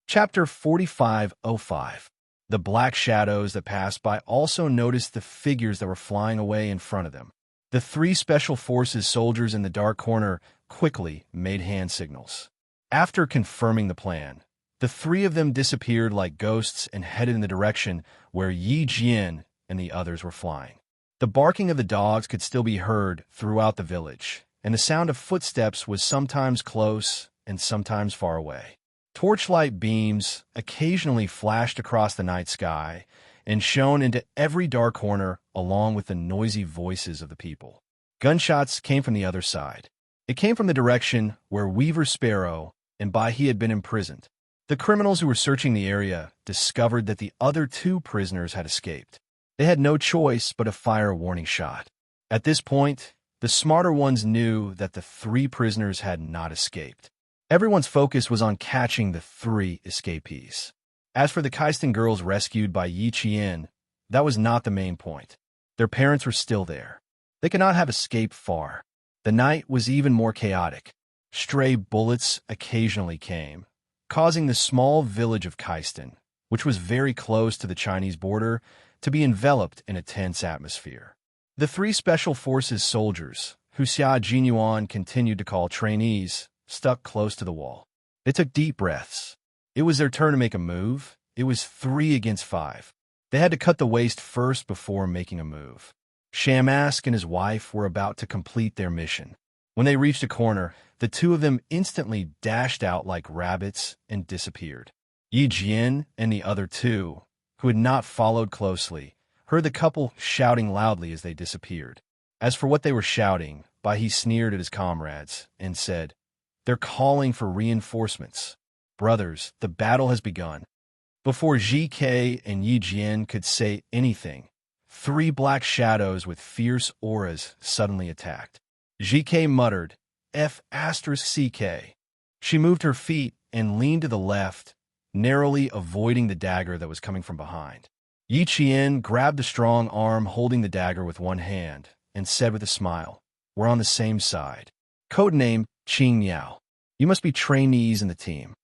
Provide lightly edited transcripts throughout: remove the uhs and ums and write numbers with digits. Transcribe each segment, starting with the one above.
Chapter 4505. The black shadows that passed by also noticed the figures that were flying away in front of them. The three Special Forces soldiers in the dark corner quickly made hand signals. After confirming the plan, the three of them disappeared like ghosts and headed in the direction where Yi Jian and the others were flying. The barking of the dogs could still be heard throughout the village, and the sound of footsteps was sometimes close and sometimes far away. Torchlight beams occasionally flashed across the night sky and shone into every dark corner along with the noisy voices of the people. Gunshots came from the other side. It came from the direction where Weaver Sparrow and Bai had been imprisoned. The criminals who were searching the area discovered that the other two prisoners had escaped. They had no choice but to fire a warning shot. At this point, the smarter ones knew that the three prisoners had not escaped. Everyone's focus was on catching the three escapees. As for the Kaisten girls rescued by Yi Qian, that was not the main point. Their parents were still there. They could not have escaped far. The night was even more chaotic. Stray bullets occasionally came, causing the small village of Kaisten, which was very close to the Chinese border, to be enveloped in a tense atmosphere. The three Special Forces soldiers, who Xia Jinyuan continued to call trainees, stuck close to the wall. They took deep breaths. It was their turn to make a move. It was 3 against 5. They had to cut the waste first before making a move. Shamask and his wife were about to complete their mission. When they reached a corner, the two of them instantly dashed out like rabbits and disappeared. Yi Jian and the other two, who had not followed closely, heard the couple shouting loudly as they disappeared. As for what they were shouting, Bai sneered at his comrades and said, "They're calling for reinforcements. Brothers, the battle has begun." Before GK and Yi Jian could say anything, 3 black shadows with fierce auras suddenly attacked. GK muttered, F***CK. She moved her feet and leaned to the left, narrowly avoiding the dagger that was coming from behind. Yi Qian grabbed the strong arm holding the dagger with one hand and said with a smile, "We're on the same side." Codename Qing Yao. You must be trainees in the team.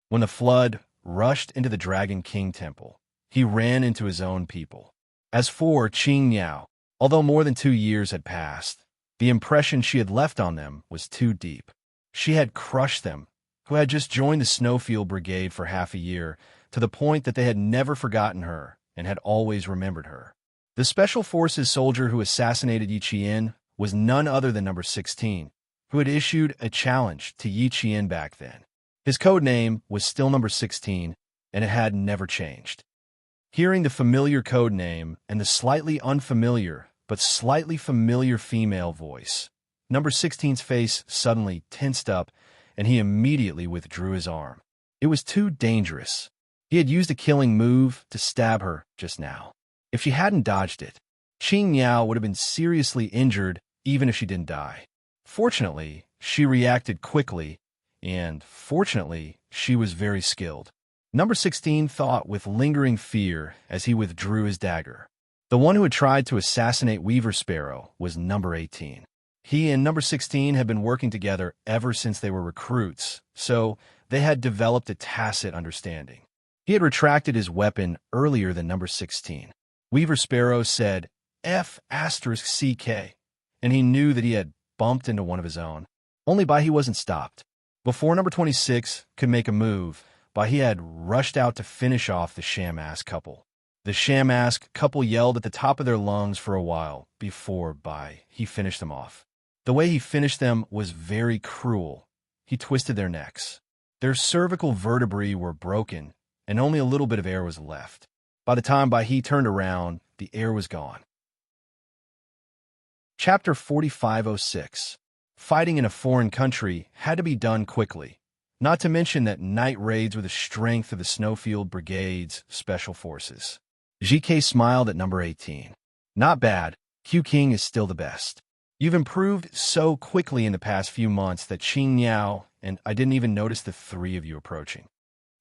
When the flood rushed into the Dragon King Temple, he ran into his own people. As for Qing Yao, although more than 2 years had passed, the impression she had left on them was too deep. She had crushed them, who had just joined the Snowfield Brigade for half a year, to the point that they had never forgotten her and had always remembered her. The Special Forces soldier who assassinated Yi Qian was none other than number 16, who had issued a challenge to Yi Qian back then. His code name was still number 16, and it had never changed. Hearing the familiar code name and the slightly unfamiliar but slightly familiar female voice, number 16's face suddenly tensed up, and he immediately withdrew his arm. It was too dangerous. He had used a killing move to stab her just now. If she hadn't dodged it, Qing Yao would have been seriously injured even if she didn't die. Fortunately, she reacted quickly, and fortunately, she was very skilled. Number 16 thought with lingering fear as he withdrew his dagger. The one who had tried to assassinate Weaver Sparrow was number 18. He and number 16 had been working together ever since they were recruits, so they had developed a tacit understanding. He had retracted his weapon earlier than number 16. Weaver Sparrow said F***CK, and he knew that he had bumped into one of his own. Only Bai wasn't stopped. Before number 26 could make a move, Bai had rushed out to finish off the Shamask couple. The Shamask couple yelled at the top of their lungs for a while before Bai finished them off. The way he finished them was very cruel. He twisted their necks. Their cervical vertebrae were broken, and only a little bit of air was left. By the time Bai turned around, the air was gone. Chapter 4506. Fighting in a foreign country had to be done quickly, not to mention that night raids were the strength of the Snowfield Brigade's Special Forces. GK smiled at number 18. Not bad. Q King is still the best. You've improved so quickly in the past few months that Qing Yao and I didn't even notice the 3 of you approaching.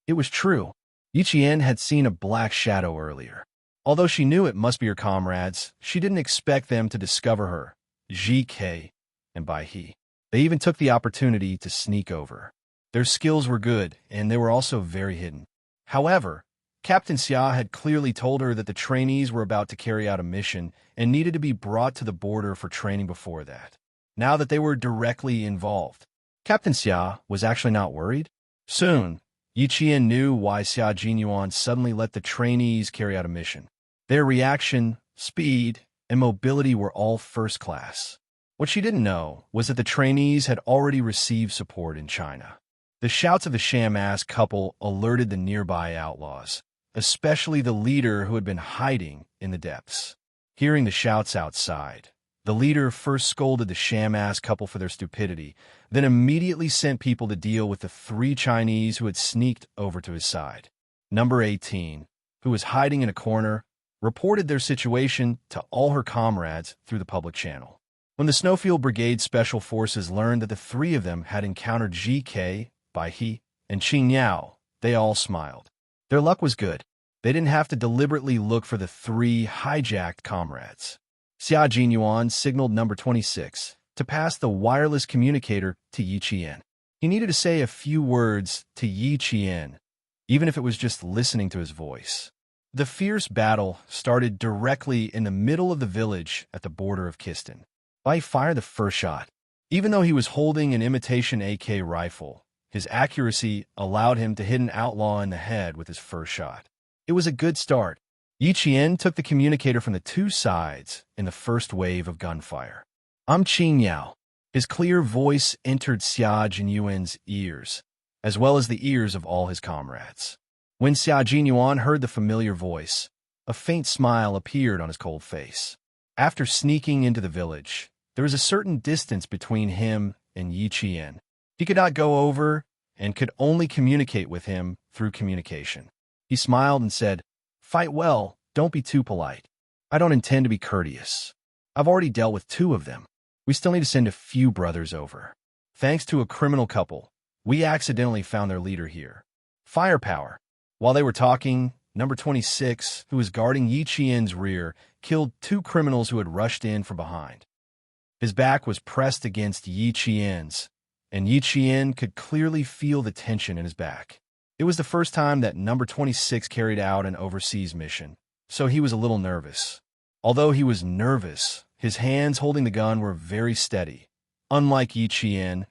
It was true. Yi Qian had seen a black shadow earlier. Although she knew it must be her comrades, she didn't expect them to discover her, GK, and Bai He. They even took the opportunity to sneak over. Their skills were good, and they were also very hidden. However, Captain Xia had clearly told her that the trainees were about to carry out a mission and needed to be brought to the border for training before that. Now that they were directly involved, Captain Xia was actually not worried. Soon, Yi Qian knew why Xia Jinyuan suddenly let the trainees carry out a mission. Their reaction, speed, and mobility were all first class. What she didn't know was that the trainees had already received support in China. The shouts of the sham-ass couple alerted the nearby outlaws, especially the leader who had been hiding in the depths. Hearing the shouts outside, the leader first scolded the sham-ass couple for their stupidity, then immediately sent people to deal with the 3 Chinese who had sneaked over to his side. Number 18, who was hiding in a corner, reported their situation to all her comrades through the public channel. When the Snowfield Brigade Special Forces learned that the 3 of them had encountered GK, Bai He, and Qing Yao, they all smiled. Their luck was good. They didn't have to deliberately look for the 3 hijacked comrades. Xia Jinyuan signaled number 26 to pass the wireless communicator to Yi Qian. He needed to say a few words to Yi Qian, even if it was just listening to his voice. The fierce battle started directly in the middle of the village at the border of Kistan. Bai fired the first shot. Even though he was holding an imitation AK rifle, his accuracy allowed him to hit an outlaw in the head with his first shot. It was a good start. Yi Qian took the communicator from the 2 sides in the first wave of gunfire. "I'm Qing Yao." His clear voice entered Xia Jinyuan's ears, as well as the ears of all his comrades. When Xia Jinyuan heard the familiar voice, a faint smile appeared on his cold face. After sneaking into the village, there was a certain distance between him and Yi Qian. He could not go over and could only communicate with him through communication. He smiled and said, "Fight well, don't be too polite. I don't intend to be courteous. I've already dealt with 2 of them. We still need to send a few brothers over. Thanks to a criminal couple, we accidentally found their leader here. Firepower." While they were talking, number 26, who was guarding Yi Qian's rear, killed 2 criminals who had rushed in from behind. His back was pressed against Yi Qian's, and Yi Qian could clearly feel the tension in his back. It was the first time that number 26 carried out an overseas mission, so he was a little nervous. Although he was nervous, his hands holding the gun were very steady. Unlike Yi Qian,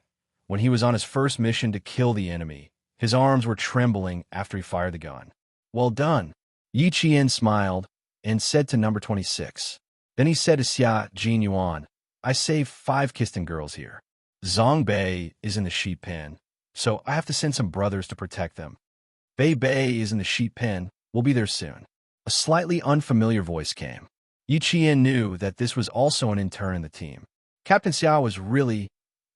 when he was on his first mission to kill the enemy, his arms were trembling after he fired the gun. "Well done." Yi Qian smiled and said to number 26. Then he said to Xia Jinyuan, "I saved 5 Kistan girls here. Zhang Bei is in the sheep pen, so I have to send some brothers to protect them. Bei Bei is in the sheep pen. We'll be there soon." A slightly unfamiliar voice came. Yi Qian knew that this was also an intern in the team. Captain Xia was really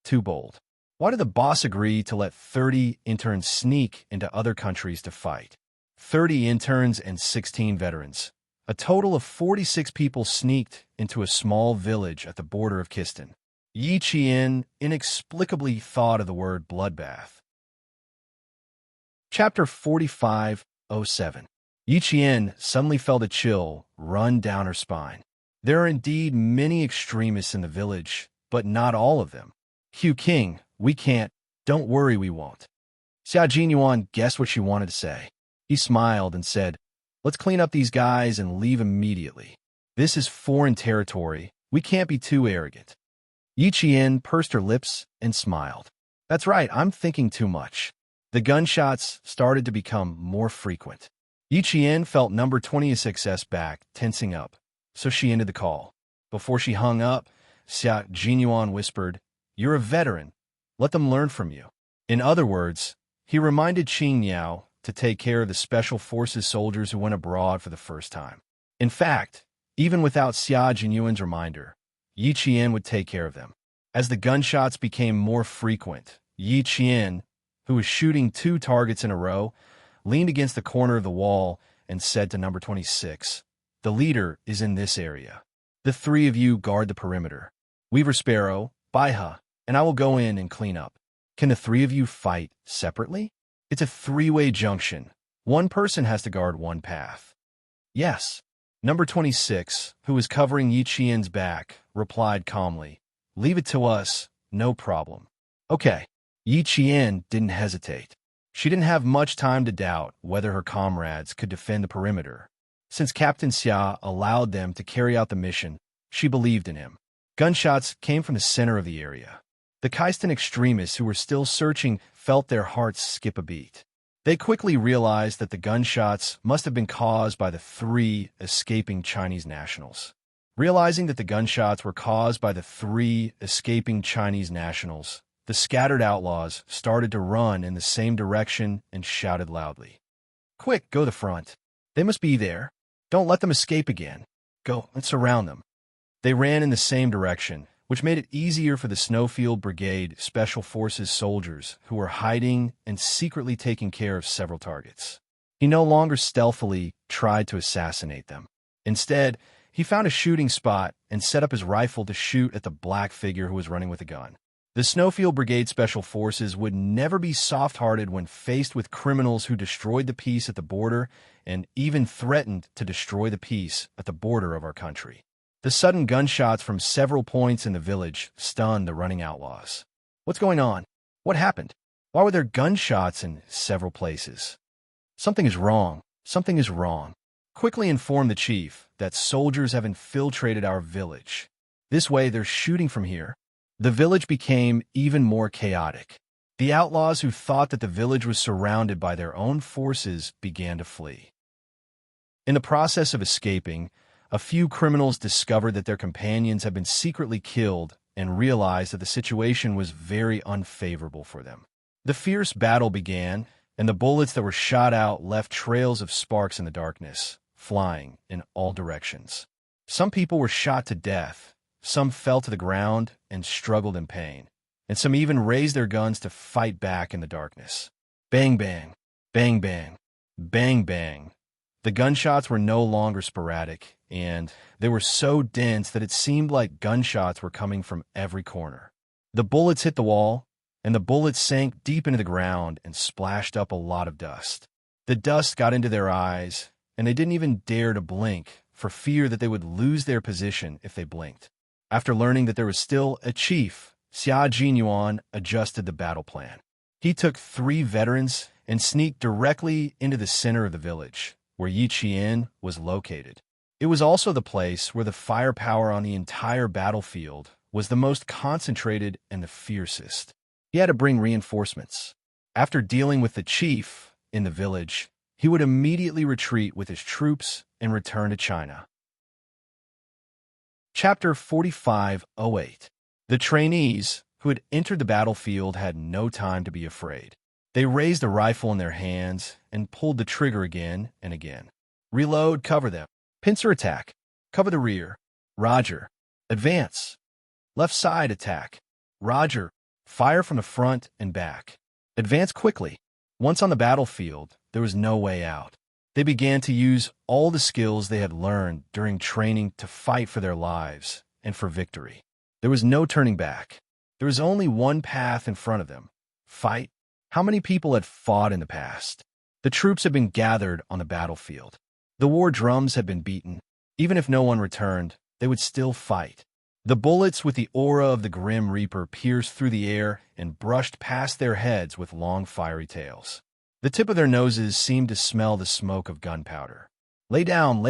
too bold. Why did the boss agree to let 30 interns sneak into other countries to fight? 30 interns and 16 veterans. A total of 46 people sneaked into a small village at the border of Kistan. Yi Qian inexplicably thought of the word bloodbath. Chapter 45:07. Yi Qian suddenly felt a chill run down her spine. There are indeed many extremists in the village, but not all of them. "Hugh King, we can't." "Don't worry, we won't." Xia Jinyuan guessed what she wanted to say. He smiled and said, "Let's clean up these guys and leave immediately. This is foreign territory. We can't be too arrogant." Yi Qian pursed her lips and smiled. "That's right, I'm thinking too much." The gunshots started to become more frequent. Yi Qian felt number 26's back tensing up, so she ended the call. Before she hung up, Xia Jinyuan whispered, "You're a veteran. Let them learn from you." In other words, he reminded Qing Yao to take care of the Special Forces soldiers who went abroad for the first time. In fact, even without Xia Jinyuan's reminder, Yi Qian would take care of them. As the gunshots became more frequent, Yi Qian, who was shooting 2 targets in a row, leaned against the corner of the wall and said to number 26, "The leader is in this area. The 3 of you guard the perimeter. Weaver Sparrow, Baiha, and I will go in and clean up." "Can the 3 of you fight separately?" "It's a 3-way junction. One person has to guard one path." "Yes." Number 26, who was covering Yi Qian's back, replied calmly, "Leave it to us, no problem." "Okay." Yi Qian didn't hesitate. She didn't have much time to doubt whether her comrades could defend the perimeter. Since Captain Xia allowed them to carry out the mission, she believed in him. Gunshots came from the center of the area. The Kaistan extremists who were still searching felt their hearts skip a beat. They quickly realized that the gunshots must have been caused by the 3 escaping Chinese nationals. Realizing that the gunshots were caused by the 3 escaping Chinese nationals, the scattered outlaws started to run in the same direction and shouted loudly. "Quick, go to the front. They must be there. Don't let them escape again. Go, let's surround them." They ran in the same direction, which made it easier for the Snowfield Brigade Special Forces soldiers who were hiding and secretly taking care of several targets. He no longer stealthily tried to assassinate them. Instead, he found a shooting spot and set up his rifle to shoot at the black figure who was running with a gun. The Snowfield Brigade Special Forces would never be soft-hearted when faced with criminals who destroyed the peace at the border and even threatened to destroy the peace at the border of our country. The sudden gunshots from several points in the village stunned the running outlaws. "What's going on? What happened? Why were there gunshots in several places?" "Something is wrong. Something is wrong. Quickly inform the chief that soldiers have infiltrated our village. This way they're shooting from here." The village became even more chaotic. The outlaws who thought that the village was surrounded by their own forces began to flee. In the process of escaping, a few criminals discovered that their companions had been secretly killed and realized that the situation was very unfavorable for them. The fierce battle began, and the bullets that were shot out left trails of sparks in the darkness, flying in all directions. Some people were shot to death. Some fell to the ground and struggled in pain, and some even raised their guns to fight back in the darkness. Bang, bang, bang, bang, bang, bang. The gunshots were no longer sporadic, and they were so dense that it seemed like gunshots were coming from every corner. The bullets hit the wall, and the bullets sank deep into the ground and splashed up a lot of dust. The dust got into their eyes, and they didn't even dare to blink for fear that they would lose their position if they blinked. After learning that there was still a chief, Xia Jinyuan adjusted the battle plan. He took 3 veterans and sneaked directly into the center of the village, where Yi Qian was located. It was also the place where the firepower on the entire battlefield was the most concentrated and the fiercest. He had to bring reinforcements. After dealing with the chief in the village, he would immediately retreat with his troops and return to China. Chapter 4508. The trainees who had entered the battlefield had no time to be afraid. They raised a rifle in their hands and pulled the trigger again and again. Reload, cover them. Pincer attack. Cover the rear. Roger. Advance. Left side attack. Roger. Fire from the front and back. Advance quickly. Once on the battlefield, there was no way out. They began to use all the skills they had learned during training to fight for their lives and for victory. There was no turning back. There was only one path in front of them. Fight. How many people had fought in the past? The troops had been gathered on the battlefield. The war drums had been beaten. Even if no one returned, they would still fight. The bullets with the aura of the Grim Reaper pierced through the air and brushed past their heads with long fiery tails. The tip of their noses seemed to smell the smoke of gunpowder. Lay down,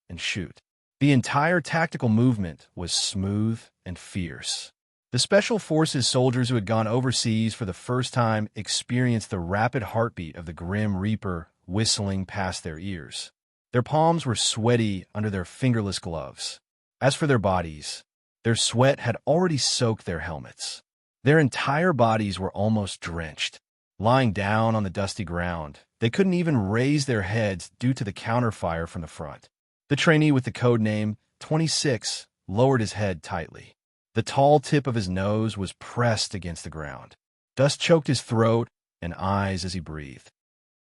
and shoot. The entire tactical movement was smooth and fierce. The Special Forces soldiers who had gone overseas for the first time experienced the rapid heartbeat of the Grim Reaper whistling past their ears. Their palms were sweaty under their fingerless gloves. As for their bodies, their sweat had already soaked their helmets. Their entire bodies were almost drenched. Lying down on the dusty ground, they couldn't even raise their heads due to the counterfire from the front. The trainee with the code name 26 lowered his head tightly. The tall tip of his nose was pressed against the ground. Dust choked his throat and eyes as he breathed.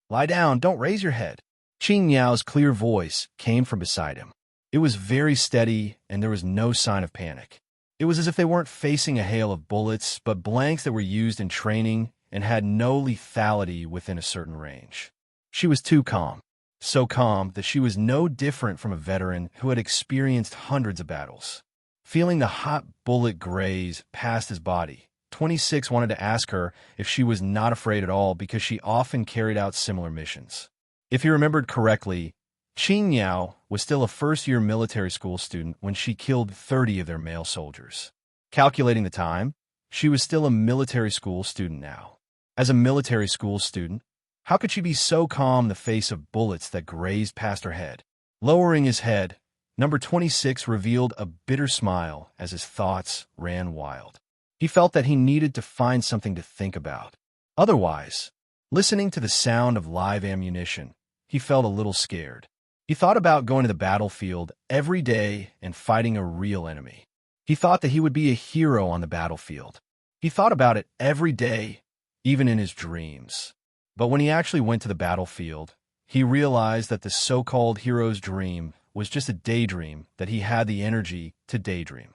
"Lie down, don't raise your head." Qing Yao's clear voice came from beside him. It was very steady, and there was no sign of panic. It was as if they weren't facing a hail of bullets, but blanks that were used in training and had no lethality within a certain range. She was too calm, so calm that she was no different from a veteran who had experienced hundreds of battles. Feeling the hot bullet graze past his body, 26 wanted to ask her if she was not afraid at all because she often carried out similar missions. If he remembered correctly, Qing Yao was still a first-year military school student when she killed 30 of their male soldiers. Calculating the time, she was still a military school student now. As a military school student, how could she be so calm in the face of bullets that grazed past her head? Lowering his head, number 26 revealed a bitter smile as his thoughts ran wild. He felt that he needed to find something to think about. Otherwise, listening to the sound of live ammunition, he felt a little scared. He thought about going to the battlefield every day and fighting a real enemy. He thought that he would be a hero on the battlefield. He thought about it every day, even in his dreams. But when he actually went to the battlefield, he realized that the so-called hero's dream was just a daydream that he had the energy to daydream.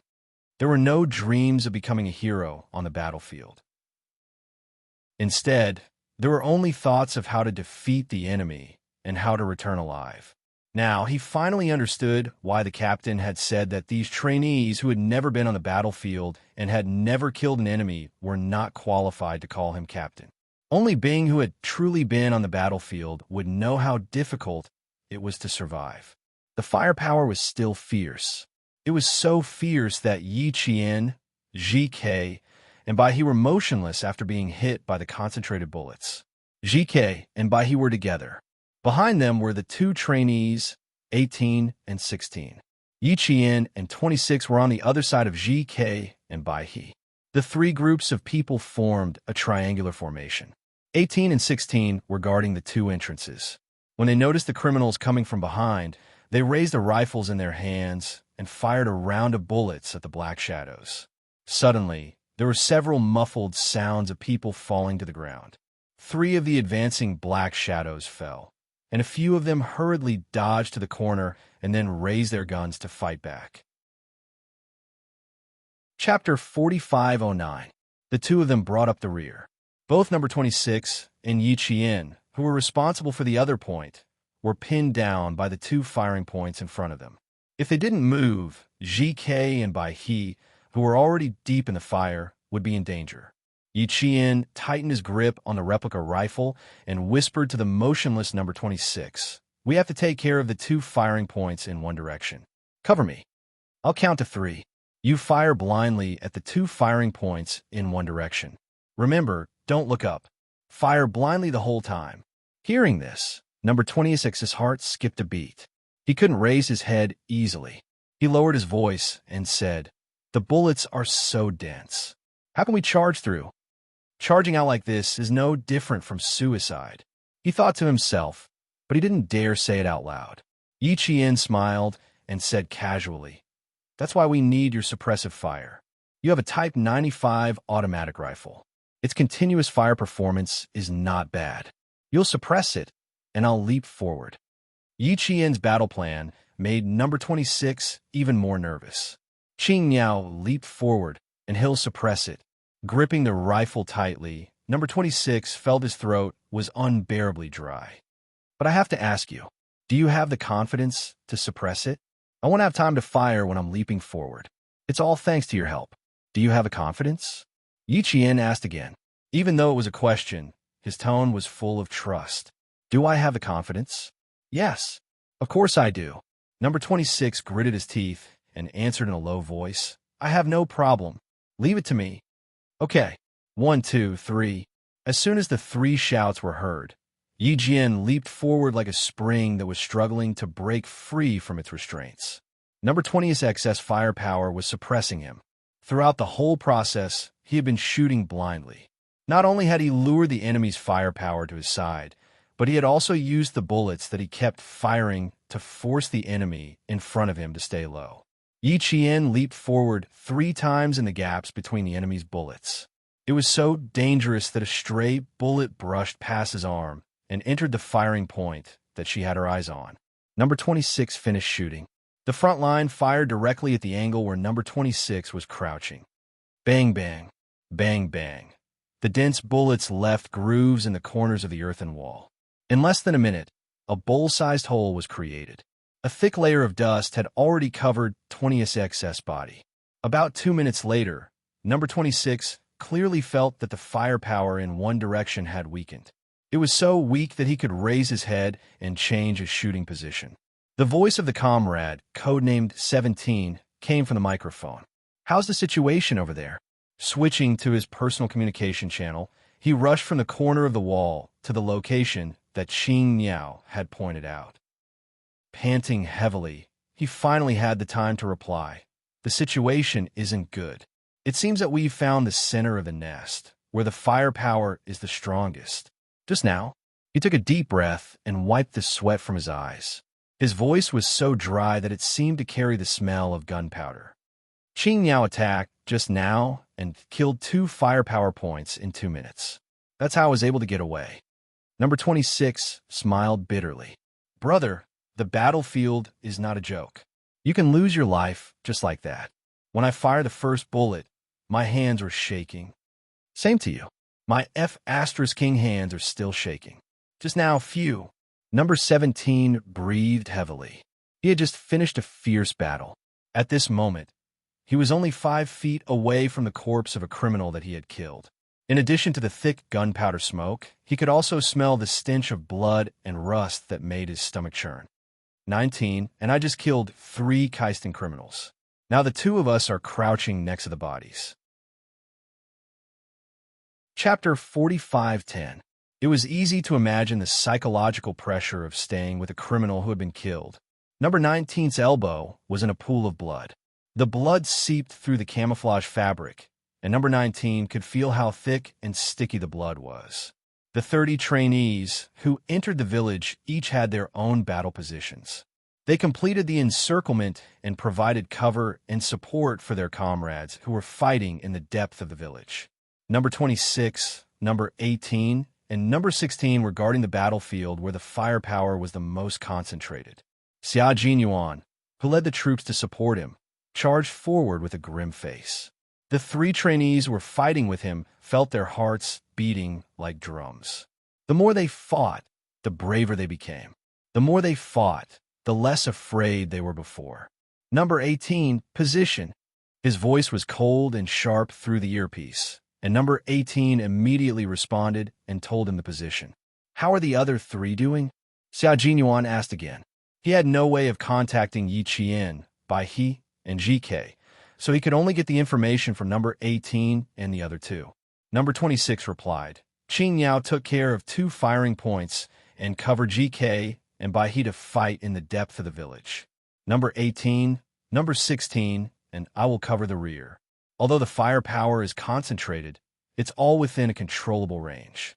There were no dreams of becoming a hero on the battlefield. Instead, there were only thoughts of how to defeat the enemy and how to return alive. Now, he finally understood why the captain had said that these trainees who had never been on the battlefield and had never killed an enemy were not qualified to call him captain. Only Bing, who had truly been on the battlefield, would know how difficult it was to survive. The firepower was still fierce. It was so fierce that Yi Qian, GK, and Bai He were motionless after being hit by the concentrated bullets. GK and Bai He were together. Behind them were the two trainees, 18 and 16. Yi Qian and 26 were on the other side of GK and Bai He. The three groups of people formed a triangular formation. 18 and 16 were guarding the two entrances. When they noticed the criminals coming from behind, they raised their rifles in their hands and fired a round of bullets at the black shadows. Suddenly, there were several muffled sounds of people falling to the ground. 3 of the advancing black shadows fell, and a few of them hurriedly dodged to the corner and then raised their guns to fight back. Chapter 4509. The two of them brought up the rear. Both number 26 and Yi Qian, who were responsible for the other point, were pinned down by the 2 firing points in front of them. If they didn't move, GK and Bai He, who were already deep in the fire, would be in danger. Yi Qian tightened his grip on the replica rifle and whispered to the motionless number 26, "We have to take care of the 2 firing points in one direction. Cover me. I'll count to 3. You fire blindly at the 2 firing points in one direction. Remember, don't look up. Fire blindly the whole time." Hearing this, number 26's heart skipped a beat. He couldn't raise his head easily. He lowered his voice and said, "The bullets are so dense. How can we charge through? Charging out like this is no different from suicide." He thought to himself, but he didn't dare say it out loud. Yi Qian smiled and said casually, "That's why we need your suppressive fire. You have a Type 95 automatic rifle. Its continuous fire performance is not bad. You'll suppress it, and I'll leap forward." Yi Qian's battle plan made number 26 even more nervous. Qing Yao leaped forward, and he'll suppress it. Gripping the rifle tightly, number 26 felt his throat was unbearably dry. "But I have to ask you, do you have the confidence to suppress it? I won't have time to fire when I'm leaping forward. It's all thanks to your help. Do you have the confidence?" Yi Qian asked again. Even though it was a question, his tone was full of trust. "Do I have the confidence?" "Yes, of course I do." Number 26 gritted his teeth and answered in a low voice, "I have no problem. Leave it to me." "Okay. 1, 2, 3. As soon as the 3 shouts were heard, Yi Jian leaped forward like a spring that was struggling to break free from its restraints. Number 20's excess firepower was suppressing him. Throughout the whole process, he had been shooting blindly. Not only had he lured the enemy's firepower to his side, but he had also used the bullets that he kept firing to force the enemy in front of him to stay low. Yi Qian leaped forward 3 times in the gaps between the enemy's bullets. It was so dangerous that a stray bullet brushed past his arm and entered the firing point that she had her eyes on. Number 26 finished shooting. The front line fired directly at the angle where number 26 was crouching. Bang, bang, bang, bang. The dense bullets left grooves in the corners of the earthen wall. In less than a minute, a bowl-sized hole was created. A thick layer of dust had already covered 20's excess body. About 2 minutes later, number 26 clearly felt that the firepower in one direction had weakened. It was so weak that he could raise his head and change his shooting position. The voice of the comrade, codenamed 17, came from the microphone. "How's the situation over there?" Switching to his personal communication channel, he rushed from the corner of the wall to the location that Qing Niao had pointed out. Panting heavily, he finally had the time to reply. "The situation isn't good. It seems that we've found the center of the nest, where the firepower is the strongest." Just now, he took a deep breath and wiped the sweat from his eyes. His voice was so dry that it seemed to carry the smell of gunpowder. Qing Niao attacked just now and killed 2 firepower points in 2 minutes. That's how I was able to get away. Number 26 smiled bitterly. "Brother, the battlefield is not a joke. You can lose your life just like that. When I fired the first bullet, my hands were shaking." "Same to you. My F***king hands are still shaking. Just now, phew." Number 17 breathed heavily. He had just finished a fierce battle. At this moment, he was only 5 feet away from the corpse of a criminal that he had killed. In addition to the thick gunpowder smoke, he could also smell the stench of blood and rust that made his stomach churn. 19, and I just killed 3 Kaisten criminals. Now the 2 of us are crouching next to the bodies. Chapter 45:10. It was easy to imagine the psychological pressure of staying with a criminal who had been killed. Number 19's elbow was in a pool of blood. The blood seeped through the camouflage fabric, and number 19 could feel how thick and sticky the blood was. The 30 trainees who entered the village each had their own battle positions. They completed the encirclement and provided cover and support for their comrades who were fighting in the depth of the village. Number 26, number 18, and number 16 were guarding the battlefield where the firepower was the most concentrated. Xia Jinyuan, who led the troops to support him, charged forward with a grim face. The 3 trainees who were fighting with him felt their hearts beating like drums. The more they fought, the braver they became. The more they fought, the less afraid they were before. Number 18, position. His voice was cold and sharp through the earpiece, and number 18 immediately responded and told him the position. "How are the other 3 doing?" Xia Jinyuan asked again. He had no way of contacting Yi Qian, Bai He, and GK, so he could only get the information from number 18 and the other 2. Number 26 replied. Qing Niao took care of 2 firing points and covered GK and Bai He to fight in the depth of the village. Number 18, number 16, and I will cover the rear. Although the firepower is concentrated, it's all within a controllable range.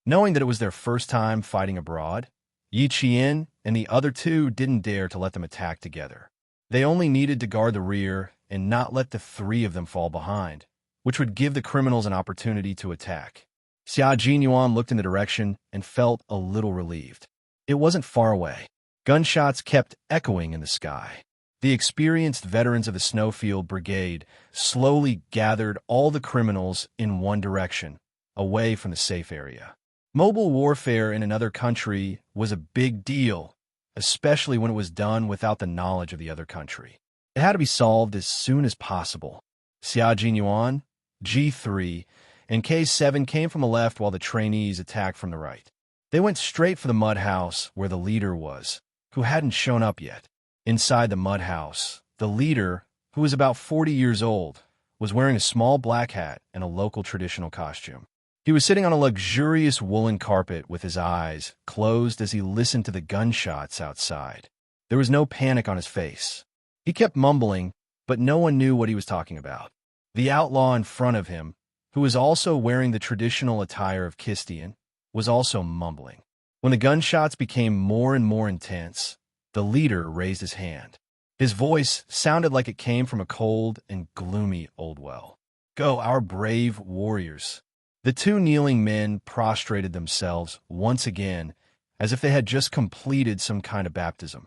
Knowing that it was their first time fighting abroad, Yi Qian and the other 2 didn't dare to let them attack together. They only needed to guard the rear and not let the 3 of them fall behind, which would give the criminals an opportunity to attack. Xia Jinyuan looked in the direction and felt a little relieved. It wasn't far away. Gunshots kept echoing in the sky. The experienced veterans of the Snowfield Brigade slowly gathered all the criminals in one direction, away from the safe area. Mobile warfare in another country was a big deal, especially when it was done without the knowledge of the other country. It had to be solved as soon as possible. Xia Jinyuan, G3, and K7 came from the left while the trainees attacked from the right. They went straight for the mud house where the leader was, who hadn't shown up yet. Inside the mud house, the leader, who was about 40 years old, was wearing a small black hat and a local traditional costume. He was sitting on a luxurious woolen carpet with his eyes closed as he listened to the gunshots outside. There was no panic on his face. He kept mumbling, but no one knew what he was talking about. The outlaw in front of him, who was also wearing the traditional attire of Kistian, was also mumbling. When the gunshots became more and more intense, the leader raised his hand. His voice sounded like it came from a cold and gloomy old well. "Go, our brave warriors." The 2 kneeling men prostrated themselves once again, as if they had just completed some kind of baptism.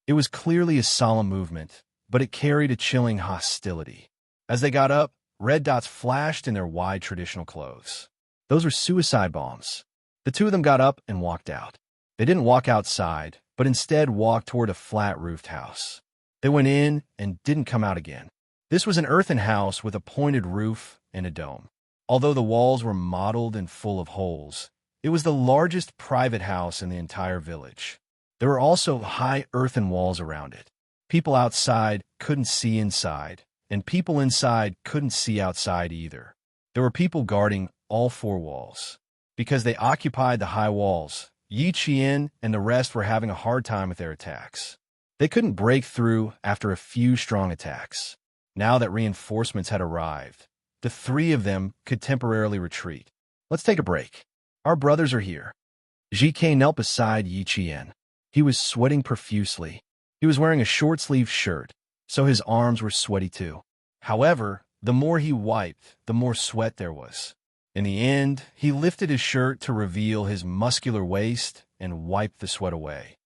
It was clearly a solemn movement, but it carried a chilling hostility. As they got up, red dots flashed in their wide traditional clothes. Those were suicide bombs. The 2 of them got up and walked out. They didn't walk outside, but instead walked toward a flat-roofed house. They went in and didn't come out again. This was an earthen house with a pointed roof in a dome. Although the walls were mottled and full of holes, it was the largest private house in the entire village. There were also high earthen walls around it. People outside couldn't see inside, and people inside couldn't see outside either. There were people guarding all four walls. Because they occupied the high walls, Yi Qian and the rest were having a hard time with their attacks. They couldn't break through after a few strong attacks. Now that reinforcements had arrived, the three of them could temporarily retreat. Let's take a break. Our brothers are here. Ji Ke knelt beside Yi Qian. He was sweating profusely. He was wearing a short-sleeved shirt, so his arms were sweaty too. However, the more he wiped, the more sweat there was. In the end, he lifted his shirt to reveal his muscular waist and wiped the sweat away.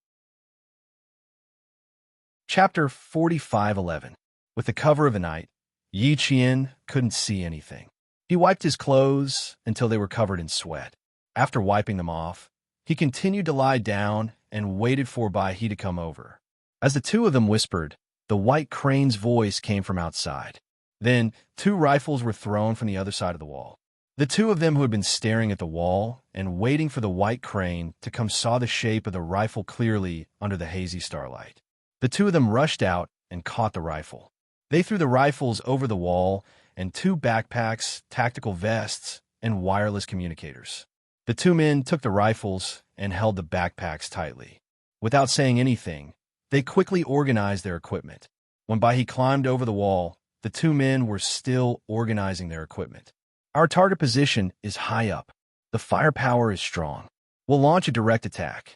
Chapter 45:11. With the cover of the night, Yi Qian couldn't see anything. He wiped his clothes until they were covered in sweat. After wiping them off, he continued to lie down and waited for Bai He to come over. As the two of them whispered, the white crane's voice came from outside. Then, two rifles were thrown from the other side of the wall. The two of them who had been staring at the wall and waiting for the white crane to come saw the shape of the rifle clearly under the hazy starlight. The two of them rushed out and caught the rifle. They threw the rifles over the wall and two backpacks, tactical vests, and wireless communicators. The two men took the rifles and held the backpacks tightly. Without saying anything, they quickly organized their equipment. When Bai He climbed over the wall, the two men were still organizing their equipment. Our target position is high up. The firepower is strong. We'll launch a direct attack.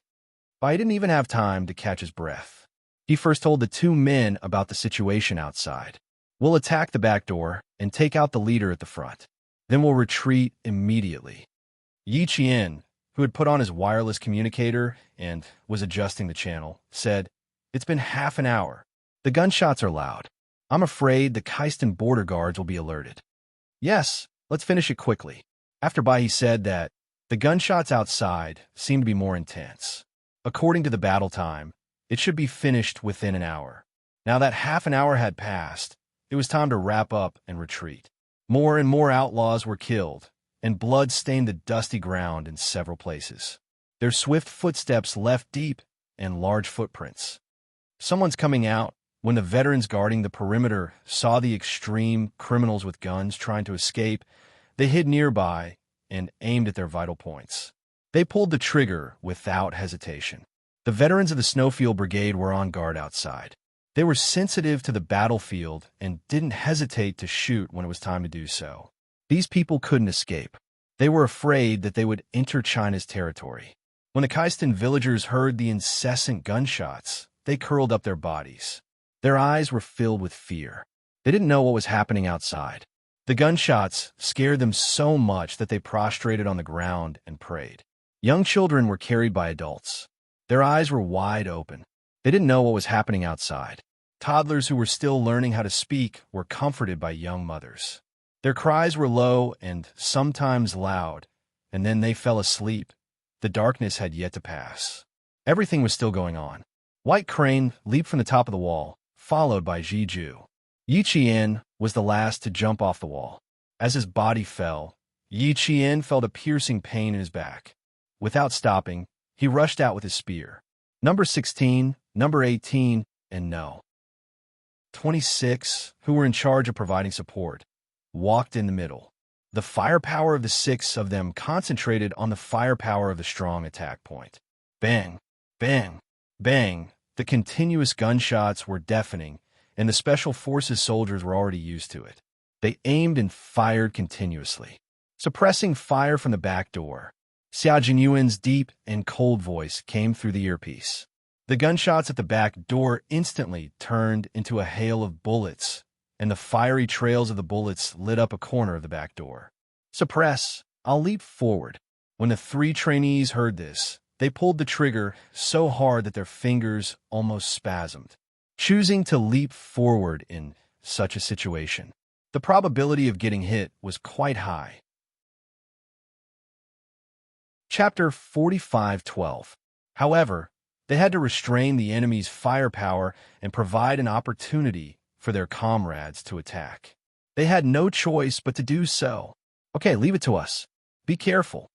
Bai didn't even have time to catch his breath. He first told the two men about the situation outside. We'll attack the back door and take out the leader at the front. Then we'll retreat immediately. Yi Qian, who had put on his wireless communicator and was adjusting the channel, said, "It's been half an hour. The gunshots are loud. I'm afraid the Kaistan border guards will be alerted." "Yes, let's finish it quickly." After Bai He said that, the gunshots outside seemed to be more intense. According to the battle time, it should be finished within an hour. Now that half an hour had passed, it was time to wrap up and retreat. More and more outlaws were killed, and blood stained the dusty ground in several places. Their swift footsteps left deep and large footprints. "Someone's coming out." When the veterans guarding the perimeter saw the extreme criminals with guns trying to escape, they hid nearby and aimed at their vital points. They pulled the trigger without hesitation. The veterans of the Snowfield Brigade were on guard outside. They were sensitive to the battlefield and didn't hesitate to shoot when it was time to do so. These people couldn't escape. They were afraid that they would enter China's territory. When the Kaistan villagers heard the incessant gunshots, they curled up their bodies. Their eyes were filled with fear. They didn't know what was happening outside. The gunshots scared them so much that they prostrated on the ground and prayed. Young children were carried by adults. Their eyes were wide open. They didn't know what was happening outside. Toddlers who were still learning how to speak were comforted by young mothers. Their cries were low and sometimes loud, and then they fell asleep. The darkness had yet to pass. Everything was still going on. White Crane leaped from the top of the wall, followed by Ji Ju. Yi Qian was the last to jump off the wall. As his body fell, Yi Qian felt a piercing pain in his back. Without stopping, he rushed out with his spear. Number 16, number 18, and no. 26, who were in charge of providing support, walked in the middle. The firepower of the six of them concentrated on the firepower of the strong attack point. Bang, bang, bang. The continuous gunshots were deafening, and the Special Forces soldiers were already used to it. They aimed and fired continuously, suppressing fire from the back door. Xia Jinyuan's deep and cold voice came through the earpiece. The gunshots at the back door instantly turned into a hail of bullets, and the fiery trails of the bullets lit up a corner of the back door. "Suppress! I'll leap forward." When the three trainees heard this, they pulled the trigger so hard that their fingers almost spasmed. Choosing to leap forward in such a situation, the probability of getting hit was quite high. Chapter 45:12. However, they had to restrain the enemy's firepower and provide an opportunity for their comrades to attack. They had no choice but to do so. Okay, leave it to us. Be careful.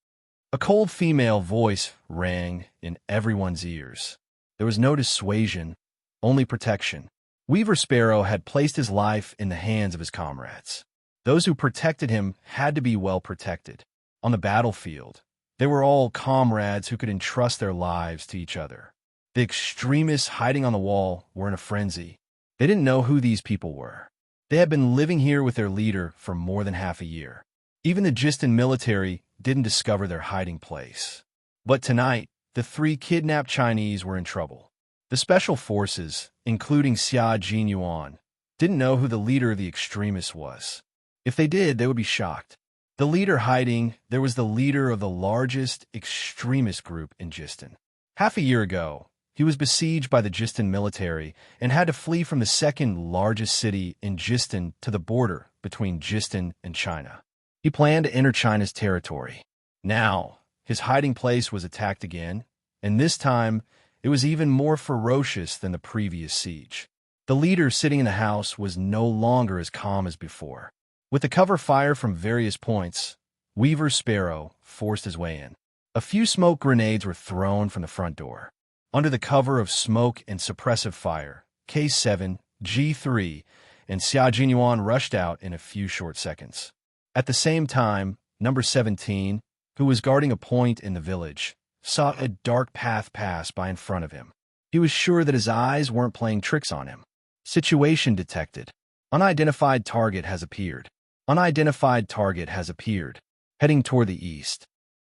A cold female voice rang in everyone's ears. There was no dissuasion, only protection. Weaver Sparrow had placed his life in the hands of his comrades. Those who protected him had to be well protected. On the battlefield, they were all comrades who could entrust their lives to each other. The extremists hiding on the wall were in a frenzy. They didn't know who these people were. They had been living here with their leader for more than half a year. Even the Jistin military didn't discover their hiding place. But tonight, the 3 kidnapped Chinese were in trouble. The special forces, including Xia Jinyuan, didn't know who the leader of the extremists was. If they did, they would be shocked. The leader hiding, there was the leader of the largest extremist group in Jistin. Half a year ago, he was besieged by the Jistin military and had to flee from the second largest city in Jistin to the border between Jistin and China. He planned to enter China's territory. Now, his hiding place was attacked again, and this time, it was even more ferocious than the previous siege. The leader sitting in the house was no longer as calm as before. With the cover fire from various points, Weaver Sparrow forced his way in. A few smoke grenades were thrown from the front door. Under the cover of smoke and suppressive fire, K7, G3, and Xia Jinyuan rushed out in a few short seconds. At the same time, number 17, who was guarding a point in the village, saw a dark path pass by in front of him. He was sure that his eyes weren't playing tricks on him. Situation detected. Unidentified target has appeared. Unidentified target has appeared, heading toward the east.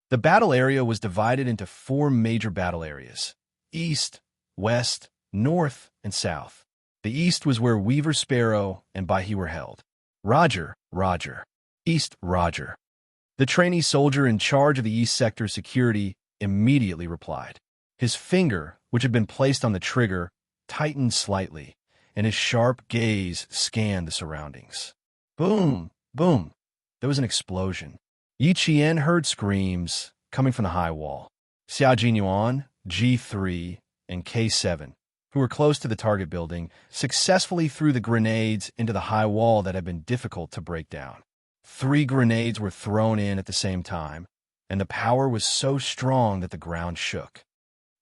The battle area was divided into 4 major battle areas: east, west, north, and south. The east was where Weaver Sparrow and Baihe were held. Roger, Roger. East, Roger. The trainee soldier in charge of the east sector security immediately replied. His finger, which had been placed on the trigger, tightened slightly, and his sharp gaze scanned the surroundings. Boom, boom. There was an explosion. Yi Qian heard screams coming from the high wall. Xia Jinyuan, G3, and K7, who were close to the target building, successfully threw the grenades into the high wall that had been difficult to break down. 3 grenades were thrown in at the same time, and the power was so strong that the ground shook.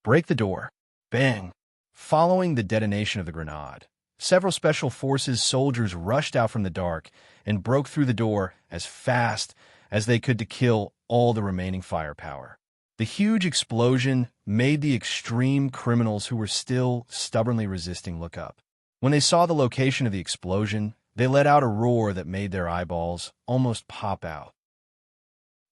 Break the door. Bang. Following the detonation of the grenade, several special forces soldiers rushed out from the dark and broke through the door as fast as they could to kill all the remaining firepower. The huge explosion made the extreme criminals who were still stubbornly resisting look up. When they saw the location of the explosion, they let out a roar that made their eyeballs almost pop out.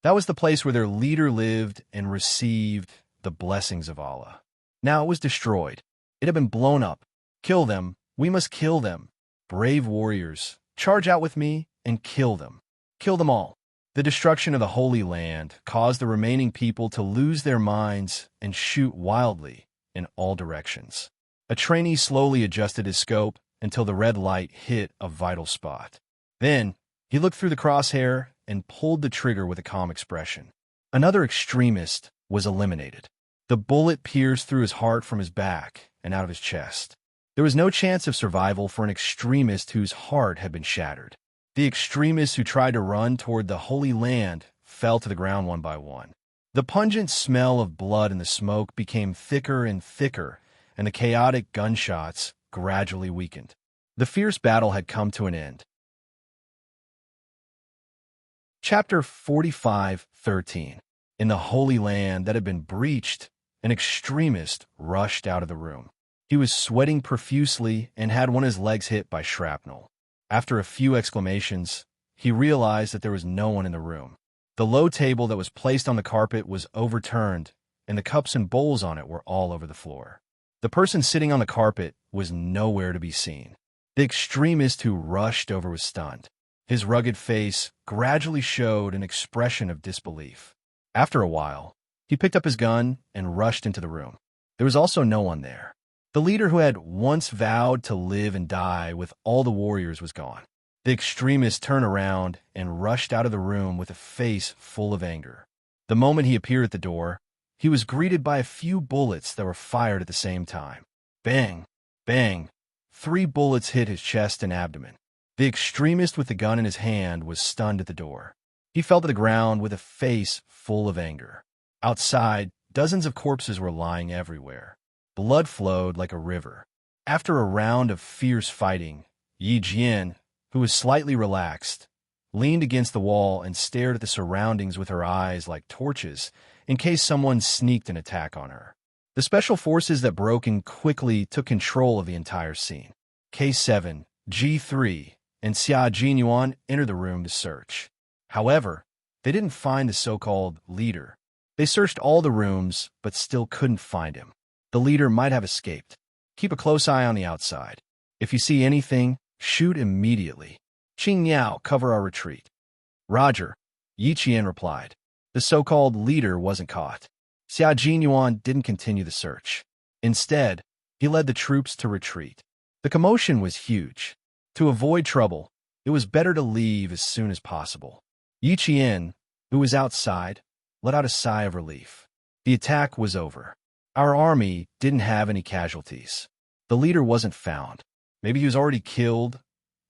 That was the place where their leader lived and received the blessings of Allah. Now it was destroyed. It had been blown up. Kill them. We must kill them. Brave warriors, charge out with me and kill them. Kill them all. The destruction of the Holy Land caused the remaining people to lose their minds and shoot wildly in all directions. A trainee slowly adjusted his scope until the red light hit a vital spot. Then, he looked through the crosshair and pulled the trigger with a calm expression. Another extremist was eliminated. The bullet pierced through his heart from his back and out of his chest. There was no chance of survival for an extremist whose heart had been shattered. The extremists who tried to run toward the Holy Land fell to the ground one by one. The pungent smell of blood in the smoke became thicker and thicker, and the chaotic gunshots gradually weakened. The fierce battle had come to an end. Chapter 45:13. In the Holy Land that had been breached, an extremist rushed out of the room. He was sweating profusely and had one of his legs hit by shrapnel. After a few exclamations, he realized that there was no one in the room. The low table that was placed on the carpet was overturned, and the cups and bowls on it were all over the floor. The person sitting on the carpet was nowhere to be seen. The extremist who rushed over was stunned. His rugged face gradually showed an expression of disbelief. After a while, he picked up his gun and rushed into the room. There was also no one there. The leader who had once vowed to live and die with all the warriors was gone. The extremist turned around and rushed out of the room with a face full of anger. The moment he appeared at the door, he was greeted by a few bullets that were fired at the same time. Bang! Bang! 3 bullets hit his chest and abdomen. The extremist with the gun in his hand was stunned at the door. He fell to the ground with a face full of anger. Outside, dozens of corpses were lying everywhere. Blood flowed like a river. After a round of fierce fighting, Yi Jian, who was slightly relaxed, leaned against the wall and stared at the surroundings with her eyes like torches in case someone sneaked an attack on her. The special forces that broke in quickly took control of the entire scene. K7, G3, and Xia Jinyuan entered the room to search. However, they didn't find the so-called leader. They searched all the rooms, but still couldn't find him. The leader might have escaped. Keep a close eye on the outside. If you see anything, shoot immediately. Qing Yao, cover our retreat. Roger, Yi Qian replied. The so-called leader wasn't caught. Xia Jinyuan didn't continue the search. Instead, he led the troops to retreat. The commotion was huge. To avoid trouble, it was better to leave as soon as possible. Yi Qian, who was outside, let out a sigh of relief. The attack was over. Our army didn't have any casualties. The leader wasn't found. Maybe he was already killed,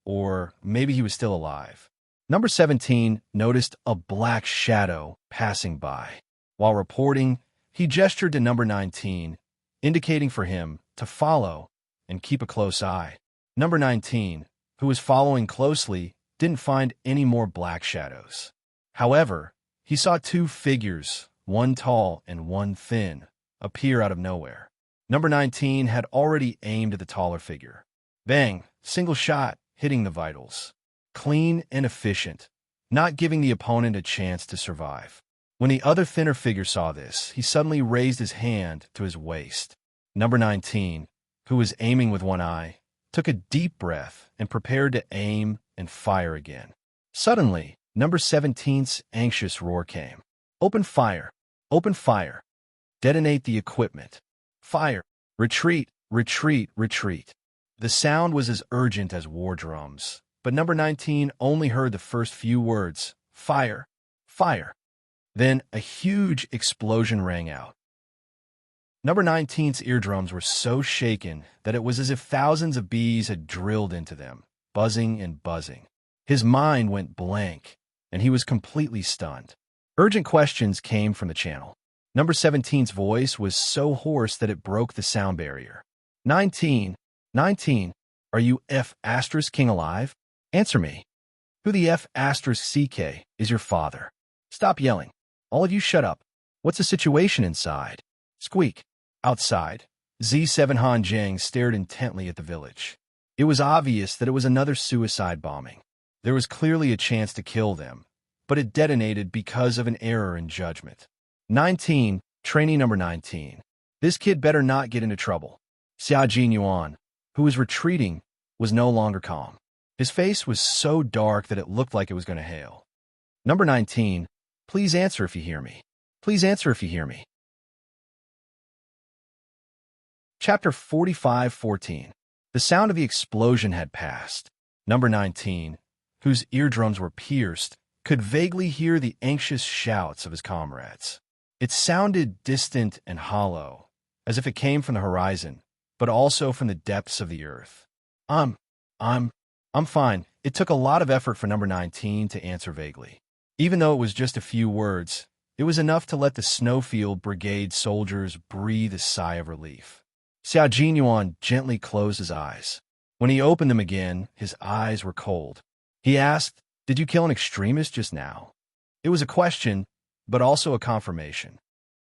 or maybe he was still alive. Number 17 noticed a black shadow passing by. While reporting, he gestured to number 19, indicating for him to follow and keep a close eye. Number 19, who was following closely, didn't find any more black shadows. However, he saw two figures, one tall and one thin, appear out of nowhere. Number 19 had already aimed at the taller figure. Bang, single shot, hitting the vitals. Clean and efficient, not giving the opponent a chance to survive. When the other thinner figure saw this, he suddenly raised his hand to his waist. Number 19, who was aiming with one eye, took a deep breath and prepared to aim and fire again. Suddenly, number 17's anxious roar came. Open fire! Open fire! Detonate the equipment! Fire! Retreat! Retreat! Retreat! The sound was as urgent as war drums, but number 19 only heard the first few words, fire! Fire! Then a huge explosion rang out. Number 19's eardrums were so shaken that it was as if thousands of bees had drilled into them, buzzing and buzzing. His mind went blank, and he was completely stunned. Urgent questions came from the channel. Number 17's voice was so hoarse that it broke the sound barrier. 19, are you F** King alive? Answer me. Who the F** CK is your father? Stop yelling. All of you shut up. What's the situation inside? Squeak. Outside, Z7 Han Jiang stared intently at the village. It was obvious that it was another suicide bombing. There was clearly a chance to kill them, but it detonated because of an error in judgment. 19, trainee number 19. This kid better not get into trouble. Xia Jinyuan, who was retreating, was no longer calm. His face was so dark that it looked like it was going to hail. Number 19, please answer if you hear me. Please answer if you hear me. Chapter 45:14. The sound of the explosion had passed. Number 19, whose eardrums were pierced, could vaguely hear the anxious shouts of his comrades. It sounded distant and hollow, as if it came from the horizon, but also from the depths of the earth. I'm fine. It took a lot of effort for number 19 to answer vaguely. Even though it was just a few words, it was enough to let the Snowfield Brigade soldiers breathe a sigh of relief. Xia Jinyuan gently closed his eyes. When he opened them again, his eyes were cold. He asked, "Did you kill an extremist just now?" It was a question, but also a confirmation.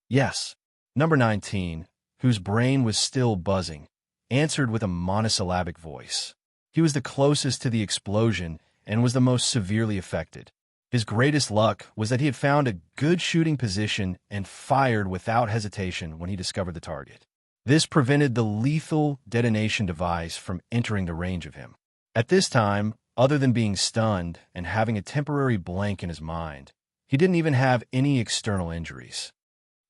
Yes. Number 19, whose brain was still buzzing, answered with a monosyllabic voice. He was the closest to the explosion and was the most severely affected. His greatest luck was that he had found a good shooting position and fired without hesitation when he discovered the target. This prevented the lethal detonation device from entering the range of him. At this time, other than being stunned and having a temporary blank in his mind, he didn't even have any external injuries.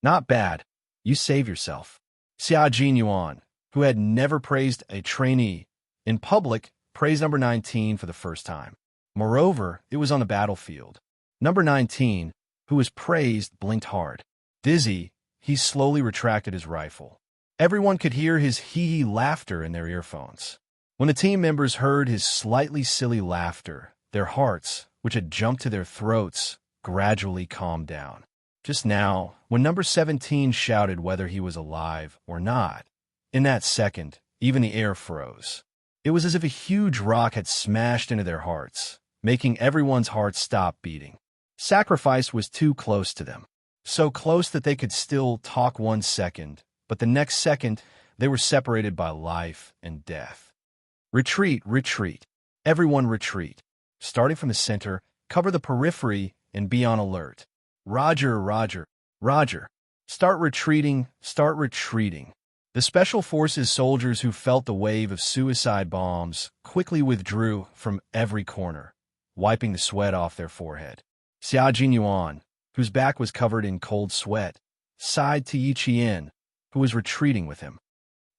Not bad. You save yourself. Xia Jinyuan, who had never praised a trainee, in public praised number 19 for the first time. Moreover, it was on the battlefield. Number 19, who was praised, blinked hard. Dizzy, he slowly retracted his rifle. Everyone could hear his hee-hee laughter in their earphones. When the team members heard his slightly silly laughter, their hearts, which had jumped to their throats, gradually calmed down. Just now, when number 17 shouted whether he was alive or not, in that second, even the air froze. It was as if a huge rock had smashed into their hearts, making everyone's heart stop beating. Sacrifice was too close to them. So close that they could still talk 1 second, but the next second, they were separated by life and death. Retreat, retreat. Everyone retreat. Starting from the center, cover the periphery and be on alert. Roger, Roger, Roger. Start retreating, start retreating. The Special Forces soldiers who felt the wave of suicide bombs quickly withdrew from every corner, wiping the sweat off their forehead. Xia Jinyuan, whose back was covered in cold sweat, sighed to Yi Qian, who was retreating with him.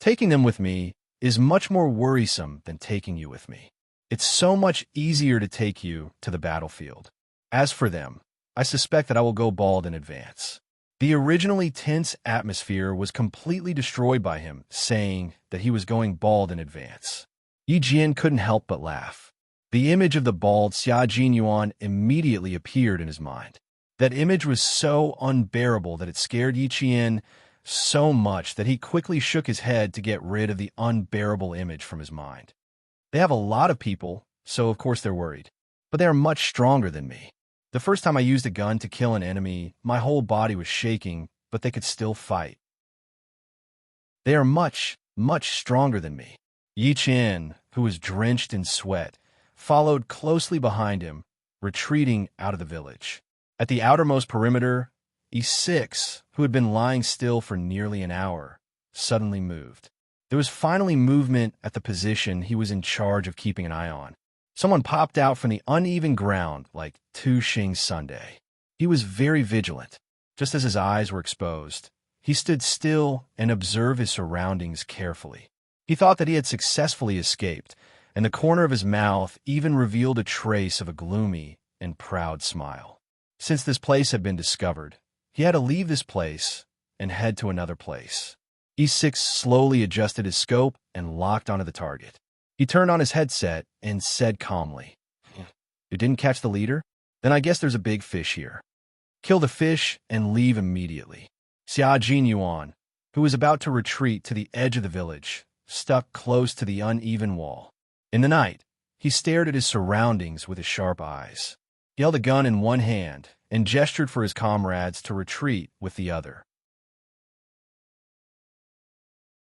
Taking them with me is much more worrisome than taking you with me. It's so much easier to take you to the battlefield. As for them, I suspect that I will go bald in advance. The originally tense atmosphere was completely destroyed by him saying that he was going bald in advance. Yi Jian couldn't help but laugh. The image of the bald Xia Jinyuan immediately appeared in his mind. That image was so unbearable that it scared Yi Qian so much that he quickly shook his head to get rid of the unbearable image from his mind. They have a lot of people, so of course they're worried. But they are much stronger than me. The first time I used a gun to kill an enemy, my whole body was shaking, but they could still fight. They are much, much stronger than me. Yi Qian, who was drenched in sweat, followed closely behind him, retreating out of the village. At the outermost perimeter, E6, who had been lying still for nearly an hour, suddenly moved. There was finally movement at the position he was in charge of keeping an eye on. Someone popped out from the uneven ground like Tu Xing's Sunday. He was very vigilant. Just as his eyes were exposed, he stood still and observed his surroundings carefully. He thought that he had successfully escaped, and the corner of his mouth even revealed a trace of a gloomy and proud smile. Since this place had been discovered, he had to leave this place and head to another place. E6 slowly adjusted his scope and locked onto the target. He turned on his headset and said calmly, "You didn't catch the leader? Then I guess there's a big fish here. Kill the fish and leave immediately." Xia Jinyuan, who was about to retreat to the edge of the village, stuck close to the uneven wall. In the night, he stared at his surroundings with his sharp eyes. He held a gun in one hand and gestured for his comrades to retreat with the other.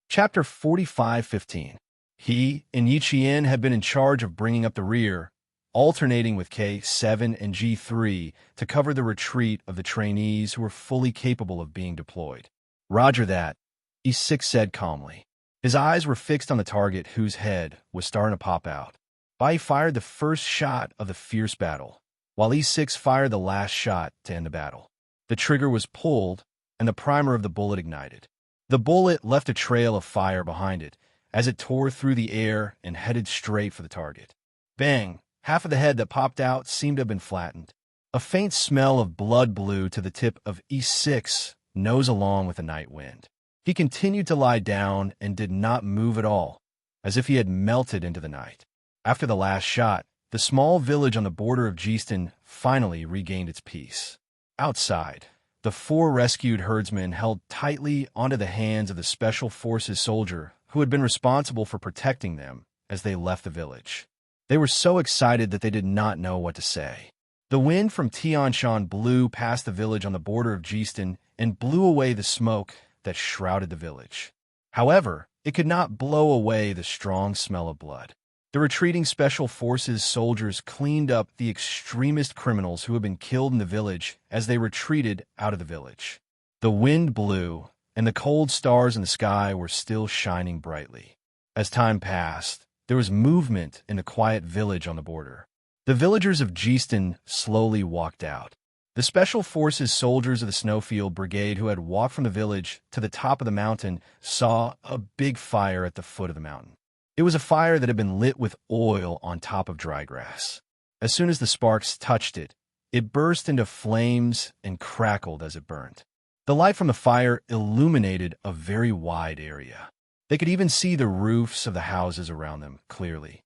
Chapter 45:15. He and Yi Qian had been in charge of bringing up the rear, alternating with K7 and G3 to cover the retreat of the trainees who were fully capable of being deployed. "Roger that," E6 said calmly. His eyes were fixed on the target whose head was starting to pop out. Bai fired the first shot of the fierce battle, while E6 fired the last shot to end the battle. The trigger was pulled, and the primer of the bullet ignited. The bullet left a trail of fire behind it, as it tore through the air and headed straight for the target. Bang! Half of the head that popped out seemed to have been flattened. A faint smell of blood blew to the tip of E6, nose along with the night wind. He continued to lie down and did not move at all, as if he had melted into the night. After the last shot, the small village on the border of Geeston finally regained its peace. Outside, the 4 rescued herdsmen held tightly onto the hands of the Special Forces soldier who had been responsible for protecting them as they left the village. They were so excited that they did not know what to say. The wind from Tianshan blew past the village on the border of Geeston and blew away the smoke that shrouded the village. However, it could not blow away the strong smell of blood. The retreating Special Forces soldiers cleaned up the extremist criminals who had been killed in the village as they retreated out of the village. The wind blew, and the cold stars in the sky were still shining brightly. As time passed, there was movement in the quiet village on the border. The villagers of Geeston slowly walked out. The Special Forces soldiers of the Snowfield Brigade who had walked from the village to the top of the mountain saw a big fire at the foot of the mountain. It was a fire that had been lit with oil on top of dry grass. As soon as the sparks touched it, it burst into flames and crackled as it burned. The light from the fire illuminated a very wide area. They could even see the roofs of the houses around them clearly.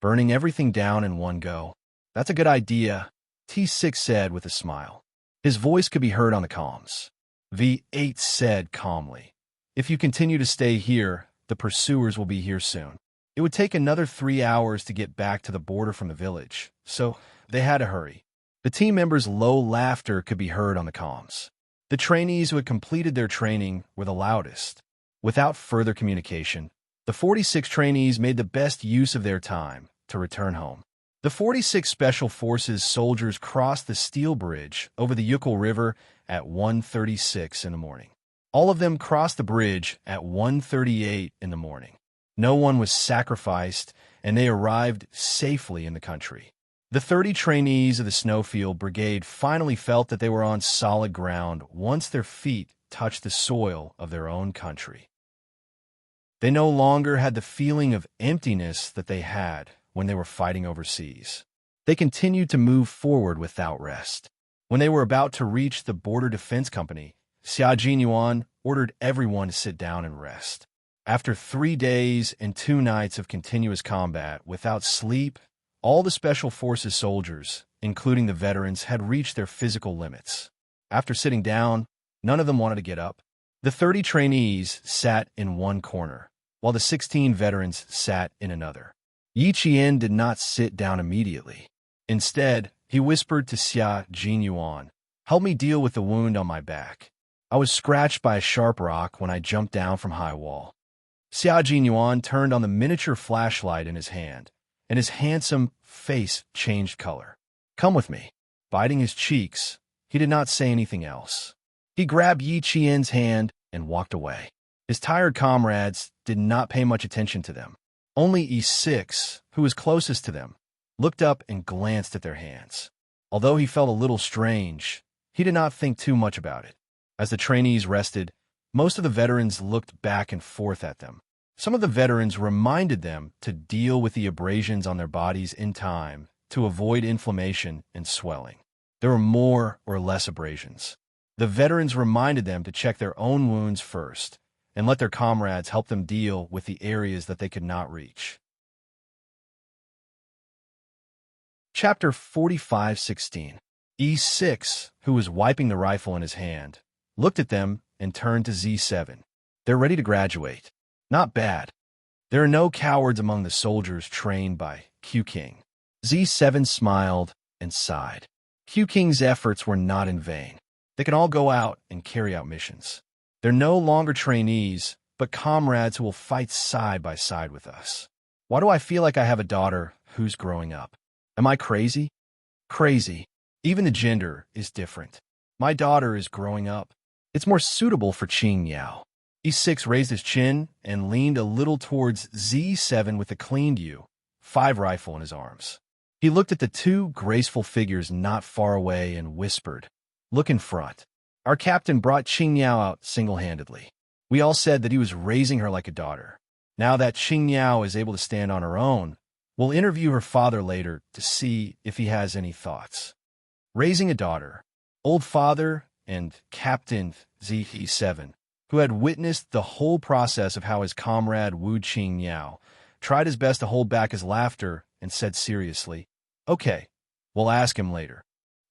Burning everything down in one go. That's a good idea, T6 said with a smile. His voice could be heard on the comms. V8 said calmly, "If you continue to stay here, the pursuers will be here soon." It would take another 3 hours to get back to the border from the village, so they had to hurry. The team members' low laughter could be heard on the comms. The trainees who had completed their training were the loudest. Without further communication, the 46 trainees made the best use of their time to return home. The 46 Special Forces soldiers crossed the steel bridge over the Unyielding River at 1:36 in the morning. All of them crossed the bridge at 1:38 in the morning. No one was sacrificed, and they arrived safely in the country. The 30 trainees of the Snowfield Brigade finally felt that they were on solid ground once their feet touched the soil of their own country. They no longer had the feeling of emptiness that they had when they were fighting overseas. They continued to move forward without rest. When they were about to reach the Border Defense Company, Xia Jinyuan ordered everyone to sit down and rest. After 3 days and 2 nights of continuous combat without sleep, all the Special Forces soldiers, including the veterans, had reached their physical limits. After sitting down, none of them wanted to get up. The 30 trainees sat in one corner, while the 16 veterans sat in another. Yi Qian did not sit down immediately. Instead, he whispered to Xia Jinyuan, "Help me deal with the wound on my back. I was scratched by a sharp rock when I jumped down from high wall." Xia Jinyuan turned on the miniature flashlight in his hand, and his handsome face changed color. "Come with me." Biting his cheeks, he did not say anything else. He grabbed Yi Qian's hand and walked away. His tired comrades did not pay much attention to them. Only E6, who was closest to them, looked up and glanced at their hands. Although he felt a little strange, he did not think too much about it. As the trainees rested, most of the veterans looked back and forth at them. Some of the veterans reminded them to deal with the abrasions on their bodies in time to avoid inflammation and swelling. There were more or less abrasions. The veterans reminded them to check their own wounds first and let their comrades help them deal with the areas that they could not reach. Chapter 45:16. E6, who was wiping the rifle in his hand, looked at them and turned to Z7. "They're ready to graduate. Not bad. There are no cowards among the soldiers trained by Q King." Z7 smiled and sighed. Q King's efforts were not in vain. They can all go out and carry out missions. They're no longer trainees, but comrades who will fight side by side with us. Why do I feel like I have a daughter who's growing up? Am I crazy? Crazy. Even the gender is different. My daughter is growing up. It's more suitable for Qing Yao. E6 raised his chin and leaned a little towards Z7 with a cleaned U5 rifle in his arms. He looked at the 2 graceful figures not far away and whispered, "Look in front. Our captain brought Qing Yao out single-handedly. We all said that he was raising her like a daughter. Now that Qing Yao is able to stand on her own, we'll interview her father later to see if he has any thoughts." Raising a daughter, old father and Captain Z7, who had witnessed the whole process of how his comrade Wu Qing Yao tried his best to hold back his laughter and said seriously, "Okay, we'll ask him later."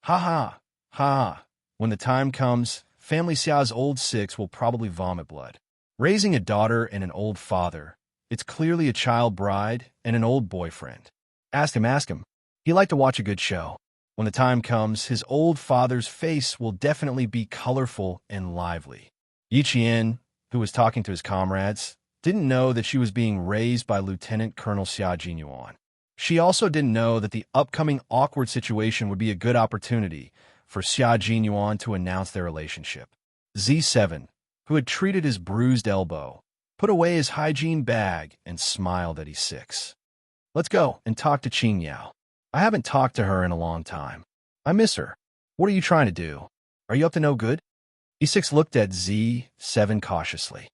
"Ha ha, ha. When the time comes, Family Xia's old 6 will probably vomit blood." Raising a daughter and an old father, it's clearly a child bride and an old boyfriend. Ask him. He liked to watch a good show. When the time comes, his old father's face will definitely be colorful and lively. Yi Qian, who was talking to his comrades, didn't know that she was being raised by Lieutenant Colonel Xia Jinyuan. She also didn't know that the upcoming awkward situation would be a good opportunity for Xia Jinyuan to announce their relationship. Z7, who had treated his bruised elbow, put away his hygiene bag and smiled at E6. "Let's go and talk to Qing Yao. I haven't talked to her in a long time. I miss her. What are you trying to do? Are you up to no good?" E6 looked at Z7 cautiously.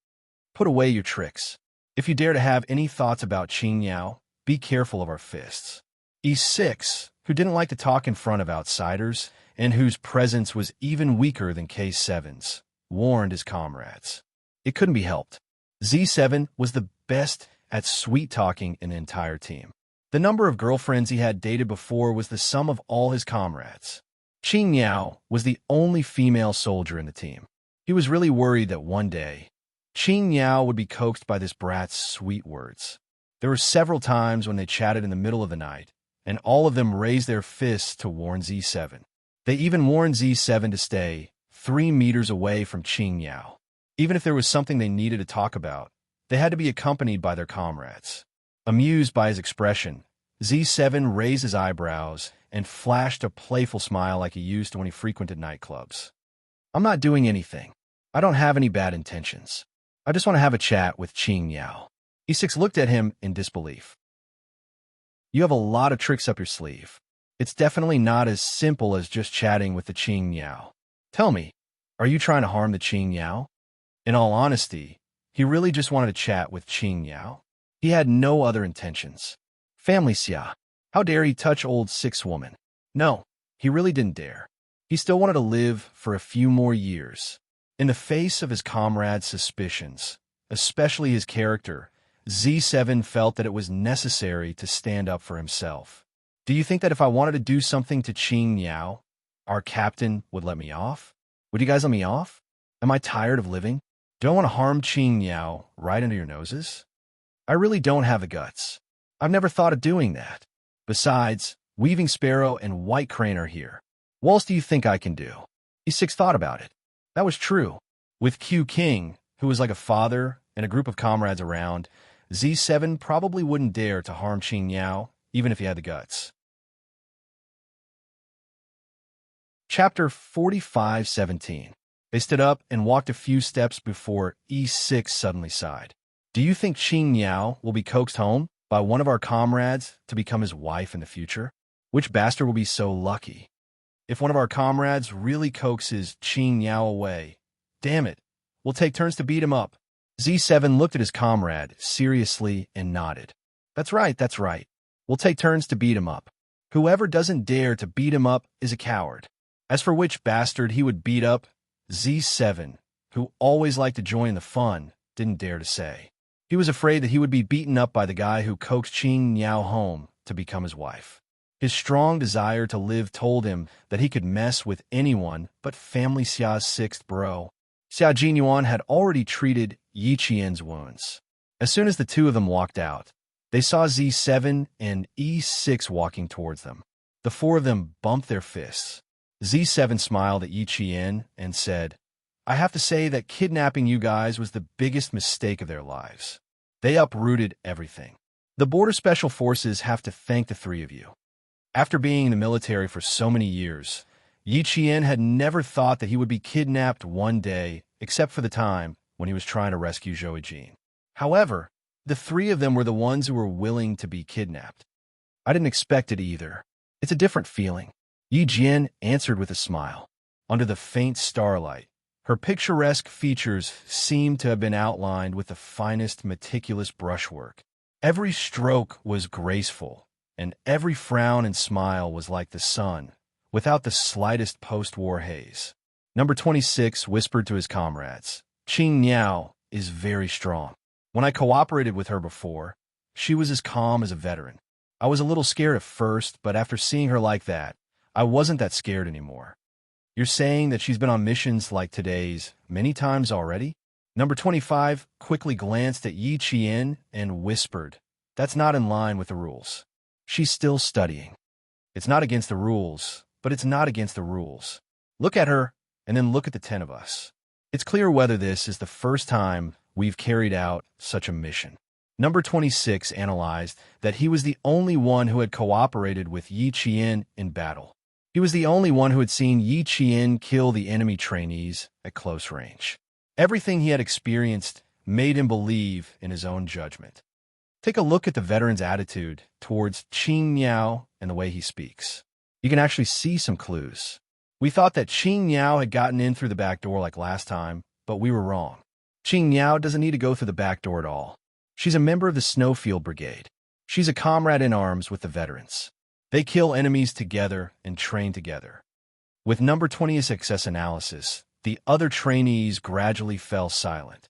"Put away your tricks. If you dare to have any thoughts about Qing Yao, be careful of our fists." E6, who didn't like to talk in front of outsiders, and whose presence was even weaker than K7's, warned his comrades. It couldn't be helped. Z7 was the best at sweet-talking in the entire team. The number of girlfriends he had dated before was the sum of all his comrades. Qing Yao was the only female soldier in the team. He was really worried that one day, Qing Yao would be coaxed by this brat's sweet words. There were several times when they chatted in the middle of the night, and all of them raised their fists to warn Z7. They even warned Z7 to stay 3 meters away from Qing Yao. Even if there was something they needed to talk about, they had to be accompanied by their comrades. Amused by his expression, Z7 raised his eyebrows and flashed a playful smile like he used when he frequented nightclubs. I'm not doing anything. I don't have any bad intentions. I just want to have a chat with Qing Yao. E6 looked at him in disbelief. You have a lot of tricks up your sleeve. It's definitely not as simple as just chatting with the Qing Yao. Tell me, are you trying to harm the Qing Yao? In all honesty, he really just wanted to chat with Qing Yao. He had no other intentions. Family Xia. How dare he touch old 6 woman? No, he really didn't dare. He still wanted to live for a few more years. In the face of his comrades' suspicions, especially his character, Z7 felt that it was necessary to stand up for himself. Do you think that if I wanted to do something to Qing Yao, our captain would let me off? Would you guys let me off? Am I tired of living? Do I want to harm Qing Yao right under your noses? I really don't have the guts. I've never thought of doing that. Besides, Weaving Sparrow and White Crane are here. What else do you think I can do? E6 thought about it. That was true. With Q King, who was like a father, and a group of comrades around, Z7 probably wouldn't dare to harm Qing Yao, even if he had the guts. Chapter 45:17. They stood up and walked a few steps before E6 suddenly sighed. Do you think Qing Yao will be coaxed home by one of our comrades to become his wife in the future? Which bastard will be so lucky? If one of our comrades really coaxes Qing Yao away, damn it, we'll take turns to beat him up. Z7 looked at his comrade seriously and nodded. That's right, that's right. We'll take turns to beat him up. Whoever doesn't dare to beat him up is a coward. As for which bastard he would beat up, Z7, who always liked to join the fun, didn't dare to say. He was afraid that he would be beaten up by the guy who coaxed Qing Yao home to become his wife. His strong desire to live told him that he could mess with anyone but Family Xia's 6th bro. Xia Jinyuan had already treated Yi Qian's wounds. As soon as the two of them walked out, they saw Z7 and E6 walking towards them. The 4 of them bumped their fists. Z7 smiled at Yi Qian and said, I have to say that kidnapping you guys was the biggest mistake of their lives. They uprooted everything. The Border Special Forces have to thank the 3 of you. After being in the military for so many years, Yi Qian had never thought that he would be kidnapped one day, except for the time when he was trying to rescue Zhou Jin. However, the 3 of them were the ones who were willing to be kidnapped. I didn't expect it either. It's a different feeling. Yi Jian answered with a smile. Under the faint starlight, her picturesque features seemed to have been outlined with the finest meticulous brushwork. Every stroke was graceful, and every frown and smile was like the sun, without the slightest post-war haze. Number 26 whispered to his comrades, Qing Yao is very strong. When I cooperated with her before, she was as calm as a veteran. I was a little scared at first, but after seeing her like that, I wasn't that scared anymore. You're saying that she's been on missions like today's many times already? Number 25 quickly glanced at Yi Qian and whispered, that's not in line with the rules. She's still studying. It's not against the rules, but it's not against the rules. Look at her, and then look at the 10 of us. It's clear whether this is the first time we've carried out such a mission. Number 26 analyzed that he was the only one who had cooperated with Yi Qian in battle. He was the only one who had seen Yi Qian kill the enemy trainees at close range. Everything he had experienced made him believe in his own judgment. Take a look at the veteran's attitude towards Qing Yao and the way he speaks. You can actually see some clues. We thought that Qing Yao had gotten in through the back door like last time, but we were wrong. Qing Yao doesn't need to go through the back door at all. She's a member of the Snowfield Brigade. She's a comrade in arms with the veterans. They kill enemies together and train together. With number 20's success analysis, the other trainees gradually fell silent.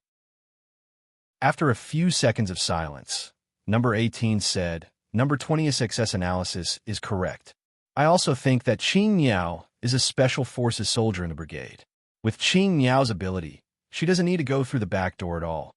After a few seconds of silence, number 18 said, "Number 20's success analysis is correct. I also think that Qing Niao is a special forces soldier in the brigade. With Qing Niao's ability, she doesn't need to go through the back door at all.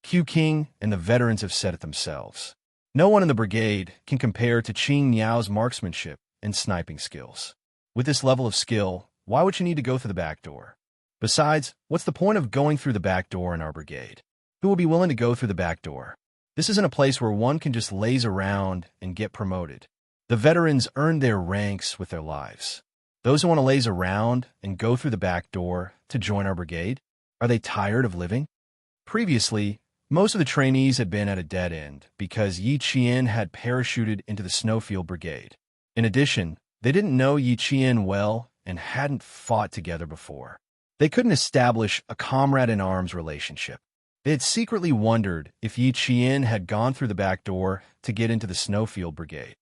Q King and the veterans have said it themselves. No one in the brigade can compare to Qing Niao's marksmanship and sniping skills. With this level of skill, why would she need to go through the back door? Besides, what's the point of going through the back door in our brigade? Who will be willing to go through the back door? This isn't a place where one can just laze around and get promoted. The veterans earned their ranks with their lives. Those who want to laze around and go through the back door to join our brigade, are they tired of living?" Previously, most of the trainees had been at a dead end because Yi Qian had parachuted into the Snowfield Brigade. In addition, they didn't know Yi Qian well and hadn't fought together before. They couldn't establish a comrade-in-arms relationship. They had secretly wondered if Yi Qian had gone through the back door to get into the Snowfield Brigade.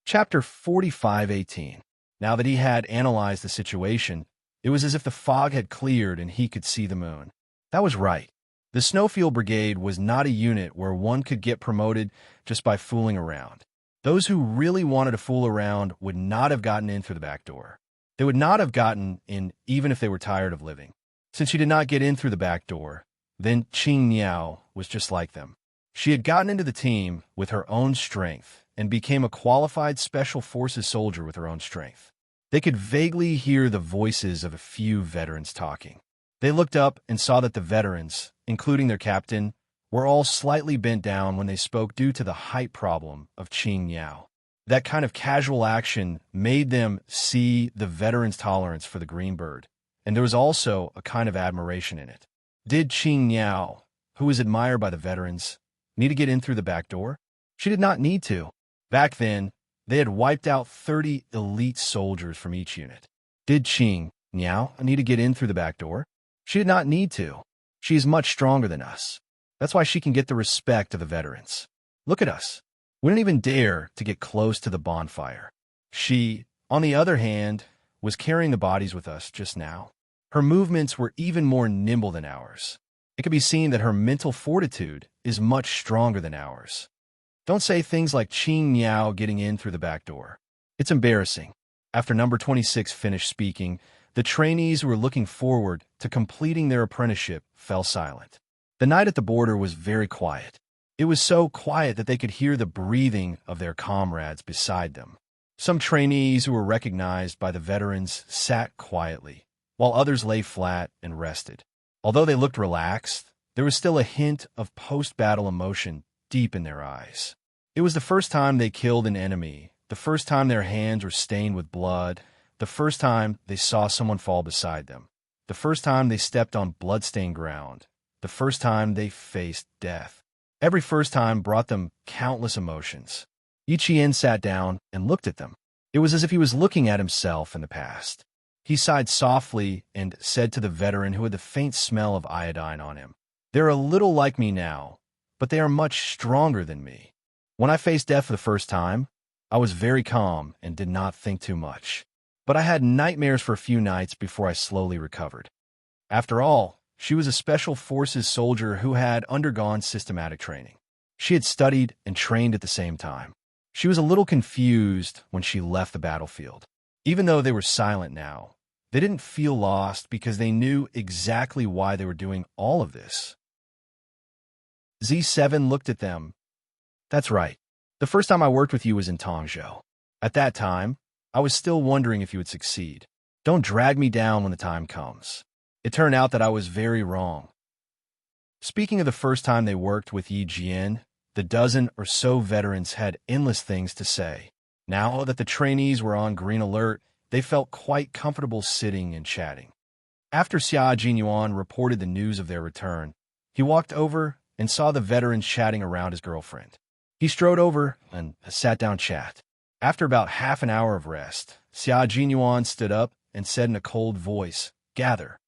Chapter 45:18. Now that he had analyzed the situation, it was as if the fog had cleared and he could see the moon. That was right. The Snowfield Brigade was not a unit where one could get promoted just by fooling around. Those who really wanted to fool around would not have gotten in through the back door. They would not have gotten in even if they were tired of living. Since she did not get in through the back door, then Qing Niao was just like them. She had gotten into the team with her own strength and became a qualified special forces soldier with her own strength. They could vaguely hear the voices of a few veterans talking. They looked up and saw that the veterans, including their captain, were all slightly bent down when they spoke due to the height problem of Qing Niao. That kind of casual action made them see the veterans' tolerance for the green bird, and there was also a kind of admiration in it. Did Qing Niao, who was admired by the veterans, need to get in through the back door? She did not need to. Back then, they had wiped out 30 elite soldiers from each unit. Did Qing Niao need to get in through the back door? She did not need to. She is much stronger than us. That's why she can get the respect of the veterans. Look at us. We didn't even dare to get close to the bonfire. She, on the other hand, was carrying the bodies with us just now. Her movements were even more nimble than ours. It could be seen that her mental fortitude is much stronger than ours. Don't say things like Qing Niao getting in through the back door. It's embarrassing. After number 26 finished speaking, the trainees who were looking forward to completing their apprenticeship fell silent. The night at the border was very quiet. It was so quiet that they could hear the breathing of their comrades beside them. Some trainees who were recognized by the veterans sat quietly, while others lay flat and rested. Although they looked relaxed, there was still a hint of post-battle emotion deep in their eyes. It was the first time they killed an enemy, the first time their hands were stained with blood, the first time they saw someone fall beside them, the first time they stepped on blood-stained ground, the first time they faced death. Every first time brought them countless emotions. Yi Qian sat down and looked at them. It was as if he was looking at himself in the past. He sighed softly and said to the veteran who had the faint smell of iodine on him, "They're a little like me now, but they are much stronger than me. When I faced death for the first time, I was very calm and did not think too much. But I had nightmares for a few nights before I slowly recovered." After all, she was a special forces soldier who had undergone systematic training. She had studied and trained at the same time. She was a little confused when she left the battlefield. Even though they were silent now, they didn't feel lost because they knew exactly why they were doing all of this. Z7 looked at them. "That's right. The first time I worked with you was in Tongzhou. At that time, I was still wondering if you would succeed. Don't drag me down when the time comes. It turned out that I was very wrong." Speaking of the first time they worked with Yi Jian, the dozen or so veterans had endless things to say. Now that the trainees were on green alert, they felt quite comfortable sitting and chatting. After Xia Jinyuan reported the news of their return, he walked over and saw the veterans chatting around his girlfriend. He strode over and sat down chat. After about half an hour of rest, Xia Jinyuan stood up and said in a cold voice, "Gather."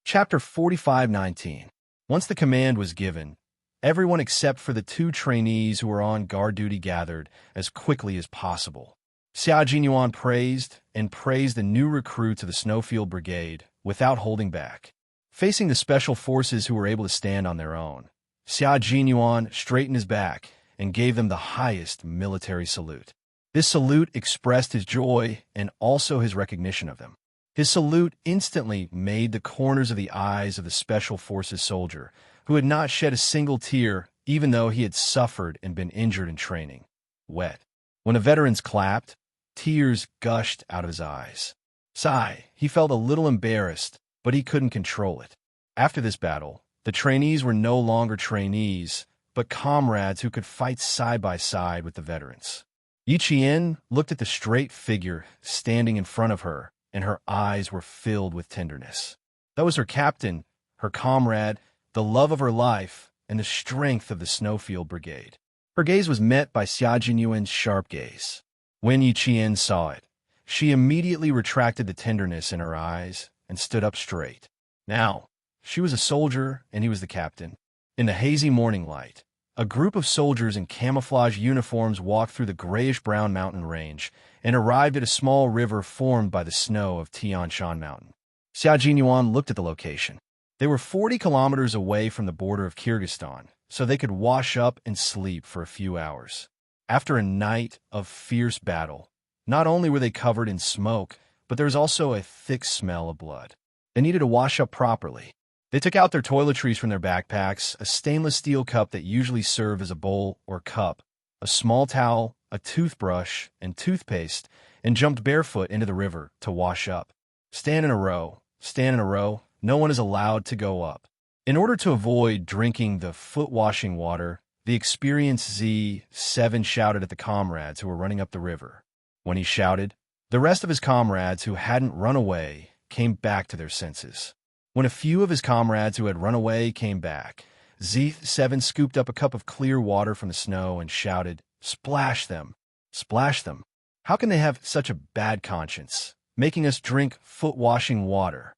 Chapter 45:19. Once the command was given, everyone except for the two trainees who were on guard duty gathered as quickly as possible. Xia Jinyuan praised and praised the new recruits of the Snowfield Brigade without holding back. Facing the special forces who were able to stand on their own, Xia Jinyuan straightened his back and gave them the highest military salute. This salute expressed his joy and also his recognition of them. His salute instantly made the corners of the eyes of the Special Forces soldier, who had not shed a single tear even though he had suffered and been injured in training, wet. When the veterans clapped, tears gushed out of his eyes. Sigh, he felt a little embarrassed, but he couldn't control it. After this battle, the trainees were no longer trainees, but comrades who could fight side by side with the veterans. Yi Qian looked at the straight figure standing in front of her, and her eyes were filled with tenderness. That was her captain, her comrade, the love of her life, and the strength of the Snowfield Brigade. Her gaze was met by Xia Jinyuan's sharp gaze. When Yi Qian saw it, she immediately retracted the tenderness in her eyes and stood up straight. Now, she was a soldier and he was the captain. In the hazy morning light, a group of soldiers in camouflage uniforms walked through the grayish-brown mountain range and arrived at a small river formed by the snow of Tian Shan Mountain. Xia Jinyuan looked at the location. They were 40 kilometers away from the border of Kyrgyzstan, so they could wash up and sleep for a few hours. After a night of fierce battle, not only were they covered in smoke, but there was also a thick smell of blood. They needed to wash up properly. They took out their toiletries from their backpacks, a stainless steel cup that usually served as a bowl or cup, a small towel, a toothbrush, and toothpaste, and jumped barefoot into the river to wash up. Stand in a row, stand in a row. No one is allowed to go up. In order to avoid drinking the foot-washing water, the experienced Z7 shouted at the comrades who were running up the river. When he shouted, the rest of his comrades who hadn't run away came back to their senses. When a few of his comrades who had run away came back, Z7 scooped up a cup of clear water from the snow and shouted, "Splash them! Splash them! How can they have such a bad conscience, making us drink foot-washing water?"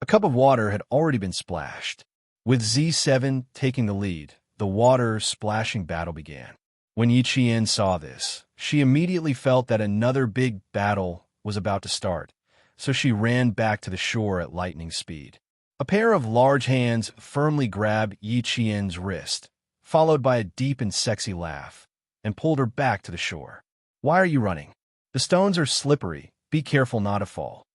A cup of water had already been splashed. With Z7 taking the lead, the water splashing battle began. When Yi Qian saw this, she immediately felt that another big battle was about to start, so she ran back to the shore at lightning speed. A pair of large hands firmly grabbed Yi Qian's wrist, followed by a deep and sexy laugh, and pulled her back to the shore. "Why are you running? The stones are slippery. Be careful not to fall."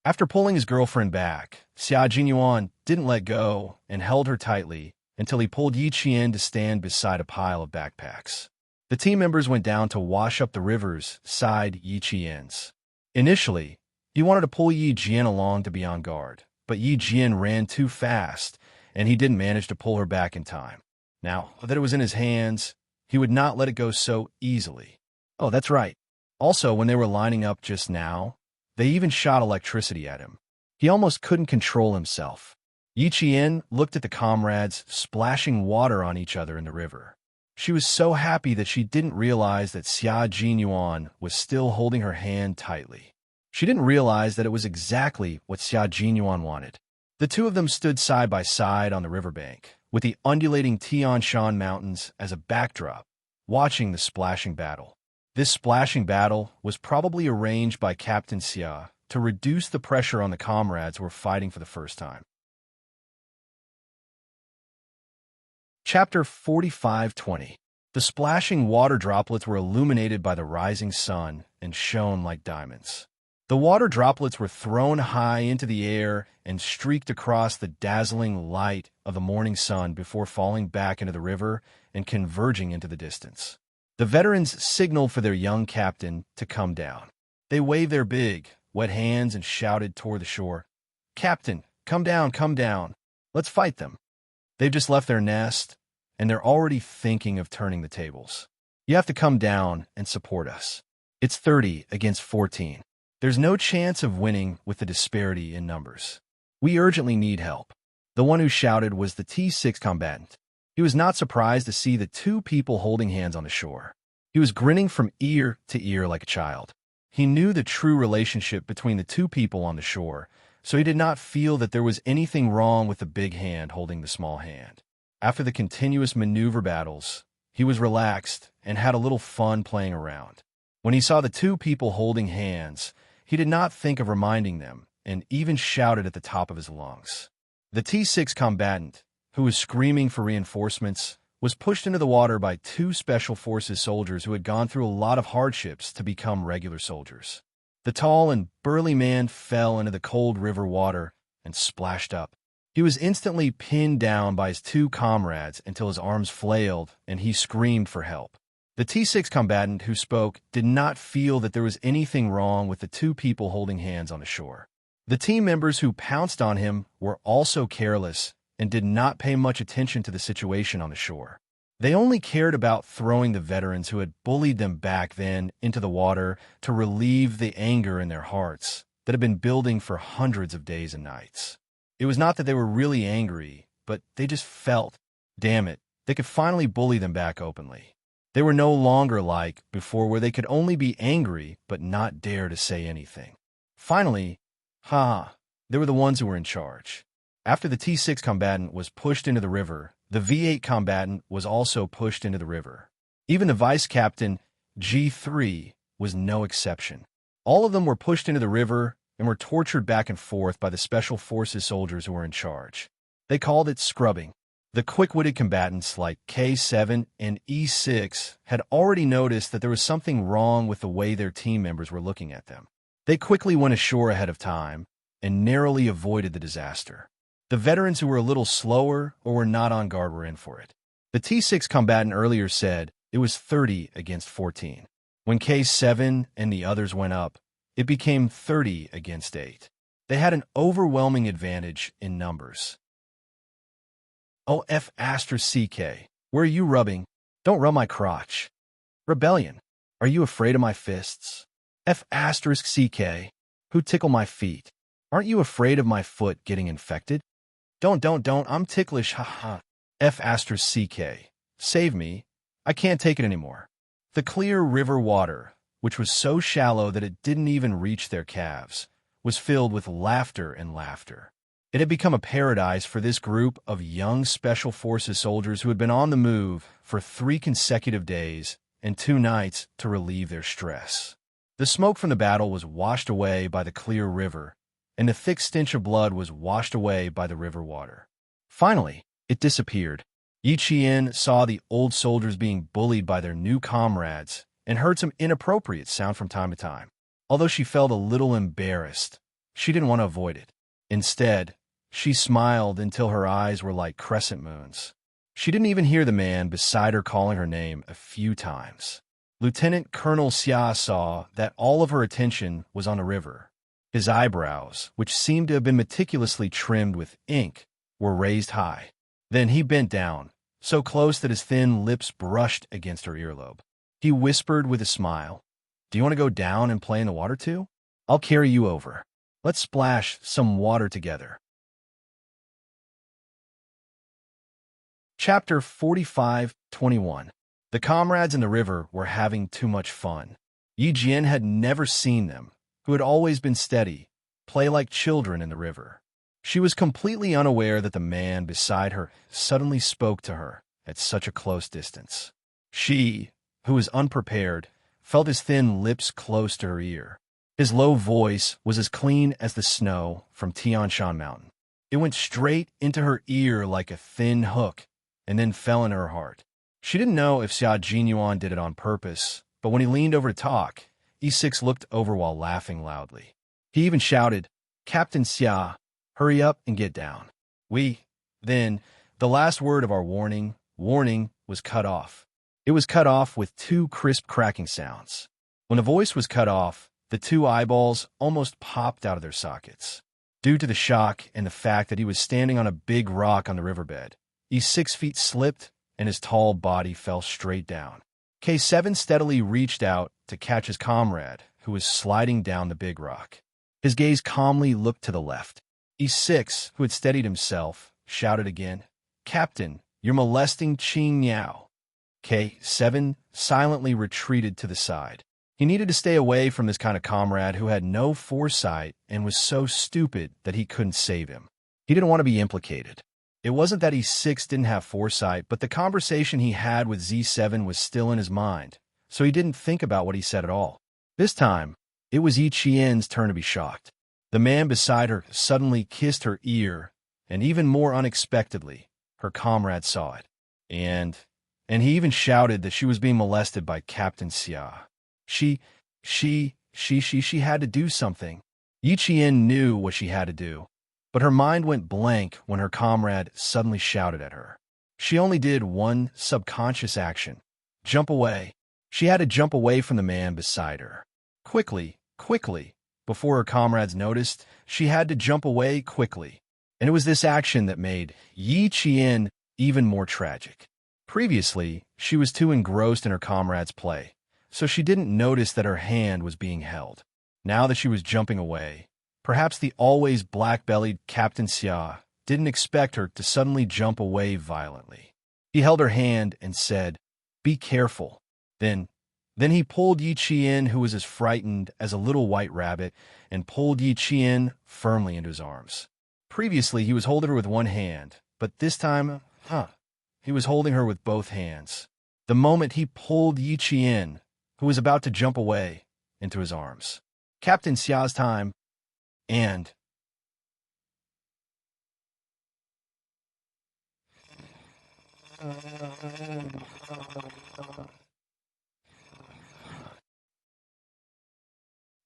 After pulling his girlfriend back, Xia Jinyuan didn't let go and held her tightly until he pulled Yi Qian to stand beside a pile of backpacks. The team members went down to wash up the rivers side Yi Qian's. Initially, he wanted to pull Yi Jian along to be on guard, but Yi Jian ran too fast, and he didn't manage to pull her back in time. Now that it was in his hands, he would not let it go so easily. Oh, that's right. Also, when they were lining up just now, they even shot electricity at him. He almost couldn't control himself. Yi Qian looked at the comrades splashing water on each other in the river. She was so happy that she didn't realize that Xia Jinyuan was still holding her hand tightly. She didn't realize that it was exactly what Xia Jinyuan wanted. The two of them stood side by side on the riverbank, with the undulating Tian Shan Mountains as a backdrop, watching the splashing battle. This splashing battle was probably arranged by Captain Xia to reduce the pressure on the comrades who were fighting for the first time. Chapter 45:20. The splashing water droplets were illuminated by the rising sun and shone like diamonds. The water droplets were thrown high into the air and streaked across the dazzling light of the morning sun before falling back into the river and converging into the distance. The veterans signaled for their young captain to come down. They waved their big, wet hands and shouted toward the shore, "Captain, come down, come down. Let's fight them." They've just left their nest, and they're already thinking of turning the tables. You have to come down and support us. It's 30 against 14. There's no chance of winning with the disparity in numbers. We urgently need help. The one who shouted was the T6 combatant. He was not surprised to see the two people holding hands on the shore. He was grinning from ear to ear like a child. He knew the true relationship between the two people on the shore, so he did not feel that there was anything wrong with the big hand holding the small hand. After the continuous maneuver battles, he was relaxed and had a little fun playing around. When he saw the two people holding hands, he did not think of reminding them, and even shouted at the top of his lungs. The T6 combatant, who was screaming for reinforcements, was pushed into the water by two Special Forces soldiers who had gone through a lot of hardships to become regular soldiers. The tall and burly man fell into the cold river water and splashed up. He was instantly pinned down by his two comrades until his arms flailed and he screamed for help. The T6 combatant who spoke did not feel that there was anything wrong with the two people holding hands on the shore. The team members who pounced on him were also careless and did not pay much attention to the situation on the shore. They only cared about throwing the veterans who had bullied them back then into the water to relieve the anger in their hearts that had been building for hundreds of days and nights. It was not that they were really angry, but they just felt, damn it, they could finally bully them back openly. They were no longer like before where they could only be angry but not dare to say anything. Finally, they were the ones who were in charge. After the T6 combatant was pushed into the river, the V8 combatant was also pushed into the river. Even the vice captain, G3, was no exception. All of them were pushed into the river and were tortured back and forth by the Special Forces soldiers who were in charge. They called it scrubbing. The quick-witted combatants like K7 and E6 had already noticed that there was something wrong with the way their team members were looking at them. They quickly went ashore ahead of time and narrowly avoided the disaster. The veterans who were a little slower or were not on guard were in for it. The T6 combatant earlier said it was 30 against 14. When K7 and the others went up, it became 30 against 8. They had an overwhelming advantage in numbers. Oh, F***CK, where are you rubbing? Don't rub my crotch. Rebellion, are you afraid of my fists? F***CK, who tickle my feet? Aren't you afraid of my foot getting infected? Don't, I'm ticklish, haha. F***CK, save me, I can't take it anymore. The clear river water, which was so shallow that it didn't even reach their calves, was filled with laughter and laughter. It had become a paradise for this group of young Special Forces soldiers who had been on the move for 3 consecutive days and 2 nights to relieve their stress. The smoke from the battle was washed away by the clear river, and the thick stench of blood was washed away by the river water. Finally, it disappeared. Yi Qian saw the old soldiers being bullied by their new comrades and heard some inappropriate sound from time to time. Although she felt a little embarrassed, she didn't want to avoid it. Instead, she smiled until her eyes were like crescent moons. She didn't even hear the man beside her calling her name a few times. Lieutenant Colonel Xia saw that all of her attention was on the river. His eyebrows, which seemed to have been meticulously trimmed with ink, were raised high. Then he bent down, so close that his thin lips brushed against her earlobe. He whispered with a smile, "Do you want to go down and play in the water too? I'll carry you over. Let's splash some water together." Chapter 45:21. The comrades in the river were having too much fun. Yi Jian had never seen them, who had always been steady, play like children in the river. She was completely unaware that the man beside her suddenly spoke to her at such a close distance. She, who was unprepared, felt his thin lips close to her ear. His low voice was as clean as the snow from Tian Shan Mountain. It went straight into her ear like a thin hook and then fell into her heart. She didn't know if Xia Jinyuan did it on purpose, but when he leaned over to talk, E6 looked over while laughing loudly. He even shouted, "Captain Xia, hurry up and get down." Then, the last word of our warning was cut off. It was cut off with 2 crisp cracking sounds. When the voice was cut off, the 2 eyeballs almost popped out of their sockets. Due to the shock and the fact that he was standing on a big rock on the riverbed, his 6 feet slipped and his tall body fell straight down. K7 steadily reached out to catch his comrade, who was sliding down the big rock. His gaze calmly looked to the left. E6, who had steadied himself, shouted again, "Captain, you're molesting Qing Niao." K7 silently retreated to the side. He needed to stay away from this kind of comrade who had no foresight and was so stupid that he couldn't save him. He didn't want to be implicated. It wasn't that E6 didn't have foresight, but the conversation he had with Z7 was still in his mind, so he didn't think about what he said at all. This time, it was Yi Qian's turn to be shocked. The man beside her suddenly kissed her ear, and even more unexpectedly, her comrade saw it. And he even shouted that she was being molested by Captain Xia. She had to do something. Yi Qian knew what she had to do, but her mind went blank when her comrade suddenly shouted at her. She only did one subconscious action: jump away. She had to jump away from the man beside her. Quickly, before her comrades noticed, she had to jump away quickly. And it was this action that made Yi Qian even more tragic. Previously, she was too engrossed in her comrade's play, so she didn't notice that her hand was being held. Now that she was jumping away, perhaps the always black-bellied Captain Xia didn't expect her to suddenly jump away violently. He held her hand and said, "Be careful." Then he pulled Yi Qian, who was as frightened as a little white rabbit, and pulled Yi Qian firmly into his arms. Previously, he was holding her with one hand, but this time, he was holding her with both hands. The moment he pulled Yi Qian, who was about to jump away, into his arms. Captain Xia's time, and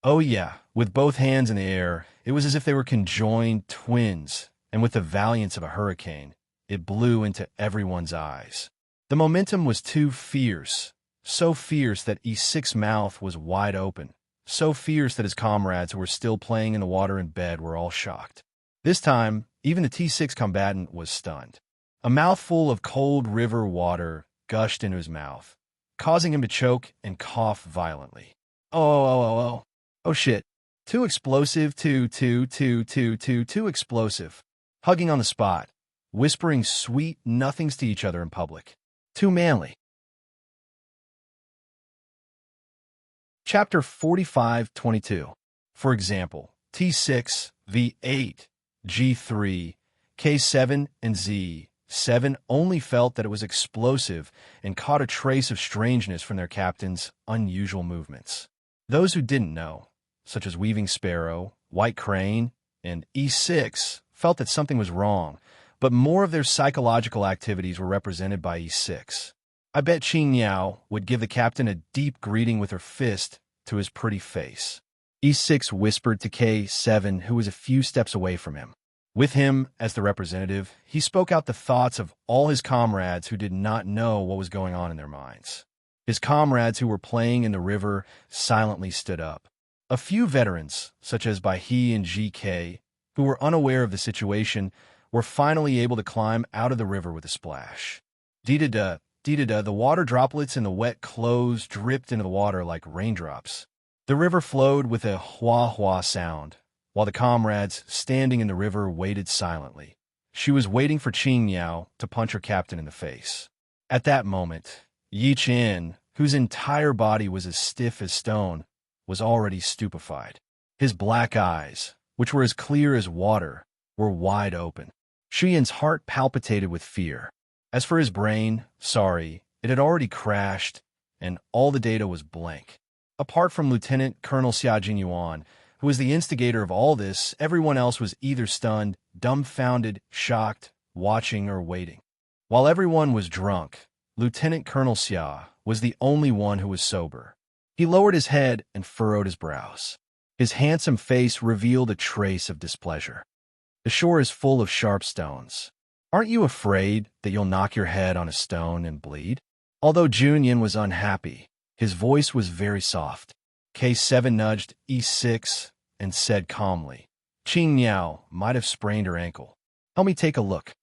oh yeah, with both hands in the air, it was as if they were conjoined twins, and with the valiance of a hurricane, it blew into everyone's eyes. The momentum was too fierce, so fierce that E6's mouth was wide open, so fierce that his comrades who were still playing in the water in bed were all shocked. This time, even the T6 combatant was stunned. A mouthful of cold river water gushed into his mouth, causing him to choke and cough violently. Oh shit. Too explosive, too explosive. Hugging on the spot, whispering sweet nothings to each other in public. Too manly. Chapter 45:22. For example, T6, V8, G3, K7, and Z7 only felt that it was explosive and caught a trace of strangeness from their captain's unusual movements. Those who didn't know, such as Weaving Sparrow, White Crane, and E6, felt that something was wrong, but more of their psychological activities were represented by E6. I bet Qing Yao would give the captain a deep greeting with her fist to his pretty face. E6 whispered to K7, who was a few steps away from him. With him as the representative, he spoke out the thoughts of all his comrades who did not know what was going on in their minds. His comrades who were playing in the river silently stood up. A few veterans, such as Bai He and GK, who were unaware of the situation, were finally able to climb out of the river with a splash. Dee-da-da, the water droplets in the wet clothes dripped into the water like raindrops. The river flowed with a hua-hua sound, while the comrades standing in the river waited silently. She was waiting for Qing Yao to punch her captain in the face. At that moment, Yi Qian, whose entire body was as stiff as stone, was already stupefied. His black eyes, which were as clear as water, were wide open. Qian's heart palpitated with fear. As for his brain, it had already crashed, and all the data was blank. Apart from Lieutenant Colonel Xia Jinyuan, who was the instigator of all this, everyone else was either stunned, dumbfounded, shocked, watching, or waiting. While everyone was drunk, Lieutenant Colonel Xia was the only one who was sober. He lowered his head and furrowed his brows. His handsome face revealed a trace of displeasure. The shore is full of sharp stones. Aren't you afraid that you'll knock your head on a stone and bleed? Although Junyan was unhappy, his voice was very soft. K7 nudged E6 and said calmly, "Qing Yao might have sprained her ankle. Help me take a look."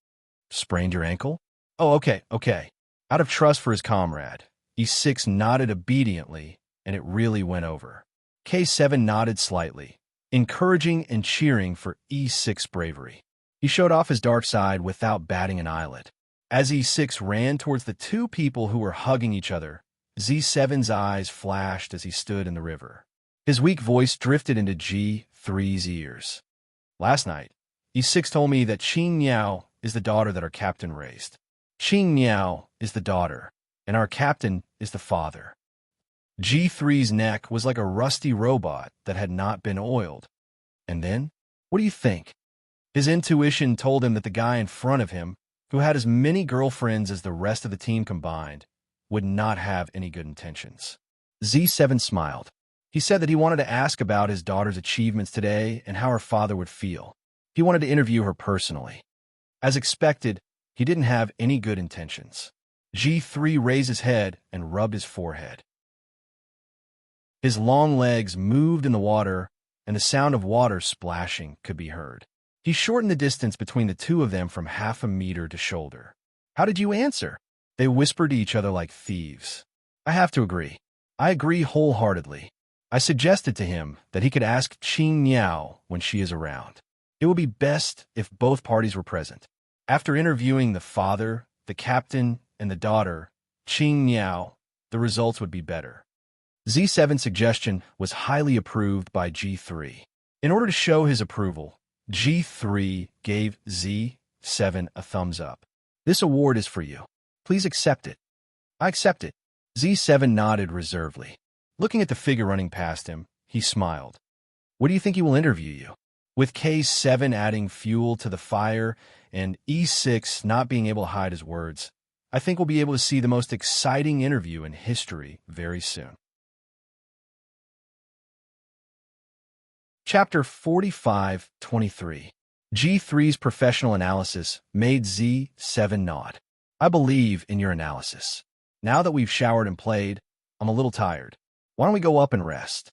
"Sprained your ankle?" "Oh, okay. Out of trust for his comrade, E6 nodded obediently, and it really went over. K7 nodded slightly, encouraging and cheering for E6 bravery. He showed off his dark side without batting an eyelid. As E6 ran towards the two people who were hugging each other, Z7's eyes flashed as he stood in the river. His weak voice drifted into G3's ears. "Last night, E6 told me that Qing Yao is the daughter that our captain raised. Qing Yao is the daughter, and our captain is the father. G3's neck was like a rusty robot that had not been oiled. And then, what do you think? His intuition told him that the guy in front of him, who had as many girlfriends as the rest of the team combined, would not have any good intentions. Z7 smiled. He said that he wanted to ask about his daughter's achievements today and how her father would feel. He wanted to interview her personally. As expected, he didn't have any good intentions. G3 raised his head and rubbed his forehead. His long legs moved in the water, and the sound of water splashing could be heard. He shortened the distance between the two of them from half a meter to shoulder. "How did you answer?" They whispered to each other like thieves. "I have to agree. I agree wholeheartedly. I suggested to him that he could ask Qing Niao when she is around. It would be best if both parties were present." After interviewing the father, the captain, and the daughter, Qing Niao, the results would be better. Z7's suggestion was highly approved by G3. In order to show his approval, G3 gave Z7 a thumbs up. "This award is for you. Please accept it." "I accept it." Z7 nodded reservedly. Looking at the figure running past him, he smiled. "What do you think he will interview you?" With K7 adding fuel to the fire and E6 not being able to hide his words, I think we'll be able to see the most exciting interview in history very soon. Chapter 45-23. G3's professional analysis made Z7 nod. "I believe in your analysis. Now that we've showered and played, I'm a little tired. Why don't we go up and rest?"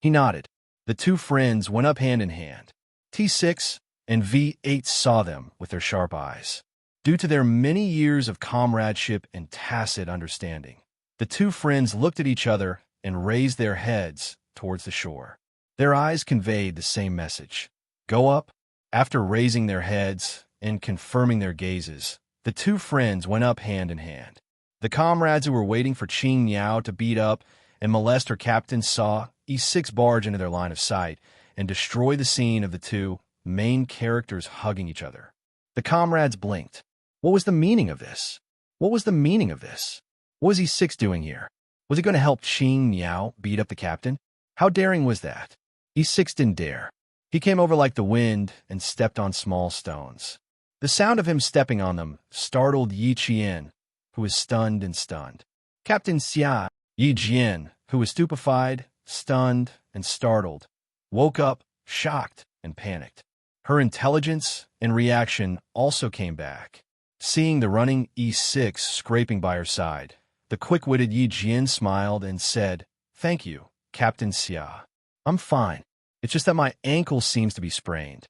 He nodded. The two friends went up hand in hand. T6 and V8 saw them with their sharp eyes. Due to their many years of comradeship and tacit understanding, the two friends looked at each other and raised their heads towards the shore. Their eyes conveyed the same message. Go up. After raising their heads and confirming their gazes, the two friends went up hand in hand. The comrades who were waiting for Qing Niao to beat up and molest her captain saw E6 barge into their line of sight and destroy the scene of the two main characters hugging each other. The comrades blinked. What was the meaning of this? What was the meaning of this? What was E6 doing here? Was he going to help Qing Niao beat up the captain? How daring was that? E6 didn't dare. He came over like the wind and stepped on small stones. The sound of him stepping on them startled Yi Qian, who was stunned and stunned. Captain Xia, Yi Jian, who was stupefied, stunned, and startled, woke up, shocked, and panicked. Her intelligence and reaction also came back. Seeing the running E6 scraping by her side, the quick-witted Yi Jian smiled and said, "Thank you, Captain Xia. I'm fine. It's just that my ankle seems to be sprained."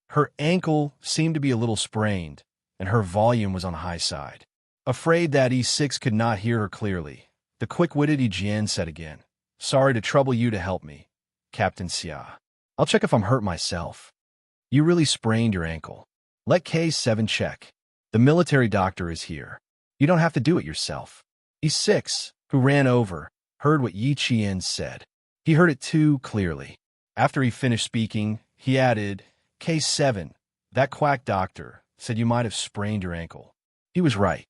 Her ankle seemed to be a little sprained, and her volume was on the high side. Afraid that E6 could not hear her clearly, the quick-witted Yi Jian said again, "Sorry to trouble you to help me, Captain Xia. I'll check if I'm hurt myself." "You really sprained your ankle. Let K7 check. The military doctor is here. You don't have to do it yourself." E6, who ran over, heard what Yi Qian said. He heard it too clearly. After he finished speaking, he added, "K7, that quack doctor said you might have sprained your ankle. He was right.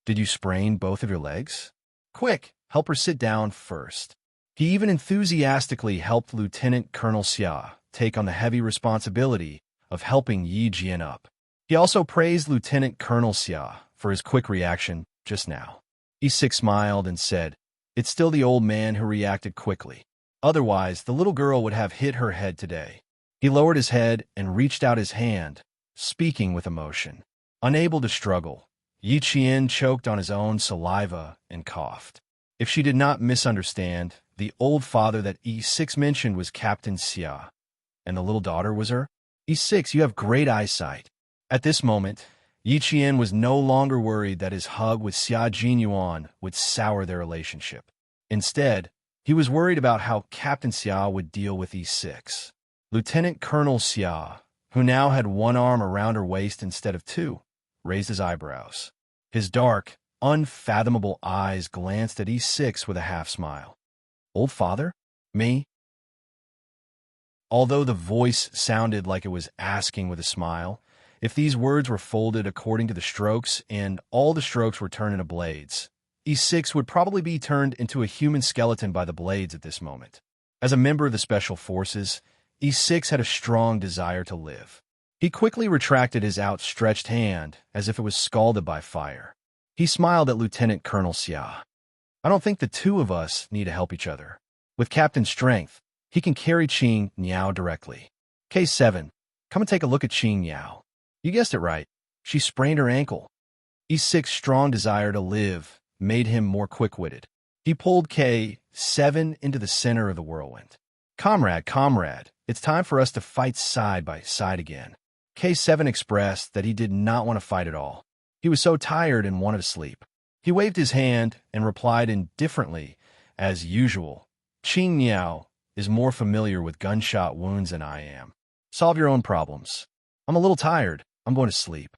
Did you sprain both of your legs? Quick, help her sit down first." He even enthusiastically helped Lieutenant Colonel Xia take on the heavy responsibility of helping Yi Jian up. He also praised Lieutenant Colonel Xia for his quick reaction just now. E6 smiled and said, "It's still the old man who reacted quickly. Otherwise, the little girl would have hit her head today." He lowered his head and reached out his hand, speaking with emotion. Unable to struggle, Yi Qian choked on his own saliva and coughed. If she did not misunderstand, the old father that E6 mentioned was Captain Xia, and the little daughter was her. "E6, you have great eyesight." At this moment, Yi Qian was no longer worried that his hug with Xia Jinyuan would sour their relationship. Instead, he was worried about how Captain Xia would deal with E6. Lieutenant Colonel Xia, who now had one arm around her waist instead of two, raised his eyebrows. His dark, unfathomable eyes glanced at E6 with a half-smile. "Old father? Me?" Although the voice sounded like it was asking with a smile, if these words were folded according to the strokes and all the strokes were turned into blades, E6 would probably be turned into a human skeleton by the blades at this moment. As a member of the Special Forces, E6 had a strong desire to live. He quickly retracted his outstretched hand as if it was scalded by fire. He smiled at Lieutenant Colonel Xia. I don't think the two of us need to help each other. With Captain's strength, he can carry Qing Niao directly. K7, come and take a look at Qing Niao. You guessed it right. She sprained her ankle. E6's strong desire to live made him more quick-witted. He pulled K7 into the center of the whirlwind. Comrade, it's time for us to fight side by side again. K7 expressed that he did not want to fight at all. He was so tired and wanted to sleep. He waved his hand and replied indifferently, as usual. Qing Niao is more familiar with gunshot wounds than I am. Solve your own problems. I'm a little tired. I'm going to sleep.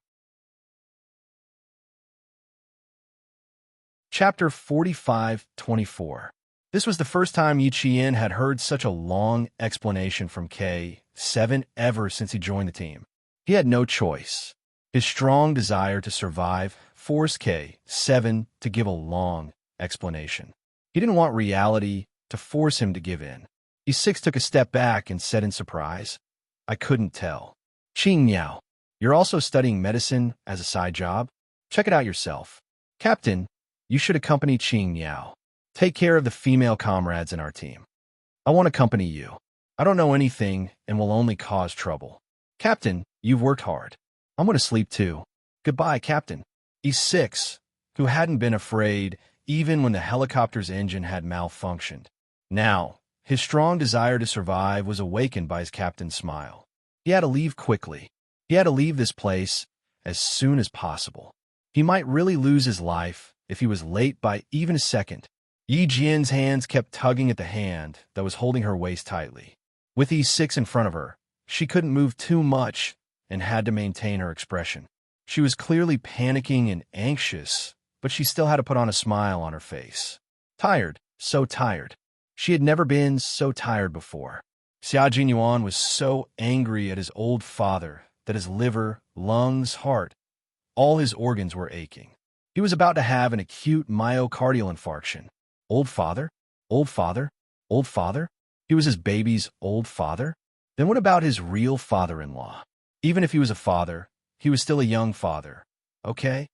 Chapter 45-24. This was the first time Yi Qian had heard such a long explanation from K7 ever since he joined the team. He had no choice. His strong desire to survive forced K7 to give a long explanation. He didn't want reality to force him to give in. E6 took a step back and said in surprise, I couldn't tell. Qing Niao, you're also studying medicine as a side job? Check it out yourself. Captain, you should accompany Qing Niao. Take care of the female comrades in our team. I won't accompany you. I don't know anything and will only cause trouble. Captain, you've worked hard. I'm going to sleep too. Goodbye, Captain. E6, who hadn't been afraid even when the helicopter's engine had malfunctioned. Now, his strong desire to survive was awakened by his captain's smile. He had to leave quickly. He had to leave this place as soon as possible. He might really lose his life if he was late by even a second. Yi Jian's hands kept tugging at the hand that was holding her waist tightly. With E6 in front of her, she couldn't move too much and had to maintain her expression. She was clearly panicking and anxious, but she still had to put on a smile on her face. Tired, so tired. She had never been so tired before. Xia Jinyuan was so angry at his old father that his liver, lungs, heart, all his organs were aching. He was about to have an acute myocardial infarction. Old father? Old father? Old father? He was his baby's old father? Then what about his real father-in-law? Even if he was a father, he was still a young father. Okay?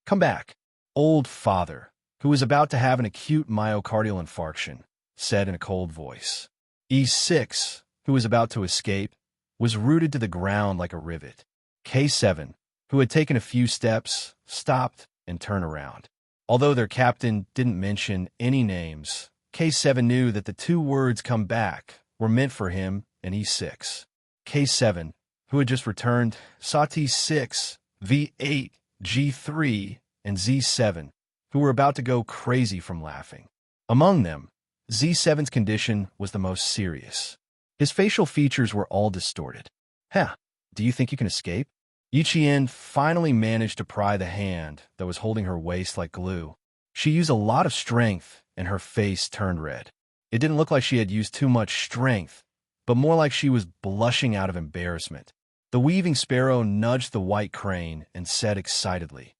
Come back. Old father, who was about to have an acute myocardial infarction, said in a cold voice. E6, who was about to escape, was rooted to the ground like a rivet. K7, who had taken a few steps, stopped and turned around. Although their captain didn't mention any names, K7 knew that the two words come back were meant for him and E6. K7, who had just returned, saw T6, V8, G3, and Z7, who were about to go crazy from laughing. Among them, Z7's condition was the most serious. His facial features were all distorted. Do you think you can escape? Yi Qian finally managed to pry the hand that was holding her waist like glue. She used a lot of strength, and her face turned red. It didn't look like she had used too much strength, but more like she was blushing out of embarrassment. The weaving sparrow nudged the white crane and said excitedly,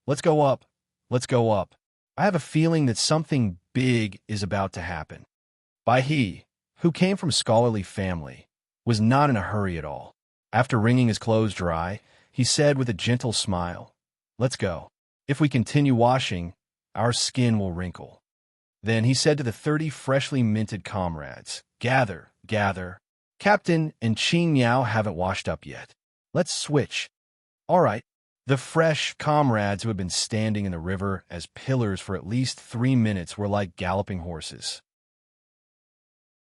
Let's go up. Let's go up. I have a feeling that something big is about to happen. Bai He, who came from a scholarly family, was not in a hurry at all. After wringing his clothes dry, he said with a gentle smile, Let's go. If we continue washing, our skin will wrinkle. Then he said to the 30 freshly minted comrades, Gather, gather. Captain and Qing Niao haven't washed up yet. Let's switch. All right. The fresh comrades who had been standing in the river as pillars for at least 3 minutes were like galloping horses.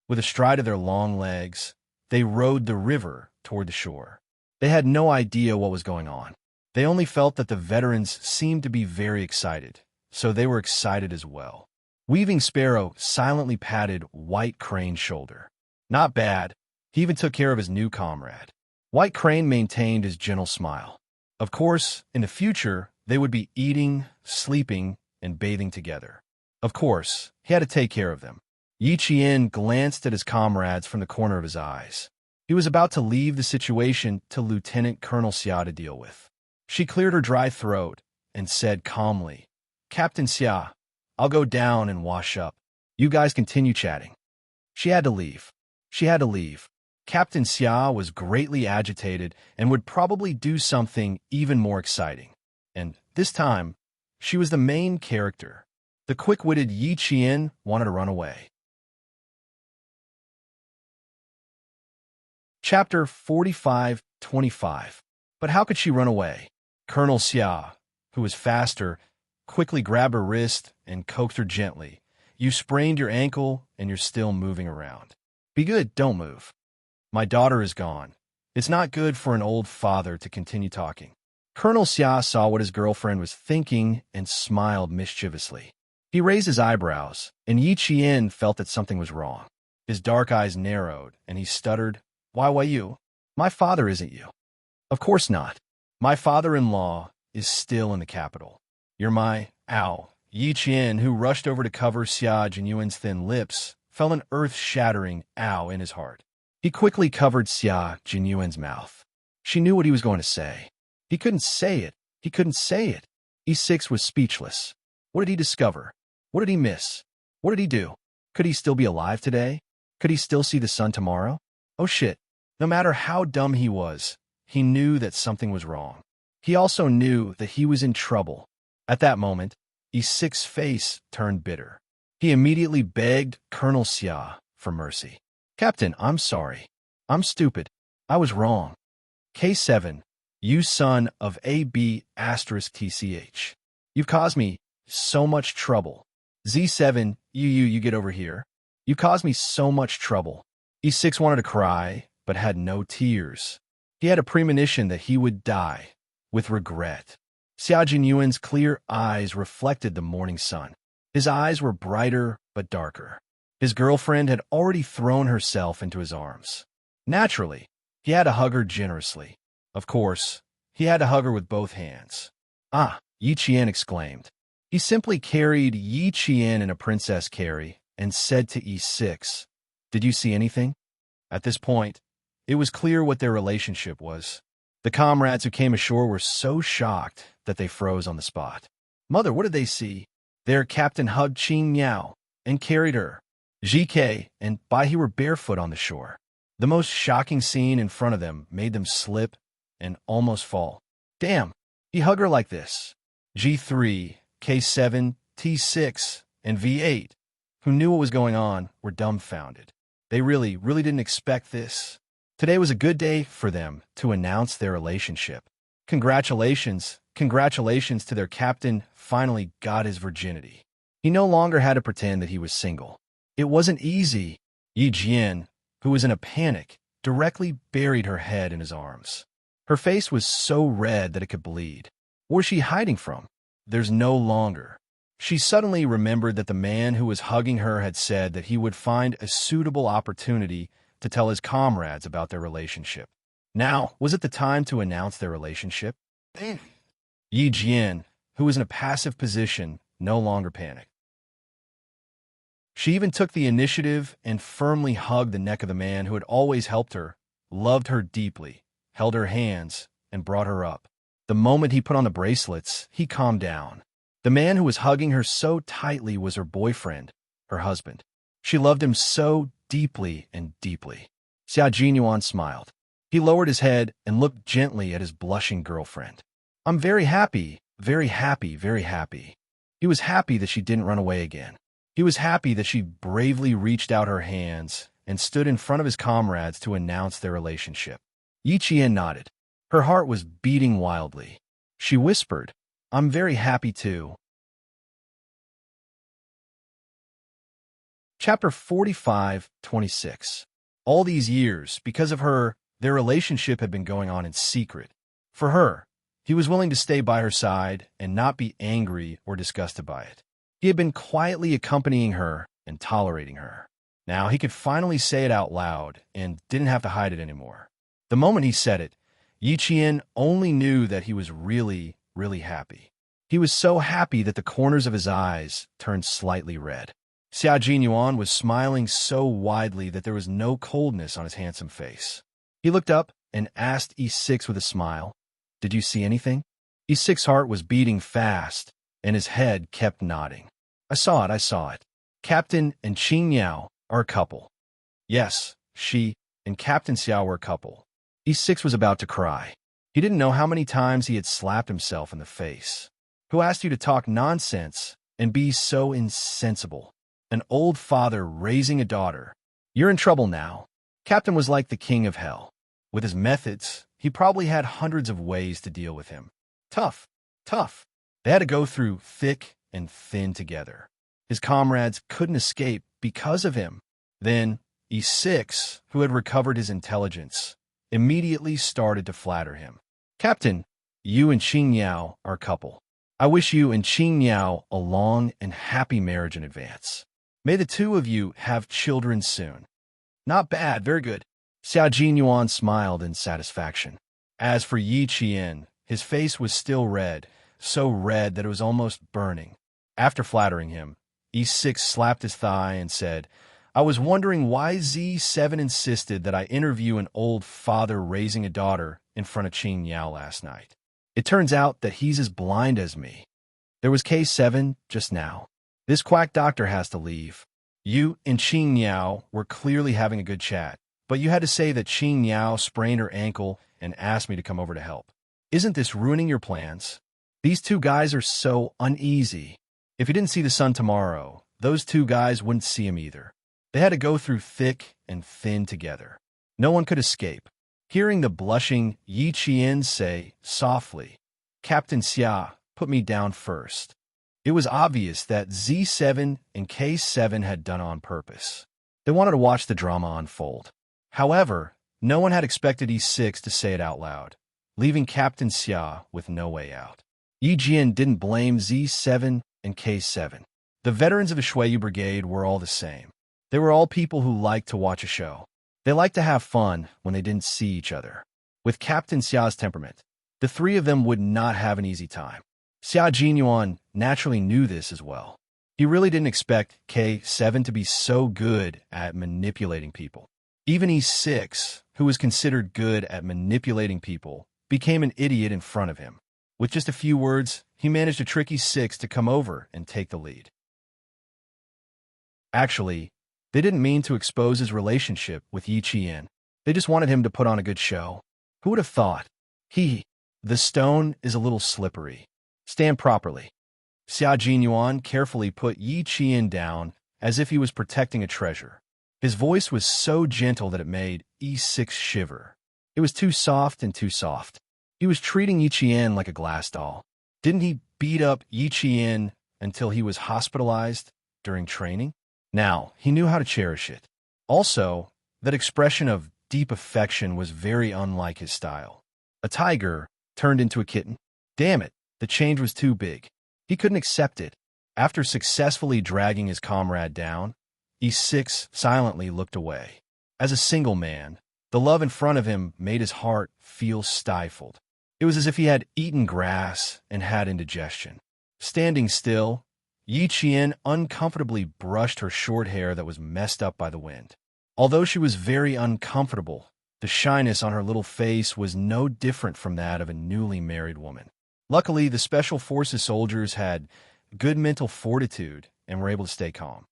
With a stride of their long legs, they rode the river toward the shore. They had no idea what was going on. They only felt that the veterans seemed to be very excited, so they were excited as well. Weaving Sparrow silently patted White Crane's shoulder. Not bad. He even took care of his new comrade. White Crane maintained his gentle smile. Of course, in the future, they would be eating, sleeping, and bathing together. Of course, he had to take care of them. Yi Qian glanced at his comrades from the corner of his eyes. He was about to leave the situation to Lieutenant Colonel Xia to deal with. She cleared her dry throat and said calmly, Captain Xia, I'll go down and wash up. You guys continue chatting. She had to leave. She had to leave. Captain Xia was greatly agitated and would probably do something even more exciting. And this time, she was the main character. The quick-witted Yi Qian wanted to run away. Chapter 45:25. But how could she run away? Colonel Xia, who was faster, quickly grabbed her wrist and coaxed her gently. You sprained your ankle and you're still moving around. Be good, don't move. My daughter is gone. It's not good for an old father to continue talking. Colonel Xia saw what his girlfriend was thinking and smiled mischievously. He raised his eyebrows, and Yi Qian felt that something was wrong. His dark eyes narrowed, and he stuttered, Why you? My father isn't you. Of course not. My father-in-law is still in the capital. You're my... Ow. Yi Qian, who rushed over to cover Xia Jinyuan's thin lips, felt an earth-shattering ow in his heart. He quickly covered Xia Jinyuan's mouth. She knew what he was going to say. He couldn't say it. He couldn't say it. E6 was speechless. What did he discover? What did he miss? What did he do? Could he still be alive today? Could he still see the sun tomorrow? Oh shit. No matter how dumb he was, he knew that something was wrong. He also knew that he was in trouble. At that moment, E6's face turned bitter. He immediately begged Colonel Xia for mercy. Captain, I'm sorry. I'm stupid. I was wrong. K7, you son of AB *TCH. You've caused me so much trouble. Z7, you get over here. You caused me so much trouble. E6 wanted to cry, but had no tears. He had a premonition that he would die, with regret. Xia Jinyuan's clear eyes reflected the morning sun. His eyes were brighter but darker. His girlfriend had already thrown herself into his arms. Naturally, he had to hug her generously. Of course, he had to hug her with both hands. Ah, Yi Qian exclaimed. He simply carried Yi Qian in a princess carry and said to E6, Did you see anything? At this point, it was clear what their relationship was. The comrades who came ashore were so shocked that they froze on the spot. Mother, what did they see? Their captain hugged Qing Miao and carried her. GK and Bai were barefoot on the shore. The most shocking scene in front of them made them slip and almost fall. Damn, he hugged her like this. G3, K7, T6, and V8, who knew what was going on, were dumbfounded. They really didn't expect this. Today was a good day for them to announce their relationship. Congratulations to their captain finally got his virginity. He no longer had to pretend that he was single. It wasn't easy. Yi Jian, who was in a panic, directly buried her head in his arms. Her face was so red that it could bleed. What was she hiding from? There's no longer. She suddenly remembered that the man who was hugging her had said that he would find a suitable opportunity to tell his comrades about their relationship. Now, was it the time to announce their relationship? Yi Jian, who was in a passive position, no longer panicked. She even took the initiative and firmly hugged the neck of the man who had always helped her, loved her deeply, held her hands, and brought her up. The moment he put on the bracelets, he calmed down. The man who was hugging her so tightly was her boyfriend, her husband. She loved him so deeply and deeply. Xia Jinyuan smiled. He lowered his head and looked gently at his blushing girlfriend. I'm very happy, very happy, very happy. He was happy that she didn't run away again. He was happy that she bravely reached out her hands and stood in front of his comrades to announce their relationship. Yi Qian nodded. Her heart was beating wildly. She whispered, I'm very happy too. Chapter 45:26. All these years, because of her, their relationship had been going on in secret. For her, he was willing to stay by her side and not be angry or disgusted by it. He had been quietly accompanying her and tolerating her. Now he could finally say it out loud and didn't have to hide it anymore. The moment he said it, Yi Qian only knew that he was really happy. He was so happy that the corners of his eyes turned slightly red. Xia Jinyuan was smiling so widely that there was no coldness on his handsome face. He looked up and asked E6 with a smile, Did you see anything? E6's heart was beating fast, and his head kept nodding. I saw it. Captain and Qin Yao are a couple. Yes, she and Captain Xiao were a couple. E6 was about to cry. He didn't know how many times he had slapped himself in the face. Who asked you to talk nonsense and be so insensible? An old father raising a daughter. You're in trouble now. Captain was like the king of hell. With his methods, he probably had hundreds of ways to deal with him. Tough. They had to go through thick and thin together. His comrades couldn't escape because of him. Then, E6, who had recovered his intelligence, immediately started to flatter him. Captain, you and Qin Yao are a couple. I wish you and Qin Yao a long and happy marriage in advance. May the two of you have children soon. Not bad, very good. Xiao Jinyuan smiled in satisfaction. As for Yi Qian, his face was still red, so red that it was almost burning. After flattering him, E6 slapped his thigh and said, I was wondering why Z7 insisted that I interview an old father raising a daughter in front of Qin Yao last night. It turns out that he's as blind as me. There was K7 just now. This quack doctor has to leave. You and Qin Yao were clearly having a good chat, but you had to say that Qin Yao sprained her ankle and asked me to come over to help. Isn't this ruining your plans? These two guys are so uneasy. If you didn't see the sun tomorrow, those two guys wouldn't see him either. They had to go through thick and thin together. No one could escape. Hearing the blushing Yi Qian say softly, Captain Xia, put me down first. It was obvious that Z7 and K7 had done on purpose. They wanted to watch the drama unfold. However, no one had expected E6 to say it out loud, leaving Captain Xia with no way out. Yi Jian didn't blame Z7 and K7. The veterans of the Shuiyu Brigade were all the same. They were all people who liked to watch a show. They liked to have fun when they didn't see each other. With Captain Xiao's temperament, the three of them would not have an easy time. Xiao Jinyuan naturally knew this as well. He really didn't expect K7 to be so good at manipulating people. Even E6, who was considered good at manipulating people, became an idiot in front of him. With just a few words, he managed to trick E6 to come over and take the lead. Actually, they didn't mean to expose his relationship with Yi Qian. They just wanted him to put on a good show. Who would have thought? The stone is a little slippery. Stand properly. Xiao Jinyuan carefully put Yi Qian down as if he was protecting a treasure. His voice was so gentle that it made E6 shiver. It was too soft and too soft. He was treating Yi Qian like a glass doll. Didn't he beat up Yi Qian until he was hospitalized during training? Now, he knew how to cherish it. Also, that expression of deep affection was very unlike his style. A tiger turned into a kitten. Damn it, the change was too big. He couldn't accept it. After successfully dragging his comrade down, E6 silently looked away. As a single man, the love in front of him made his heart feel stifled. It was as if he had eaten grass and had indigestion. Standing still, Yi Qian uncomfortably brushed her short hair that was messed up by the wind. Although she was very uncomfortable, the shyness on her little face was no different from that of a newly married woman. Luckily, the Special Forces soldiers had good mental fortitude and were able to stay calm.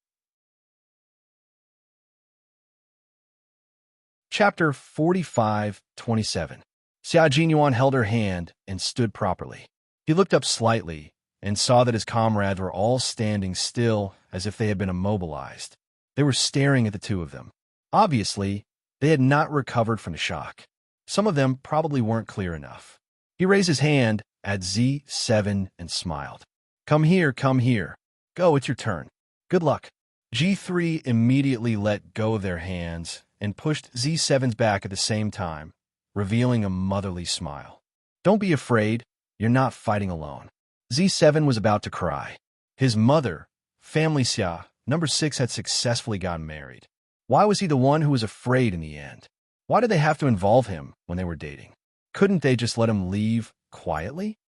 Chapter 45:27. Xiao Jinyuan held her hand and stood properly. He looked up slightly and saw that his comrades were all standing still as if they had been immobilized. They were staring at the two of them. Obviously, they had not recovered from the shock. Some of them probably weren't clear enough. He raised his hand at Z7 and smiled. Come here, come here. Go, it's your turn. Good luck. G3 immediately let go of their hands and pushed Z7's back at the same time, revealing a motherly smile. Don't be afraid, you're not fighting alone. Z7 was about to cry. His mother, Family Xia, number 6, had successfully gotten married. Why was he the one who was afraid in the end? Why did they have to involve him when they were dating? Couldn't they just let him leave quietly?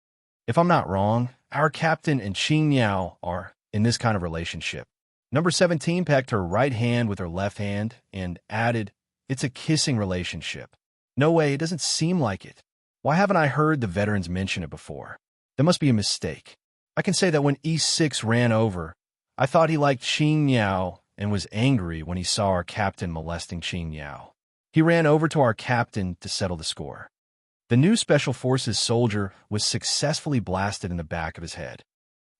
If I'm not wrong, our captain and Qin Yao are in this kind of relationship. Number 17 pecked her right hand with her left hand and added, it's a kissing relationship. No way, it doesn't seem like it. Why haven't I heard the veterans mention it before? There must be a mistake. I can say that when E6 ran over, I thought he liked Qing Niao and was angry when he saw our captain molesting Qing Niao. He ran over to our captain to settle the score. The new Special Forces soldier was successfully blasted in the back of his head.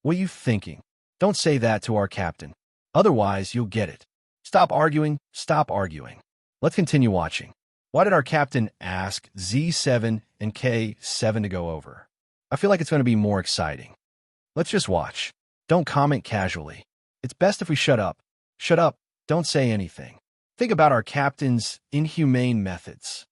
What are you thinking? Don't say that to our captain. Otherwise, you'll get it. Stop arguing. Stop arguing. Let's continue watching. Why did our captain ask Z7 and K7 to go over? I feel like it's going to be more exciting. Let's just watch. Don't comment casually. It's best if we shut up. Shut up. Don't say anything. Think about our captain's inhumane methods.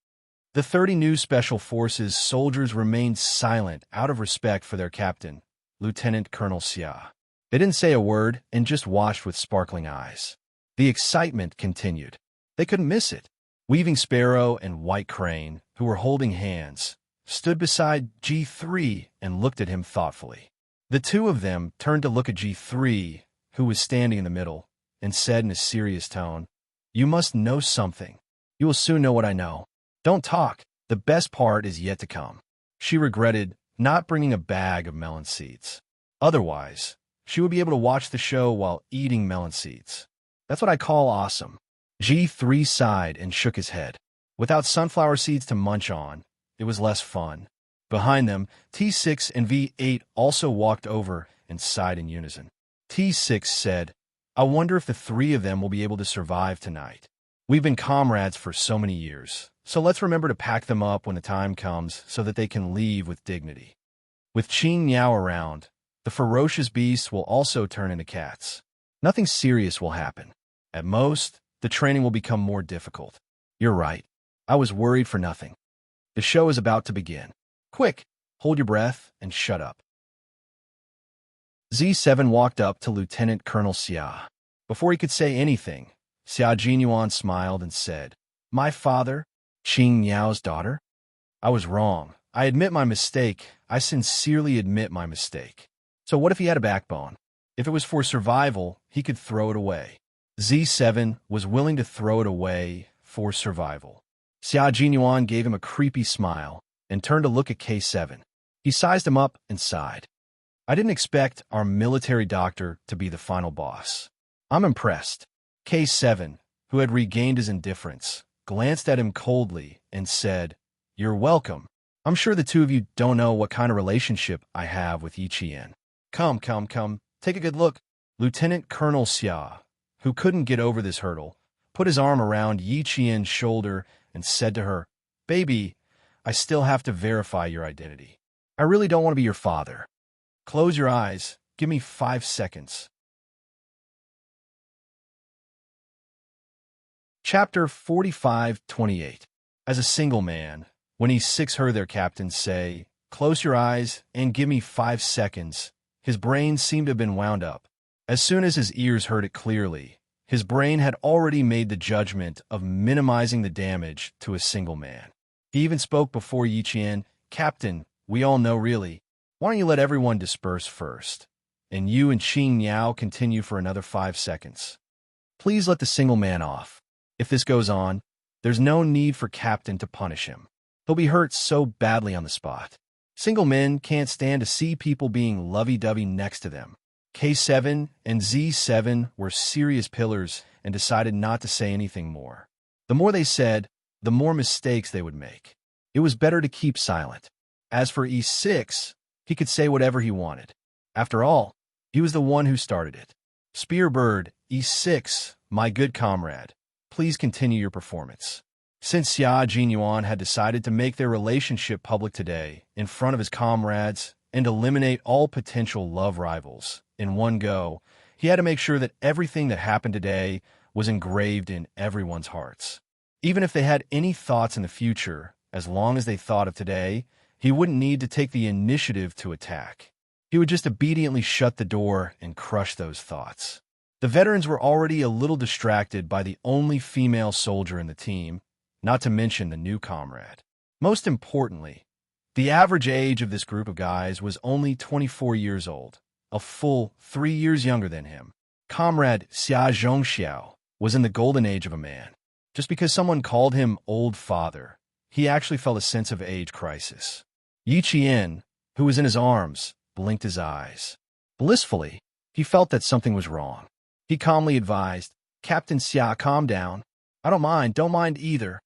The 30 new Special Forces soldiers remained silent out of respect for their captain, Lieutenant Colonel Xia. They didn't say a word and just watched with sparkling eyes. The excitement continued. They couldn't miss it. Weaving Sparrow and White Crane, who were holding hands, stood beside G3 and looked at him thoughtfully. The two of them turned to look at G3, who was standing in the middle, and said in a serious tone, "You must know something. You will soon know what I know. Don't talk. The best part is yet to come." She regretted not bringing a bag of melon seeds. Otherwise, she would be able to watch the show while eating melon seeds. That's what I call awesome. G3 sighed and shook his head. Without sunflower seeds to munch on, it was less fun. Behind them, T6 and V8 also walked over and sighed in unison. T6 said, "I wonder if the three of them will be able to survive tonight. We've been comrades for so many years, so let's remember to pack them up when the time comes so that they can leave with dignity." With Qing Niao around, the ferocious beasts will also turn into cats. Nothing serious will happen. At most, the training will become more difficult. You're right. I was worried for nothing. The show is about to begin. Quick, hold your breath and shut up. Z7 walked up to Lieutenant Colonel Xia. Before he could say anything, Xia Jinyuan smiled and said, "My father, Qing Niao's daughter? I was wrong. I admit my mistake. I sincerely admit my mistake." So what if he had a backbone? If it was for survival, he could throw it away. Z7 was willing to throw it away for survival. Xia Jinyuan gave him a creepy smile and turned to look at K7. He sized him up and sighed. "I didn't expect our military doctor to be the final boss. I'm impressed." K7, who had regained his indifference, glanced at him coldly and said, "You're welcome. I'm sure the two of you don't know what kind of relationship I have with Yi Qian. Come, take a good look." Lieutenant Colonel Xia, who couldn't get over this hurdle, put his arm around Yi Qian's shoulder and said to her, "Baby, I still have to verify your identity. I really don't want to be your father. Close your eyes. Give me 5 seconds." Chapter 45:28. As a single man, when he six heard their captain say, "Close your eyes and give me 5 seconds," his brain seemed to have been wound up. As soon as his ears heard it clearly, his brain had already made the judgment of minimizing the damage to a single man. He even spoke before Yi Qian, "Captain, we all know really. Why don't you let everyone disperse first? And you and Qing Niao continue for another 5 seconds. Please let the single man off. If this goes on, there's no need for Captain to punish him. He'll be hurt so badly on the spot. Single men can't stand to see people being lovey-dovey next to them." K7 and Z7 were serious pillars and decided not to say anything more. The more they said, the more mistakes they would make. It was better to keep silent. As for E6, he could say whatever he wanted. After all, he was the one who started it. "Spearbird, E6, my good comrade, please continue your performance." Since Xia Jinyuan had decided to make their relationship public today in front of his comrades and eliminate all potential love rivals in one go, he had to make sure that everything that happened today was engraved in everyone's hearts. Even if they had any thoughts in the future, as long as they thought of today, he wouldn't need to take the initiative to attack. He would just obediently shut the door and crush those thoughts. The veterans were already a little distracted by the only female soldier in the team, not to mention the new comrade. Most importantly, the average age of this group of guys was only 24 years old, a full 3 years younger than him. Comrade Xia Zhongxiao was in the golden age of a man. Just because someone called him old father, he actually felt a sense of age crisis. Yi Qian, who was in his arms, blinked his eyes. Blissfully, He felt that something was wrong. He calmly advised, "Captain Xia, calm down. I don't mind either.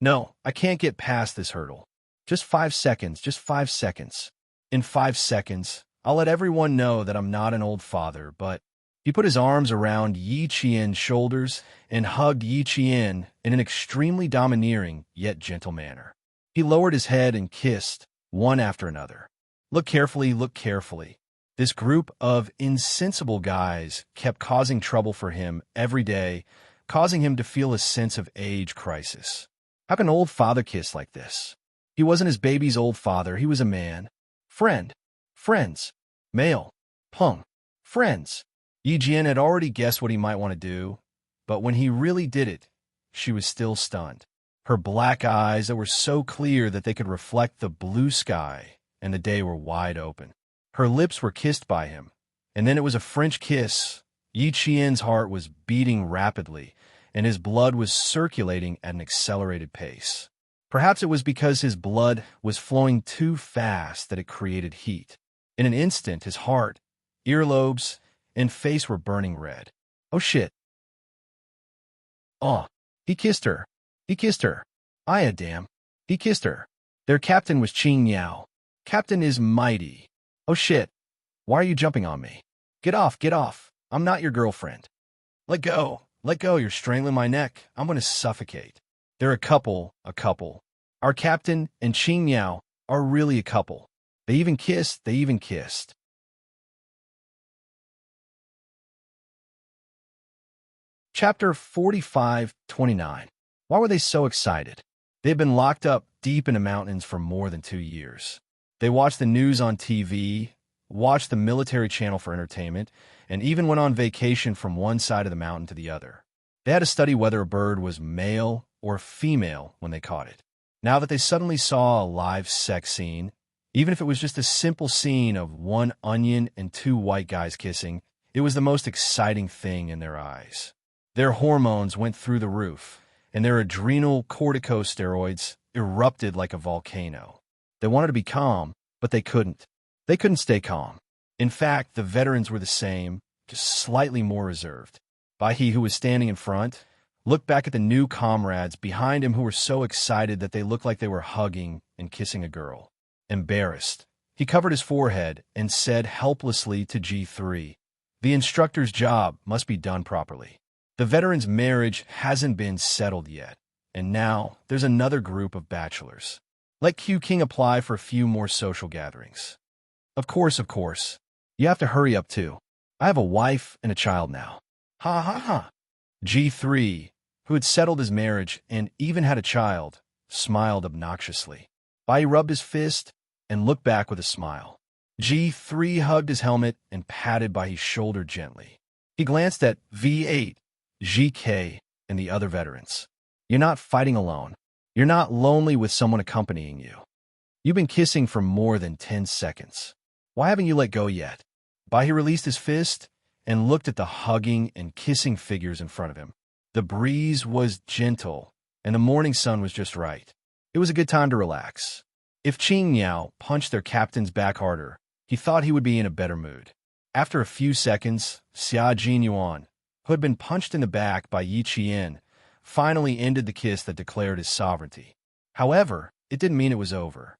No, I can't get past this hurdle. Just 5 seconds, just 5 seconds. In 5 seconds, I'll let everyone know that I'm not an old father, but—" He put his arms around Yi Qian's shoulders and hugged Yi Qian in an extremely domineering yet gentle manner. He lowered his head and kissed, one after another. Look carefully, look carefully. This group of insensible guys kept causing trouble for him every day, causing him to feel a sense of age crisis. How can an old father kiss like this? He wasn't his baby's old father, he was a man. Friend. Friends. Male. Pung. Friends. Yi Jian had already guessed what he might want to do, but when he really did it, she was still stunned. Her black eyes that were so clear that they could reflect the blue sky and the day were wide open. Her lips were kissed by him, and then it was a French kiss. Yi Qian's heart was beating rapidly, and his blood was circulating at an accelerated pace. Perhaps it was because his blood was flowing too fast that it created heat. In an instant, his heart, earlobes, and face were burning red. Oh shit. Oh, he kissed her. He kissed her. Aya damn. He kissed her. Their captain was Qing Yao. Captain is mighty. Oh shit. Why are you jumping on me? Get off, get off. I'm not your girlfriend. Let go. Let go, you're strangling my neck. I'm going to suffocate. They're a couple. Our captain and Qing Yao are really a couple. They even kissed. Chapter 45:29. Why were they so excited? They had been locked up deep in the mountains for more than 2 years. They watched the news on TV, watched the military channel for entertainment, and even went on vacation from one side of the mountain to the other. They had to study whether a bird was male or female when they caught it. Now that they suddenly saw a live sex scene, even if it was just a simple scene of one onion and two white guys kissing, it was the most exciting thing in their eyes. Their hormones went through the roof, and their adrenal corticosteroids erupted like a volcano. They wanted to be calm, but they couldn't. They couldn't stay calm. In fact, the veterans were the same, just slightly more reserved. Baihe, who was standing in front, looked back at the new comrades behind him who were so excited that they looked like they were hugging and kissing a girl. Embarrassed, he covered his forehead and said helplessly to G3, "The instructor's job must be done properly. The veteran's marriage hasn't been settled yet, and now there's another group of bachelors. Let Q King apply for a few more social gatherings." Of course. You have to hurry up too. I have a wife and a child now. Ha ha ha. G3, who had settled his marriage and even had a child, smiled obnoxiously. Bai rubbed his fist and looked back with a smile. G3 hugged his helmet and patted Bai's shoulder gently. He glanced at V8, GK, and the other veterans. You're not fighting alone. You're not lonely with someone accompanying you. You've been kissing for more than 10 seconds. Why haven't you let go yet? Baihe released his fist and looked at the hugging and kissing figures in front of him. The breeze was gentle, and the morning sun was just right. It was a good time to relax. If Qing Yao punched their captain's back harder, he thought he would be in a better mood. After a few seconds, Xia Jinyuan, who had been punched in the back by Yi Qian, finally ended the kiss that declared his sovereignty. However, it didn't mean it was over.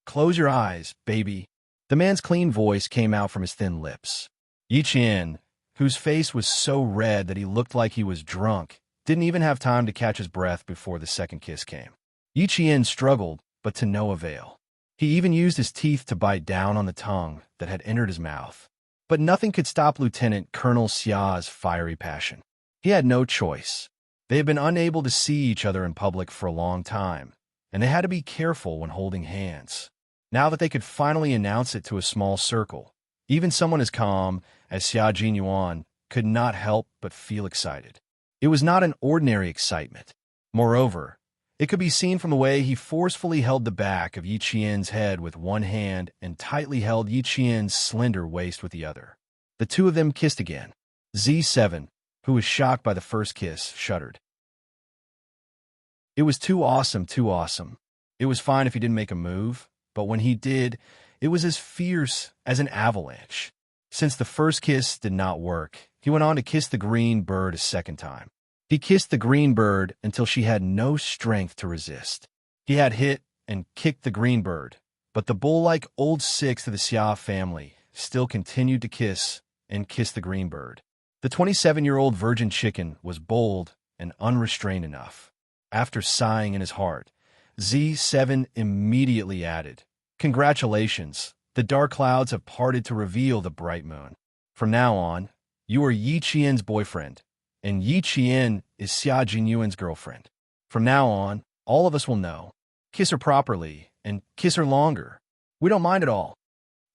Close your eyes, baby. The man's clean voice came out from his thin lips. Yi Qian, whose face was so red that he looked like he was drunk, didn't even have time to catch his breath before the second kiss came. Yi Qian struggled, but to no avail. He even used his teeth to bite down on the tongue that had entered his mouth. But nothing could stop Lieutenant Colonel Xia's fiery passion. He had no choice. They had been unable to see each other in public for a long time, and they had to be careful when holding hands. Now that they could finally announce it to a small circle, even someone as calm as Xia Jinyuan could not help but feel excited. It was not an ordinary excitement. Moreover, it could be seen from the way he forcefully held the back of Yi Qian's head with one hand and tightly held Yi Qian's slender waist with the other. The two of them kissed again. Z7, who was shocked by the first kiss, shuddered. It was too awesome. It was fine if he didn't make a move, but when he did, it was as fierce as an avalanche. Since the first kiss did not work, he went on to kiss the green bird a second time. He kissed the green bird until she had no strength to resist. He had hit and kicked the green bird, but the bull-like old sixth of the Xia family still continued to kiss and kiss the green bird. The 27-year-old virgin chicken was bold and unrestrained enough. After sighing in his heart, Z7 immediately added, "Congratulations, the dark clouds have parted to reveal the bright moon. From now on, you are Yi Qian's boyfriend, and Yi Qian is Xia Jinyuan's girlfriend. From now on, all of us will know. Kiss her properly, and kiss her longer. We don't mind at all."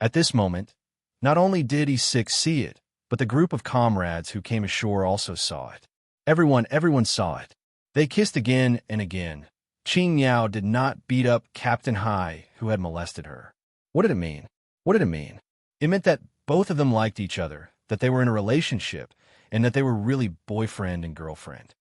At this moment, not only did E6 see it, but the group of comrades who came ashore also saw it. Everyone saw it. They kissed again and again. Qing Yao did not beat up Captain Hai, who had molested her. What did it mean? What did it mean? It meant that both of them liked each other, that they were in a relationship, and that they were really boyfriend and girlfriend.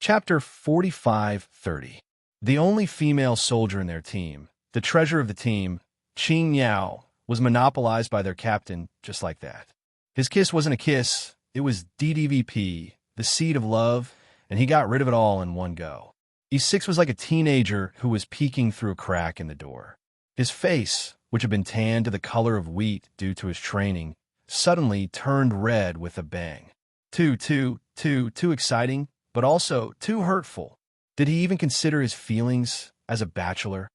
Chapter 45-30. The only female soldier in their team, the treasure of the team, Qing Yao, was monopolized by their captain just like that. His kiss wasn't a kiss, it was DDVP, the seed of love, and he got rid of it all in one go. E6 was like a teenager who was peeking through a crack in the door. His face, which had been tanned to the color of wheat due to his training, suddenly turned red with a bang. Too exciting, but also too hurtful. Did he even consider his feelings as a bachelor?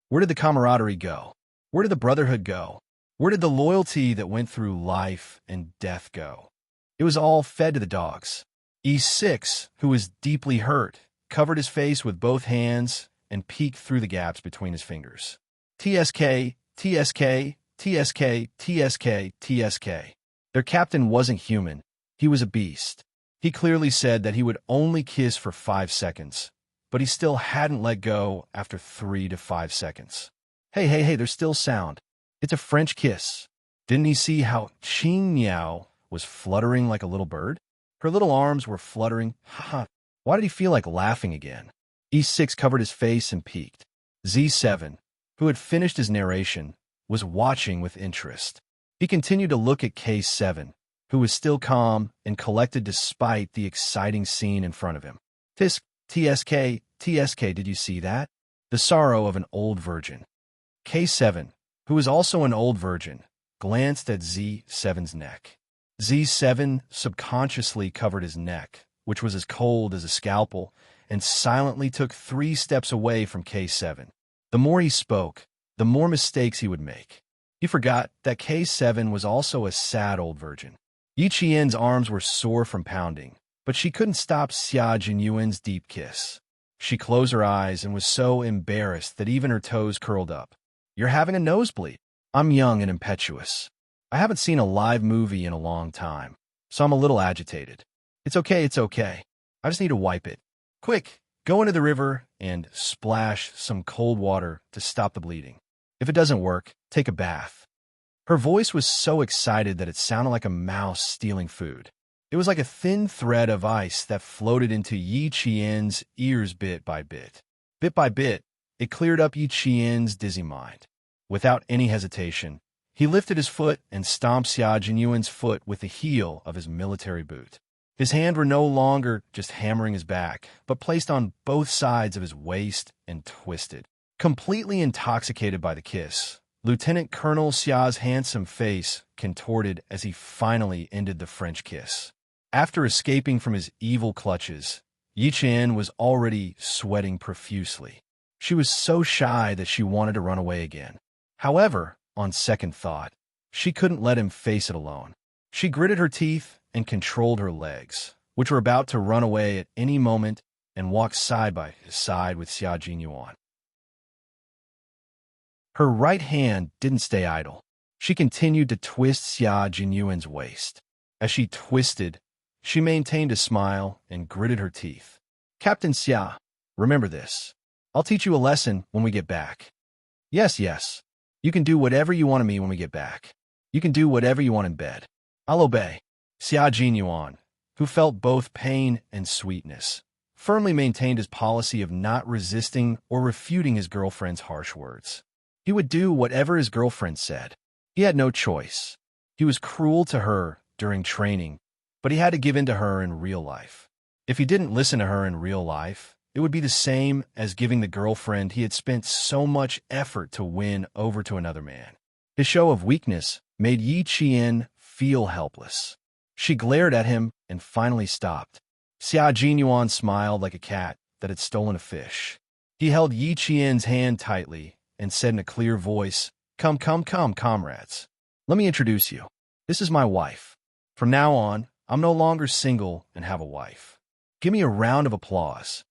Where did the camaraderie go? Where did the brotherhood go? Where did the loyalty that went through life and death go? It was all fed to the dogs. E6, who was deeply hurt, covered his face with both hands and peeked through the gaps between his fingers. TSK. Their captain wasn't human. He was a beast. He clearly said that he would only kiss for 5 seconds, but he still hadn't let go after 3 to 5 seconds. Hey, there's still sound. It's a French kiss. Didn't he see how Qing Yao was fluttering like a little bird? Her little arms were fluttering. Why did he feel like laughing again? E6 covered his face and peeked. Z7, who had finished his narration, was watching with interest. He continued to look at K7, who was still calm and collected despite the exciting scene in front of him. TSK, did you see that? The sorrow of an old virgin. K7, who was also an old virgin, glanced at Z7's neck. Z7 subconsciously covered his neck, which was as cold as a scalpel, and silently took 3 steps away from K7. The more he spoke, the more mistakes he would make. He forgot that K7 was also a sad old virgin. Yi Qian's arms were sore from pounding, but she couldn't stop Xia Jinyuan's deep kiss. She closed her eyes and was so embarrassed that even her toes curled up. "You're having a nosebleed." "I'm young and impetuous. I haven't seen a live movie in a long time, so I'm a little agitated." It's okay. I just need to wipe it. Quick, go into the river and splash some cold water to stop the bleeding. If it doesn't work, take a bath." Her voice was so excited that it sounded like a mouse stealing food. It was like a thin thread of ice that floated into Yi Qian's ears bit by bit. Bit by bit, it cleared up Yi Qian's dizzy mind. Without any hesitation, he lifted his foot and stomped Xia Jinyuan's foot with the heel of his military boot. His hands were no longer just hammering his back, but placed on both sides of his waist and twisted. Completely intoxicated by the kiss, Lieutenant Colonel Xia's handsome face contorted as he finally ended the French kiss. After escaping from his evil clutches, Yi Qian was already sweating profusely. She was so shy that she wanted to run away again. However, on second thought, she couldn't let him face it alone. She gritted her teeth and controlled her legs, which were about to run away at any moment, and walked side by side with Xia Jinyuan. Her right hand didn't stay idle. She continued to twist Xia Jinyuan's waist. As she twisted, she maintained a smile and gritted her teeth. "Captain Xia, remember this. I'll teach you a lesson when we get back." Yes. You can do whatever you want of me when we get back. You can do whatever you want in bed. I'll obey." Xia Jinyuan, who felt both pain and sweetness, firmly maintained his policy of not resisting or refuting his girlfriend's harsh words. He would do whatever his girlfriend said. He had no choice. He was cruel to her during training, but he had to give in to her in real life. If he didn't listen to her in real life, it would be the same as giving the girlfriend he had spent so much effort to win over to another man. His show of weakness made Yi Qian feel helpless. She glared at him and finally stopped. Xia Jinyuan smiled like a cat that had stolen a fish. He held Yi Qian's hand tightly and said in a clear voice, "Come, come, come, comrades. Let me introduce you. This is my wife. From now on, I'm no longer single and have a wife. Give me a round of applause."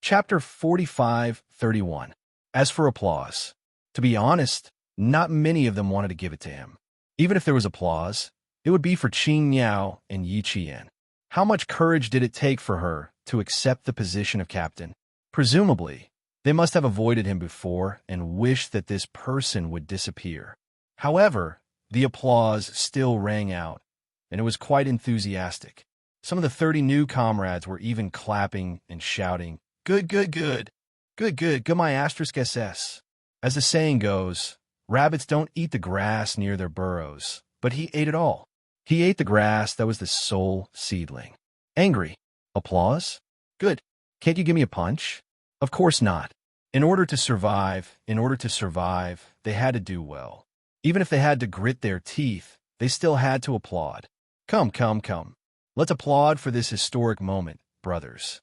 Chapter 45:31. As for applause, to be honest, not many of them wanted to give it to him. Even if there was applause, it would be for Qing Niao and Yi Qian. How much courage did it take for her to accept the position of captain? Presumably, they must have avoided him before and wished that this person would disappear. However, the applause still rang out, and it was quite enthusiastic. Some of the 30 new comrades were even clapping and shouting, "Good, good, good. Good, good, good my asterisk SS." As the saying goes, rabbits don't eat the grass near their burrows, but he ate it all. He ate the grass that was the sole seedling. Angry. Applause? Good. Can't you give me a punch? Of course not. In order to survive, they had to do well. Even if they had to grit their teeth, they still had to applaud. Come, come, come. Let's applaud for this historic moment, brothers.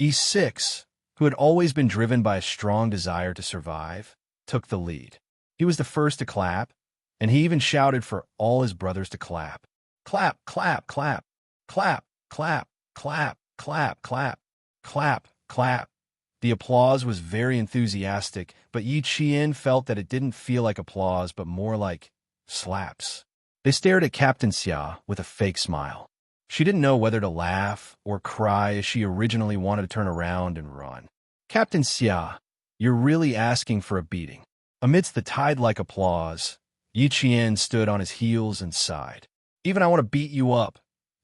E6, who had always been driven by a strong desire to survive, took the lead. He was the first to clap, and he even shouted for all his brothers to clap. Clap, clap, clap, clap, clap, clap, clap, clap, clap, clap. The applause was very enthusiastic, but Yi Qian felt that it didn't feel like applause, but more like slaps. They stared at Captain Xia with a fake smile. She didn't know whether to laugh or cry as she originally wanted to turn around and run. "Captain Xia, you're really asking for a beating." Amidst the tide-like applause, Yi Qian stood on his heels and sighed. "Even I want to beat you up,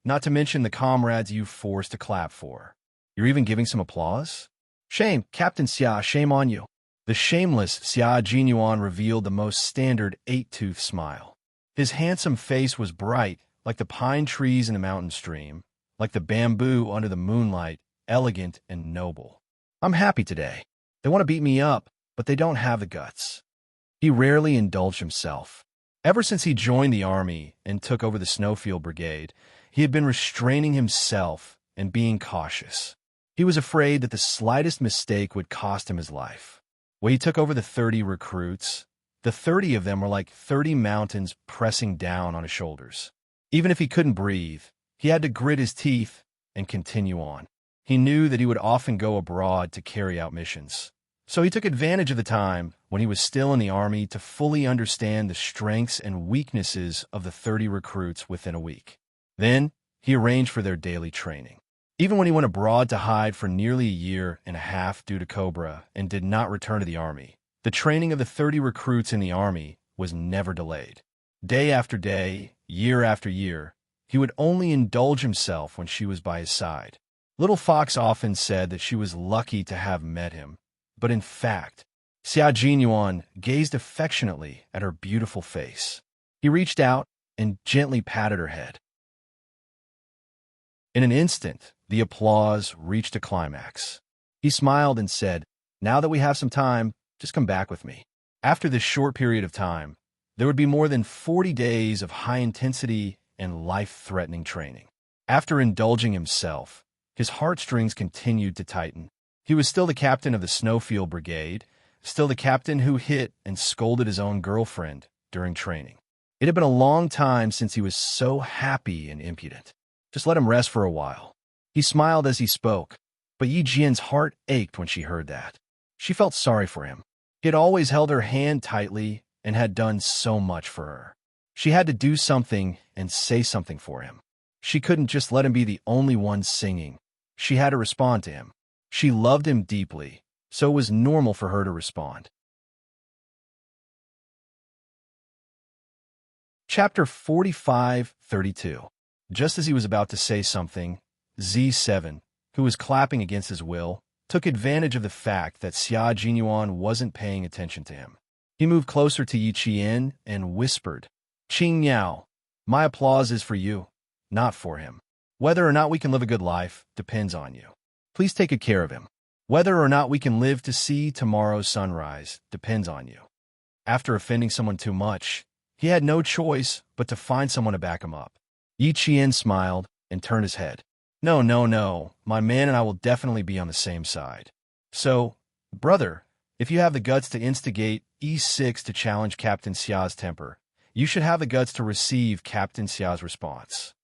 not to mention the comrades you forced to clap for. You're even giving some applause? Shame, Captain Xia, shame on you." The shameless Xia Jinyuan revealed the most standard eight-tooth smile. His handsome face was bright, like the pine trees in the mountain stream, like the bamboo under the moonlight, elegant and noble. "I'm happy today. They want to beat me up, but they don't have the guts." He rarely indulged himself. Ever since he joined the army and took over the Snowfield Brigade, he had been restraining himself and being cautious. He was afraid that the slightest mistake would cost him his life. When he took over the 30 recruits, the 30 of them were like 30 mountains pressing down on his shoulders. Even if he couldn't breathe, he had to grit his teeth and continue on. He knew that he would often go abroad to carry out missions. So he took advantage of the time when he was still in the army to fully understand the strengths and weaknesses of the 30 recruits within a week. Then he arranged for their daily training. Even when he went abroad to hide for nearly a year and a half due to Cobra and did not return to the army, the training of the 30 recruits in the army was never delayed. Day after day, year after year, he would only indulge himself when she was by his side. Little Fox often said that she was lucky to have met him, but in fact, Xia Jinyuan gazed affectionately at her beautiful face. He reached out and gently patted her head. In an instant, the applause reached a climax. He smiled and said, "Now that we have some time, just come back with me." After this short period of time, there would be more than 40 days of high-intensity and life-threatening training. After indulging himself, his heartstrings continued to tighten. He was still the captain of the Snowfield Brigade, still the captain who hit and scolded his own girlfriend during training. It had been a long time since he was so happy and impudent. Just let him rest for a while. He smiled as he spoke, but Yi Jian's heart ached when she heard that. She felt sorry for him. He had always held her hand tightly and had done so much for her. She had to do something and say something for him. She couldn't just let him be the only one singing. She had to respond to him. She loved him deeply, so it was normal for her to respond. Chapter 45:32. Just as he was about to say something, Z7, who was clapping against his will, took advantage of the fact that Xia Jinyuan wasn't paying attention to him. He moved closer to Yi Qian and whispered, "Qing Niao, my applause is for you, not for him. Whether or not we can live a good life depends on you. Please take good care of him. Whether or not we can live to see tomorrow's sunrise depends on you." After offending someone too much, he had no choice but to find someone to back him up. Yi Qian smiled and turned his head. "No, no, no. My man and I will definitely be on the same side. So, brother, if you have the guts to instigate E6 to challenge Captain Xia's temper, you should have the guts to receive Captain Xia's response."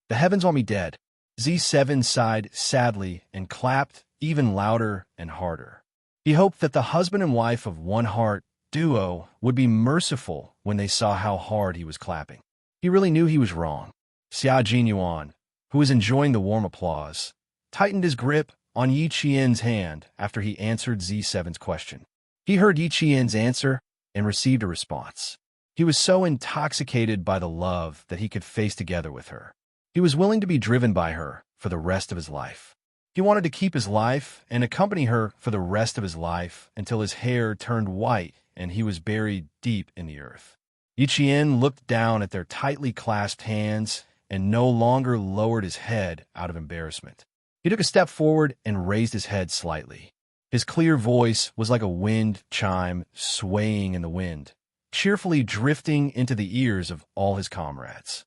"The heavens want me dead." Z7 sighed sadly and clapped even louder and harder. He hoped that the husband and wife of One Heart duo would be merciful when they saw how hard he was clapping. He really knew he was wrong. Xia Jinyuan, who was enjoying the warm applause, tightened his grip on Yi Qian's hand after he answered Z7's question. He heard Yi Qian's answer and received a response. He was so intoxicated by the love that he could face together with her. He was willing to be driven by her for the rest of his life. He wanted to keep his life and accompany her for the rest of his life until his hair turned white and he was buried deep in the earth. Yi Qian looked down at their tightly clasped hands and no longer lowered his head out of embarrassment. He took a step forward and raised his head slightly. His clear voice was like a wind chime swaying in the wind, cheerfully drifting into the ears of all his comrades.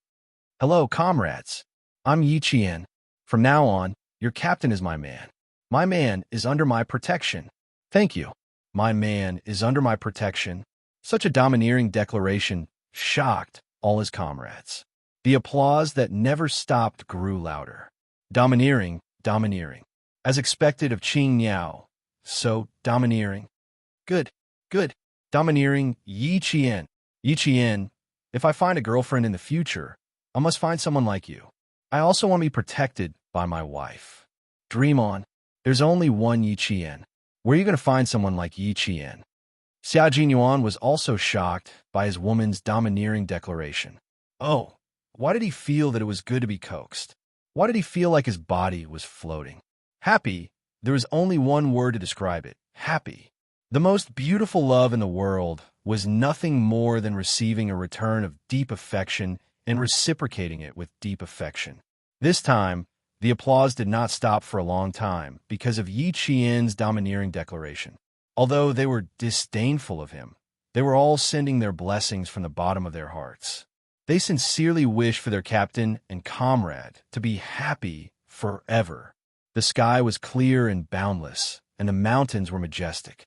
"Hello, comrades. I'm Yi Qian. From now on, your captain is my man. My man is under my protection. Thank you. My man is under my protection." Such a domineering declaration shocked all his comrades. The applause that never stopped grew louder. Domineering, domineering. As expected of Qing Niao, so domineering. Good, good. Domineering Yi Qian. Yi Qian, if I find a girlfriend in the future, I must find someone like you. I also want to be protected by my wife. Dream on. There's only one Yi Qian. Where are you going to find someone like Yi Qian? Xia Jinyuan was also shocked by his woman's domineering declaration. Oh, why did he feel that it was good to be coaxed? Why did he feel like his body was floating? Happy, there is only one word to describe it. Happy. The most beautiful love in the world was nothing more than receiving a return of deep affection and reciprocating it with deep affection. This time, the applause did not stop for a long time because of Yi Qian's domineering declaration. Although they were disdainful of him, they were all sending their blessings from the bottom of their hearts. They sincerely wished for their captain and comrade to be happy forever. The sky was clear and boundless, and the mountains were majestic.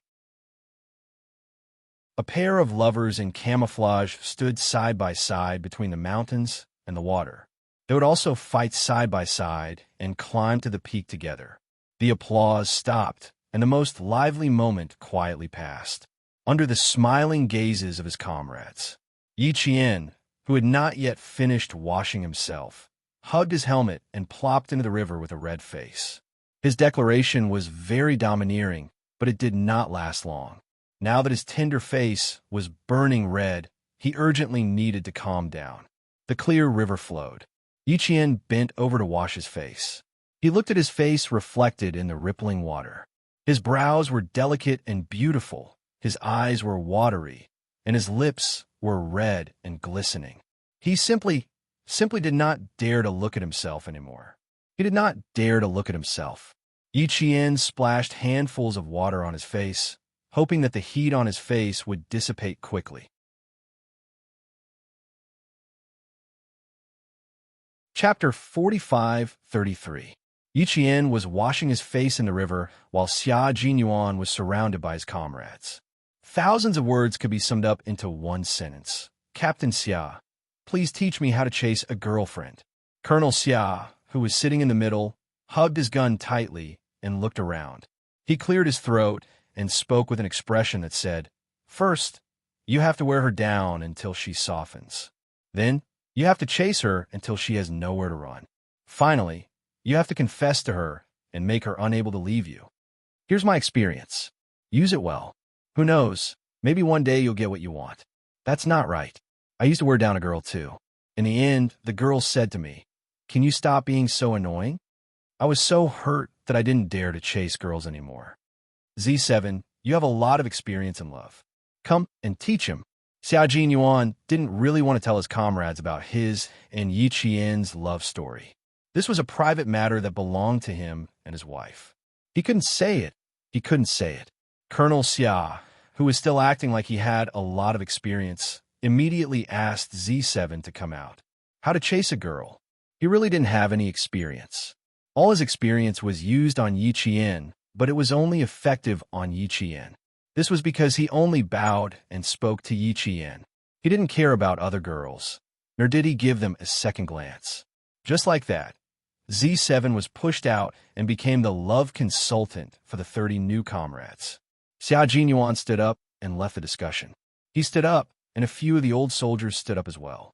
A pair of lovers in camouflage stood side by side between the mountains and the water. They would also fight side by side and climb to the peak together. The applause stopped, and the most lively moment quietly passed, under the smiling gazes of his comrades. Yi Qian, who had not yet finished washing himself, hugged his helmet and plopped into the river with a red face. His declaration was very domineering, but it did not last long. Now that his tender face was burning red, he urgently needed to calm down. The clear river flowed. Yi Qian bent over to wash his face. He looked at his face reflected in the rippling water. His brows were delicate and beautiful, his eyes were watery, and his lips were red and glistening. He simply did not dare to look at himself anymore. He did not dare to look at himself. Yi Qian splashed handfuls of water on his face, hoping that the heat on his face would dissipate quickly. Chapter 45-33. Yi Qian was washing his face in the river while Xia Jinyuan was surrounded by his comrades. Thousands of words could be summed up into one sentence. "Captain Xia, please teach me how to chase a girlfriend." Colonel Xia, who was sitting in the middle, hugged his gun tightly and looked around. He cleared his throat and spoke with an expression that said, "First, you have to wear her down until she softens. Then, you have to chase her until she has nowhere to run. Finally, you have to confess to her and make her unable to leave you. Here's my experience. Use it well. Who knows, maybe one day you'll get what you want." That's not right. I used to wear down a girl too. In the end, the girl said to me, "Can you stop being so annoying?" I was so hurt that I didn't dare to chase girls anymore. Z7, you have a lot of experience in love. Come and teach him. Xiao Yuan didn't really want to tell his comrades about his and Yi Qian's love story. This was a private matter that belonged to him and his wife. He couldn't say it. He couldn't say it. Colonel Xia, who was still acting like he had a lot of experience, immediately asked Z7 to come out. How to chase a girl. He really didn't have any experience. All his experience was used on Yi Qian, but it was only effective on Yi Qian. This was because he only bowed and spoke to Yi Qian. He didn't care about other girls, nor did he give them a second glance. Just like that, Z7 was pushed out and became the love consultant for the 30 new comrades. Xiao Yuan stood up and left the discussion. He stood up, and a few of the old soldiers stood up as well.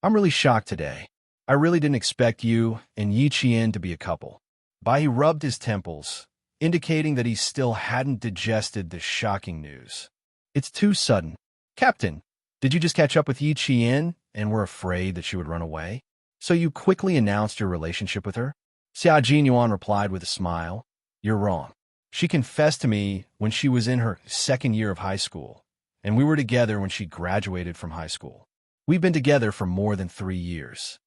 I'm really shocked today. I really didn't expect you and Yi Qian to be a couple. Bai he rubbed his temples, indicating that he still hadn't digested the shocking news. It's too sudden. Captain, did you just catch up with Yi Qian and were afraid that she would run away? So you quickly announced your relationship with her? Xiao Yuan replied with a smile. You're wrong. She confessed to me when she was in her second year of high school, and we were together when she graduated from high school. We've been together for more than 3 years.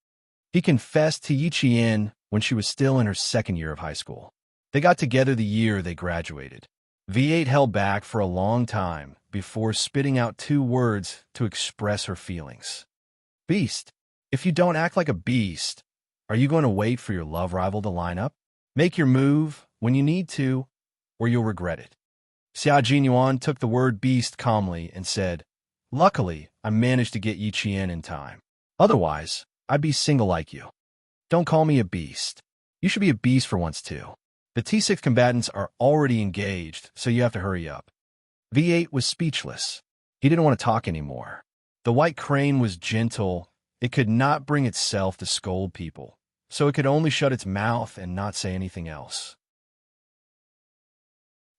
He confessed to Yi Qian when she was still in her second year of high school. They got together the year they graduated. V8 held back for a long time before spitting out 2 words to express her feelings. Beast. If you don't act like a beast, are you going to wait for your love rival to line up? Make your move when you need to, or you'll regret it. Xiao Yuan took the word beast calmly and said, Luckily, I managed to get Yi Qian in time. Otherwise, I'd be single like you. Don't call me a beast. You should be a beast for once too. The T6 combatants are already engaged, so you have to hurry up. V8 was speechless. He didn't want to talk anymore. The white crane was gentle. It could not bring itself to scold people, so it could only shut its mouth and not say anything else.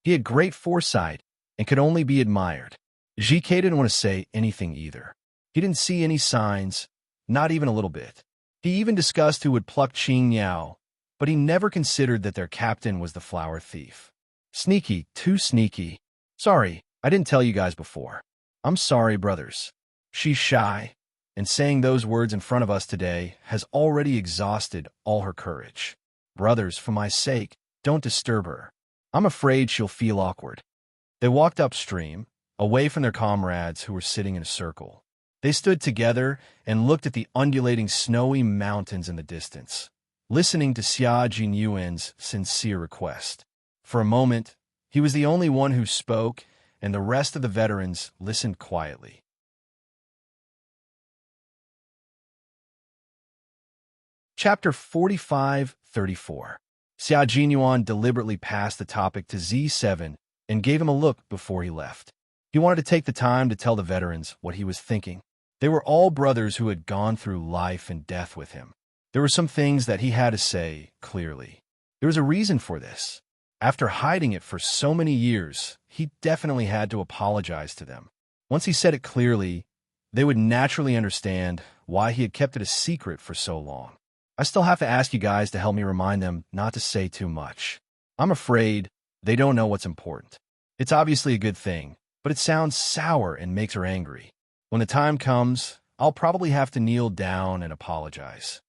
He had great foresight and could only be admired. GK didn't want to say anything either. He didn't see any signs, not even a little bit. He even discussed who would pluck Qing Yao, but he never considered that their captain was the flower thief. Sneaky, too sneaky. Sorry, I didn't tell you guys before. I'm sorry, brothers. She's shy, and saying those words in front of us today has already exhausted all her courage. Brothers, for my sake, don't disturb her. I'm afraid she'll feel awkward. They walked upstream, away from their comrades who were sitting in a circle. They stood together and looked at the undulating snowy mountains in the distance, listening to Xiao Yuan's sincere request. For a moment, he was the only one who spoke, and the rest of the veterans listened quietly. Chapter 45-34. Xiao Yuan deliberately passed the topic to Z7 and gave him a look before he left. He wanted to take the time to tell the veterans what he was thinking. They were all brothers who had gone through life and death with him. There were some things that he had to say clearly. There was a reason for this. After hiding it for so many years, he definitely had to apologize to them. Once he said it clearly, they would naturally understand why he had kept it a secret for so long. I still have to ask you guys to help me remind them not to say too much. I'm afraid they don't know what's important. It's obviously a good thing, but it sounds sour and makes her angry. When the time comes, I'll probably have to kneel down and apologize.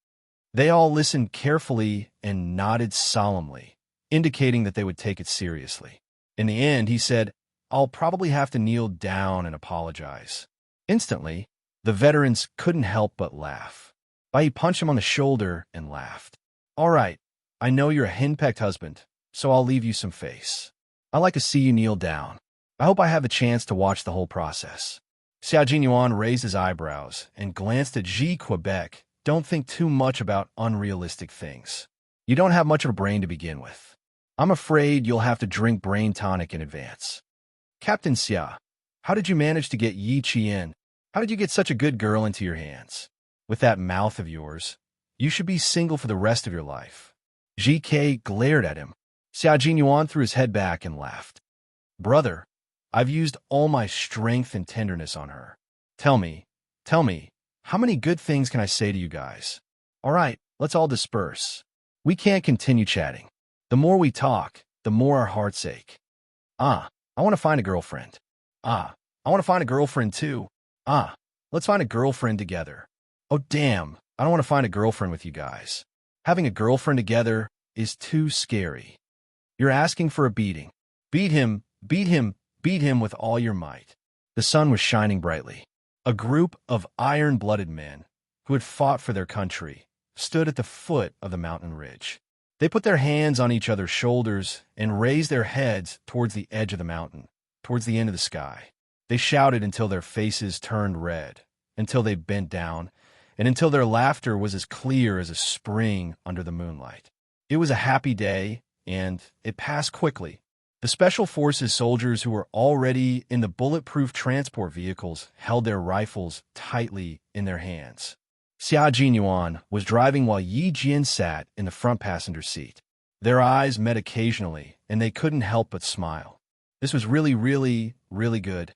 They all listened carefully and nodded solemnly, indicating that they would take it seriously. In the end, he said, I'll probably have to kneel down and apologize. Instantly, the veterans couldn't help but laugh. Bai punched him on the shoulder and laughed. All right, I know you're a henpecked husband, so I'll leave you some face. I like to see you kneel down. I hope I have the chance to watch the whole process. Xiao Yuan raised his eyebrows and glanced at Ji Quebec. Don't think too much about unrealistic things. You don't have much of a brain to begin with. I'm afraid you'll have to drink brain tonic in advance. Captain Xia, how did you manage to get Yi Qian? How did you get such a good girl into your hands? With that mouth of yours, you should be single for the rest of your life. GK glared at him. Xiao Yuan threw his head back and laughed. Brother, I've used all my strength and tenderness on her. Tell me, how many good things can I say to you guys? All right, let's all disperse. We can't continue chatting. The more we talk, the more our hearts ache. Ah, I want to find a girlfriend. Ah, I want to find a girlfriend too. Ah, let's find a girlfriend together. Oh, damn, I don't want to find a girlfriend with you guys. Having a girlfriend together is too scary. You're asking for a beating. Beat him, beat him, beat him with all your might. The sun was shining brightly. A group of iron-blooded men who had fought for their country stood at the foot of the mountain ridge. They put their hands on each other's shoulders and raised their heads towards the edge of the mountain, towards the end of the sky. They shouted until their faces turned red, until they bent down, and until their laughter was as clear as a spring under the moonlight. It was a happy day, and it passed quickly. The Special Forces soldiers who were already in the bulletproof transport vehicles held their rifles tightly in their hands. Xia Jinyuan was driving while Yi Jian sat in the front passenger seat. Their eyes met occasionally, and they couldn't help but smile. This was really, really, really good.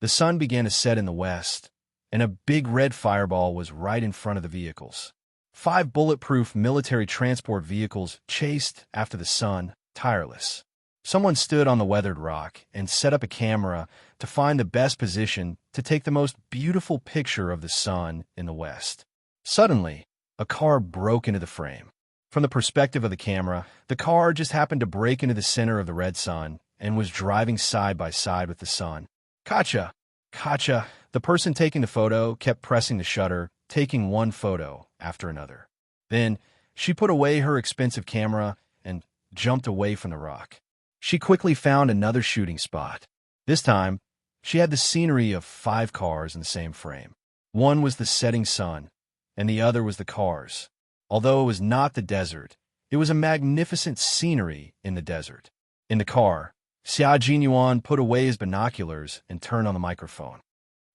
The sun began to set in the west, and a big red fireball was right in front of the vehicles. 5 bulletproof military transport vehicles chased after the sun, tireless. Someone stood on the weathered rock and set up a camera to find the best position to take the most beautiful picture of the sun in the west. Suddenly, a car broke into the frame. From the perspective of the camera, the car just happened to break into the center of the red sun and was driving side by side with the sun. Gotcha! Gotcha! The person taking the photo kept pressing the shutter, taking one photo after another. Then, she put away her expensive camera and jumped away from the rock. She quickly found another shooting spot. This time, she had the scenery of 5 cars in the same frame. One was the setting sun, and the other was the cars. Although it was not the desert, it was a magnificent scenery in the desert. In the car, Xia Jinyuan put away his binoculars and turned on the microphone.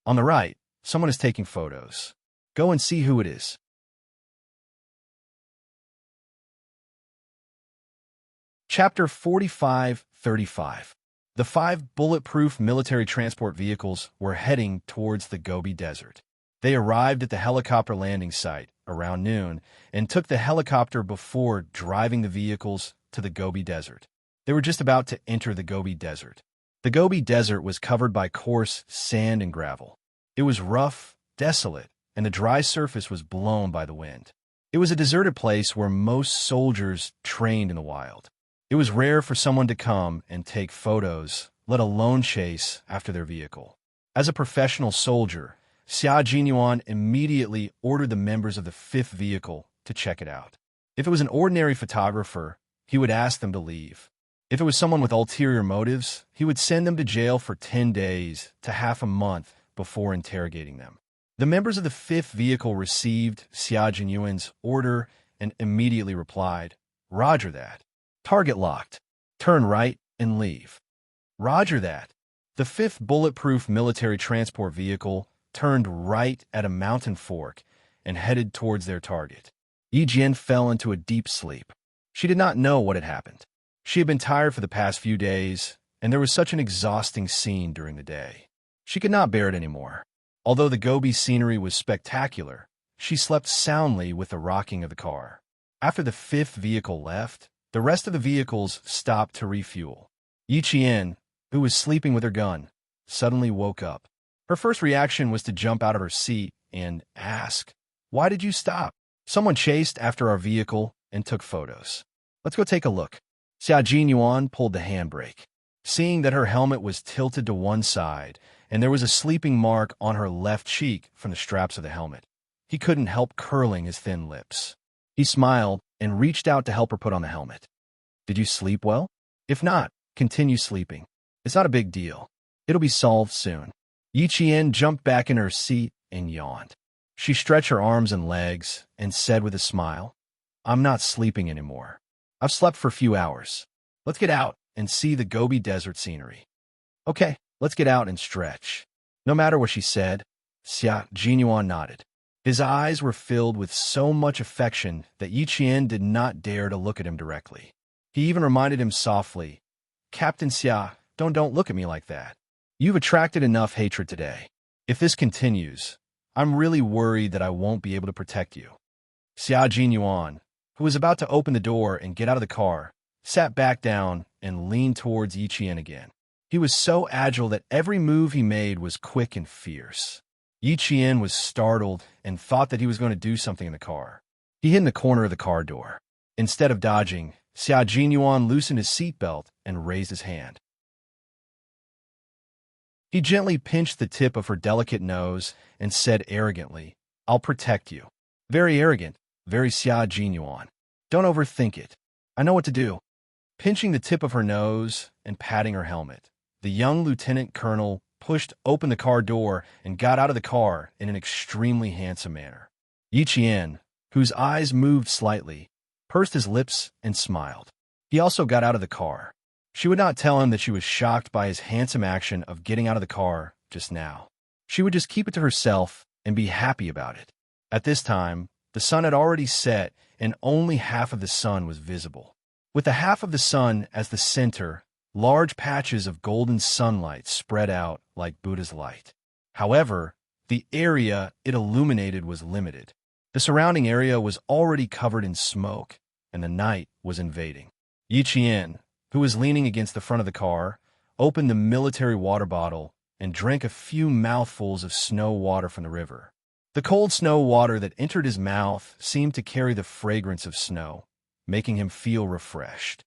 On the right, someone is taking photos. Go and see who it is. Chapter 45-35. The 5 bulletproof military transport vehicles were heading towards the Gobi Desert. They arrived at the helicopter landing site around noon and took the helicopter before driving the vehicles to the Gobi Desert. They were just about to enter the Gobi Desert. The Gobi Desert was covered by coarse sand and gravel. It was rough, desolate, and the dry surface was blown by the wind. It was a deserted place where most soldiers trained in the wild. It was rare for someone to come and take photos, let alone chase after their vehicle. As a professional soldier, Xia Jinyuan immediately ordered the members of the 5th vehicle to check it out. If it was an ordinary photographer, he would ask them to leave. If it was someone with ulterior motives, he would send them to jail for 10 days to half a month before interrogating them. The members of the 5th vehicle received Xia Jinyuan's order and immediately replied, "Roger that. Target locked. Turn right and leave." Roger that. The 5th bulletproof military transport vehicle turned right at a mountain fork and headed towards their target. Yi Jian fell into a deep sleep. She did not know what had happened. She had been tired for the past few days, and there was such an exhausting scene during the day. She could not bear it anymore. Although the Gobi scenery was spectacular, she slept soundly with the rocking of the car. After the 5th vehicle left, the rest of the vehicles stopped to refuel. Yi Qian, who was sleeping with her gun, suddenly woke up. Her first reaction was to jump out of her seat and ask, "Why did you stop?" "Someone chased after our vehicle and took photos. Let's go take a look." Xia Jinyuan pulled the handbrake. Seeing that her helmet was tilted to one side and there was a sleeping mark on her left cheek from the straps of the helmet, he couldn't help curling his thin lips. He smiled and reached out to help her put on the helmet. "Did you sleep well? If not, continue sleeping. It's not a big deal. It'll be solved soon." Yi Qian jumped back in her seat and yawned. She stretched her arms and legs and said with a smile, "I'm not sleeping anymore. I've slept for a few hours. Let's get out and see the Gobi Desert scenery." "Okay, let's get out and stretch." No matter what she said, Xia Jinyuan nodded. His eyes were filled with so much affection that Yi Qian did not dare to look at him directly. He even reminded him softly, "Captain Xia, don't look at me like that. You've attracted enough hatred today. If this continues, I'm really worried that I won't be able to protect you." Xia Jinyuan, who was about to open the door and get out of the car, sat back down and leaned towards Yi Qian again. He was so agile that every move he made was quick and fierce. Yi Qian was startled and thought that he was going to do something in the car. He hid in the corner of the car door. Instead of dodging, Xia Jinyuan loosened his seatbelt and raised his hand. He gently pinched the tip of her delicate nose and said arrogantly, "I'll protect you." Very arrogant, very Xia Jinyuan. Don't overthink it. I know what to do. Pinching the tip of her nose and patting her helmet, the young lieutenant colonel pushed open the car door and got out of the car in an extremely handsome manner. Yi Qian, whose eyes moved slightly, pursed his lips and smiled. He also got out of the car. She would not tell him that she was shocked by his handsome action of getting out of the car just now. She would just keep it to herself and be happy about it. At this time, the sun had already set and only half of the sun was visible. With the half of the sun as the center, large patches of golden sunlight spread out like Buddha's light. However, the area it illuminated was limited. The surrounding area was already covered in smoke, and the night was invading. Yi Qian, who was leaning against the front of the car, opened the military water bottle and drank a few mouthfuls of snow water from the river. The cold snow water that entered his mouth seemed to carry the fragrance of snow, making him feel refreshed.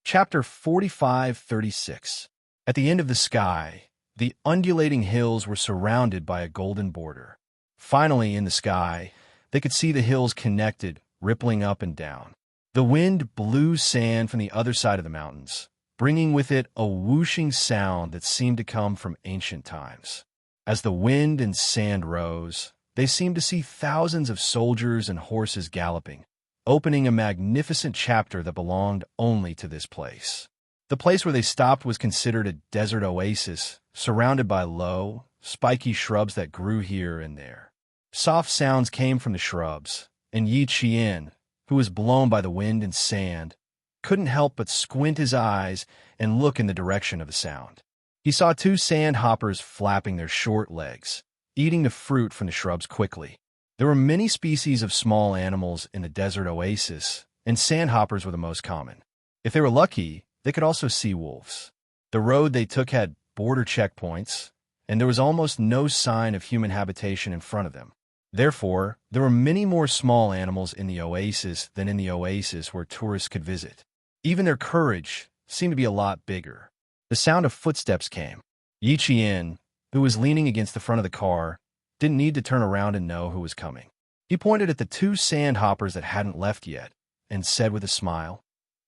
Chapter 45-36. At the end of the sky, the undulating hills were surrounded by a golden border. Finally, in the sky, they could see the hills connected, rippling up and down. The wind blew sand from the other side of the mountains, bringing with it a whooshing sound that seemed to come from ancient times. As the wind and sand rose, they seemed to see thousands of soldiers and horses galloping, opening a magnificent chapter that belonged only to this place. The place where they stopped was considered a desert oasis, surrounded by low, spiky shrubs that grew here and there. Soft sounds came from the shrubs, and Yi Qian, who was blown by the wind and sand, couldn't help but squint his eyes and look in the direction of the sound. He saw two sandhoppers flapping their short legs, eating the fruit from the shrubs quickly. There were many species of small animals in the desert oasis, and sandhoppers were the most common. If they were lucky, they could also see wolves. The road they took had border checkpoints, and there was almost no sign of human habitation in front of them. Therefore, there were many more small animals in the oasis than in the oasis where tourists could visit. Even their courage seemed to be a lot bigger. The sound of footsteps came. Yi Qian, who was leaning against the front of the car, didn't need to turn around and know who was coming. He pointed at the two sandhoppers that hadn't left yet and said with a smile,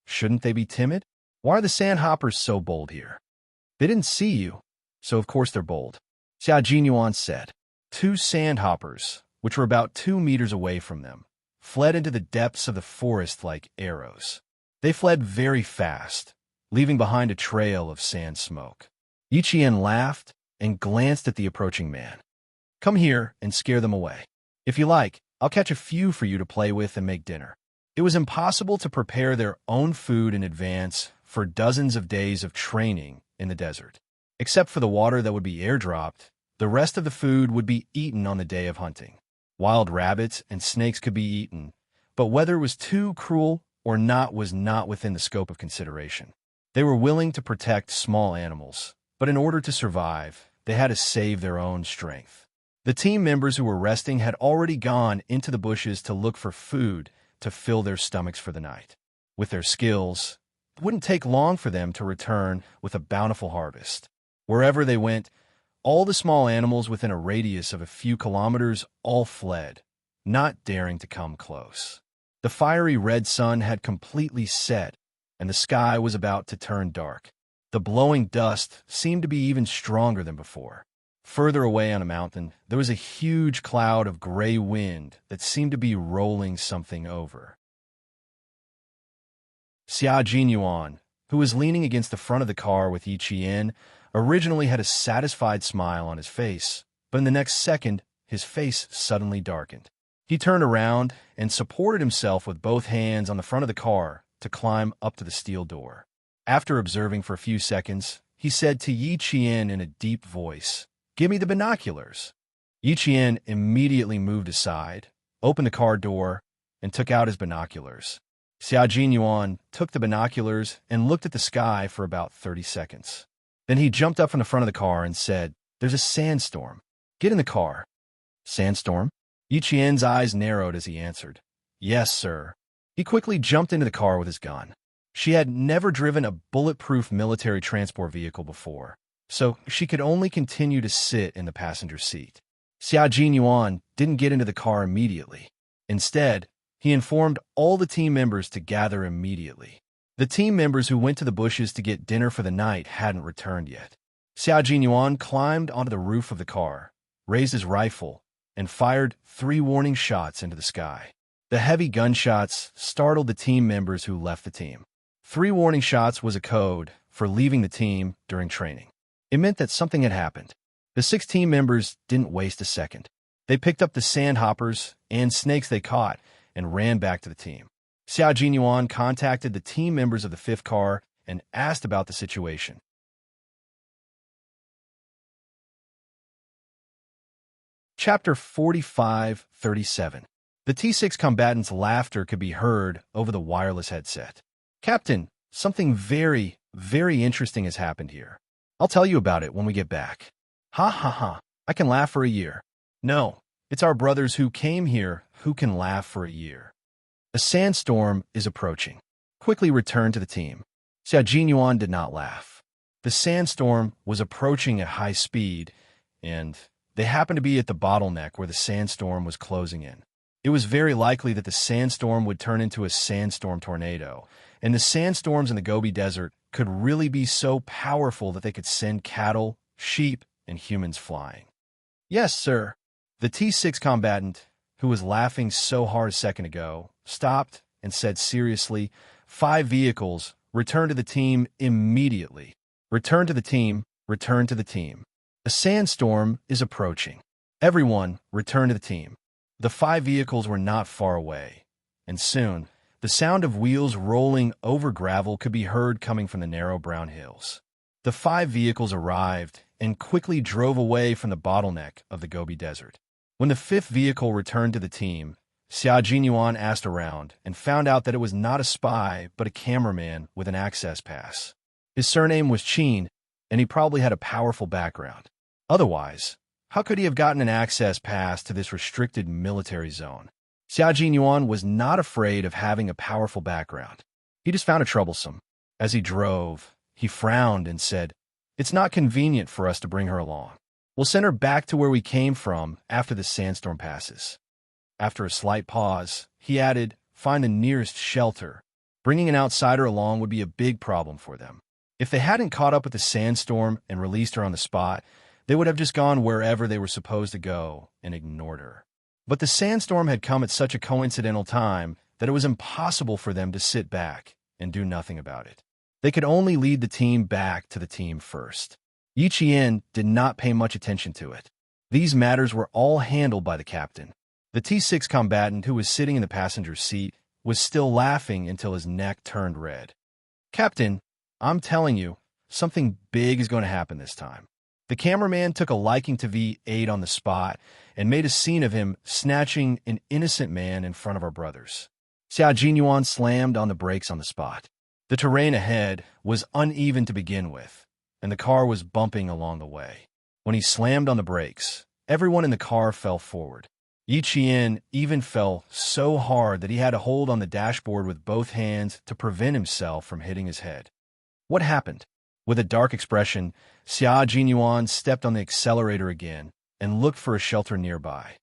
"Shouldn't they be timid? Why are the sandhoppers so bold here?" "They didn't see you, so of course they're bold," Xia Jinyuan said. Two sandhoppers, which were about 2 meters away from them, fled into the depths of the forest like arrows. They fled very fast, leaving behind a trail of sand smoke. Yi Qian laughed and glanced at the approaching man. "Come here and scare them away. If you like, I'll catch a few for you to play with and make dinner." It was impossible to prepare their own food in advance for dozens of days of training in the desert. Except for the water that would be airdropped, the rest of the food would be eaten on the day of hunting. Wild rabbits and snakes could be eaten, but whether it was too cruel or not was not within the scope of consideration. They were willing to protect small animals, but in order to survive, they had to save their own strength. The team members who were resting had already gone into the bushes to look for food to fill their stomachs for the night. With their skills, it wouldn't take long for them to return with a bountiful harvest. Wherever they went, all the small animals within a radius of a few kilometers all fled, not daring to come close. The fiery red sun had completely set, and the sky was about to turn dark. The blowing dust seemed to be even stronger than before. Further away on a mountain, there was a huge cloud of gray wind that seemed to be rolling something over. Xia Jinyuan, who was leaning against the front of the car with Yi Qian, originally had a satisfied smile on his face, but in the next second, his face suddenly darkened. He turned around and supported himself with both hands on the front of the car to climb up to the steel door. After observing for a few seconds, he said to Yi Qian in a deep voice, "Give me the binoculars." Yiqian immediately moved aside, opened the car door, and took out his binoculars. Xia Jinyuan took the binoculars and looked at the sky for about 30 seconds. Then he jumped up from the front of the car and said, "There's a sandstorm. Get in the car." "Sandstorm?" Yiqian's eyes narrowed as he answered, "Yes, sir." He quickly jumped into the car with his gun. She had never driven a bulletproof military transport vehicle before, so she could only continue to sit in the passenger seat. Xia Jinyuan didn't get into the car immediately. Instead, he informed all the team members to gather immediately. The team members who went to the bushes to get dinner for the night hadn't returned yet. Xia Jinyuan climbed onto the roof of the car, raised his rifle, and fired 3 warning shots into the sky. The heavy gunshots startled the team members who left the team. 3 warning shots was a code for leaving the team during training. It meant that something had happened. The 6 team members didn't waste a second. They picked up the sandhoppers and snakes they caught and ran back to the team. Xia Jinyuan contacted the team members of the 5th car and asked about the situation. Chapter 45-37. The T6 combatants' laughter could be heard over the wireless headset. "Captain, something very, very interesting has happened here. I'll tell you about it when we get back." "Ha ha ha, I can laugh for a year." "No, it's our brothers who came here who can laugh for a year." "A sandstorm is approaching. Quickly return to the team." Xia Jinyuan did not laugh. The sandstorm was approaching at high speed, and they happened to be at the bottleneck where the sandstorm was closing in. It was very likely that the sandstorm would turn into a sandstorm tornado, and the sandstorms in the Gobi Desert could really be so powerful that they could send cattle, sheep, and humans flying. "Yes, sir." The T6 combatant, who was laughing so hard a second ago, stopped and said seriously, "5 vehicles, return to the team immediately. Return to the team, return to the team. A sandstorm is approaching. Everyone, return to the team." The 5 vehicles were not far away, and soon, the sound of wheels rolling over gravel could be heard coming from the narrow brown hills. The 5 vehicles arrived and quickly drove away from the bottleneck of the Gobi Desert. When the 5th vehicle returned to the team, Xia Jinyuan asked around and found out that it was not a spy but a cameraman with an access pass. His surname was Qin, and he probably had a powerful background. Otherwise, how could he have gotten an access pass to this restricted military zone? Xia Jinyuan was not afraid of having a powerful background. He just found it troublesome. As he drove, he frowned and said, "It's not convenient for us to bring her along. We'll send her back to where we came from after the sandstorm passes." After a slight pause, he added, "Find the nearest shelter. Bringing an outsider along would be a big problem for them. If they hadn't caught up with the sandstorm and released her on the spot, they would have just gone wherever they were supposed to go and ignored her. But the sandstorm had come at such a coincidental time that it was impossible for them to sit back and do nothing about it. They could only lead the team back to the team first." Yiqian did not pay much attention to it. These matters were all handled by the captain. The T6 combatant, who was sitting in the passenger seat, was still laughing until his neck turned red. "Captain, I'm telling you, something big is going to happen this time." The cameraman took a liking to V8 on the spot and made a scene of him snatching an innocent man in front of our brothers. Xia Jinyuan slammed on the brakes on the spot. The terrain ahead was uneven to begin with, and the car was bumping along the way. When he slammed on the brakes, everyone in the car fell forward. Yiqian even fell so hard that he had to hold on the dashboard with both hands to prevent himself from hitting his head. What happened? With a dark expression, Xia Jinyuan stepped on the accelerator again and looked for a shelter nearby.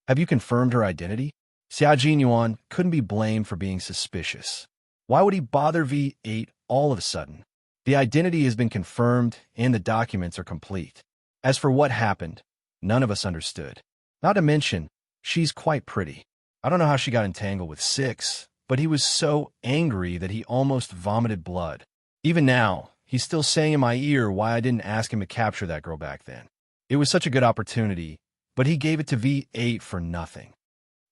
"Have you confirmed her identity?" Xia Jinyuan couldn't be blamed for being suspicious. Why would he bother V8 all of a sudden? The identity has been confirmed and the documents are complete. As for what happened, none of us understood. Not to mention, she's quite pretty. I don't know how she got entangled with 6, but he was so angry that he almost vomited blood. Even now, he's still saying in my ear why I didn't ask him to capture that girl back then. It was such a good opportunity, but he gave it to V8 for nothing.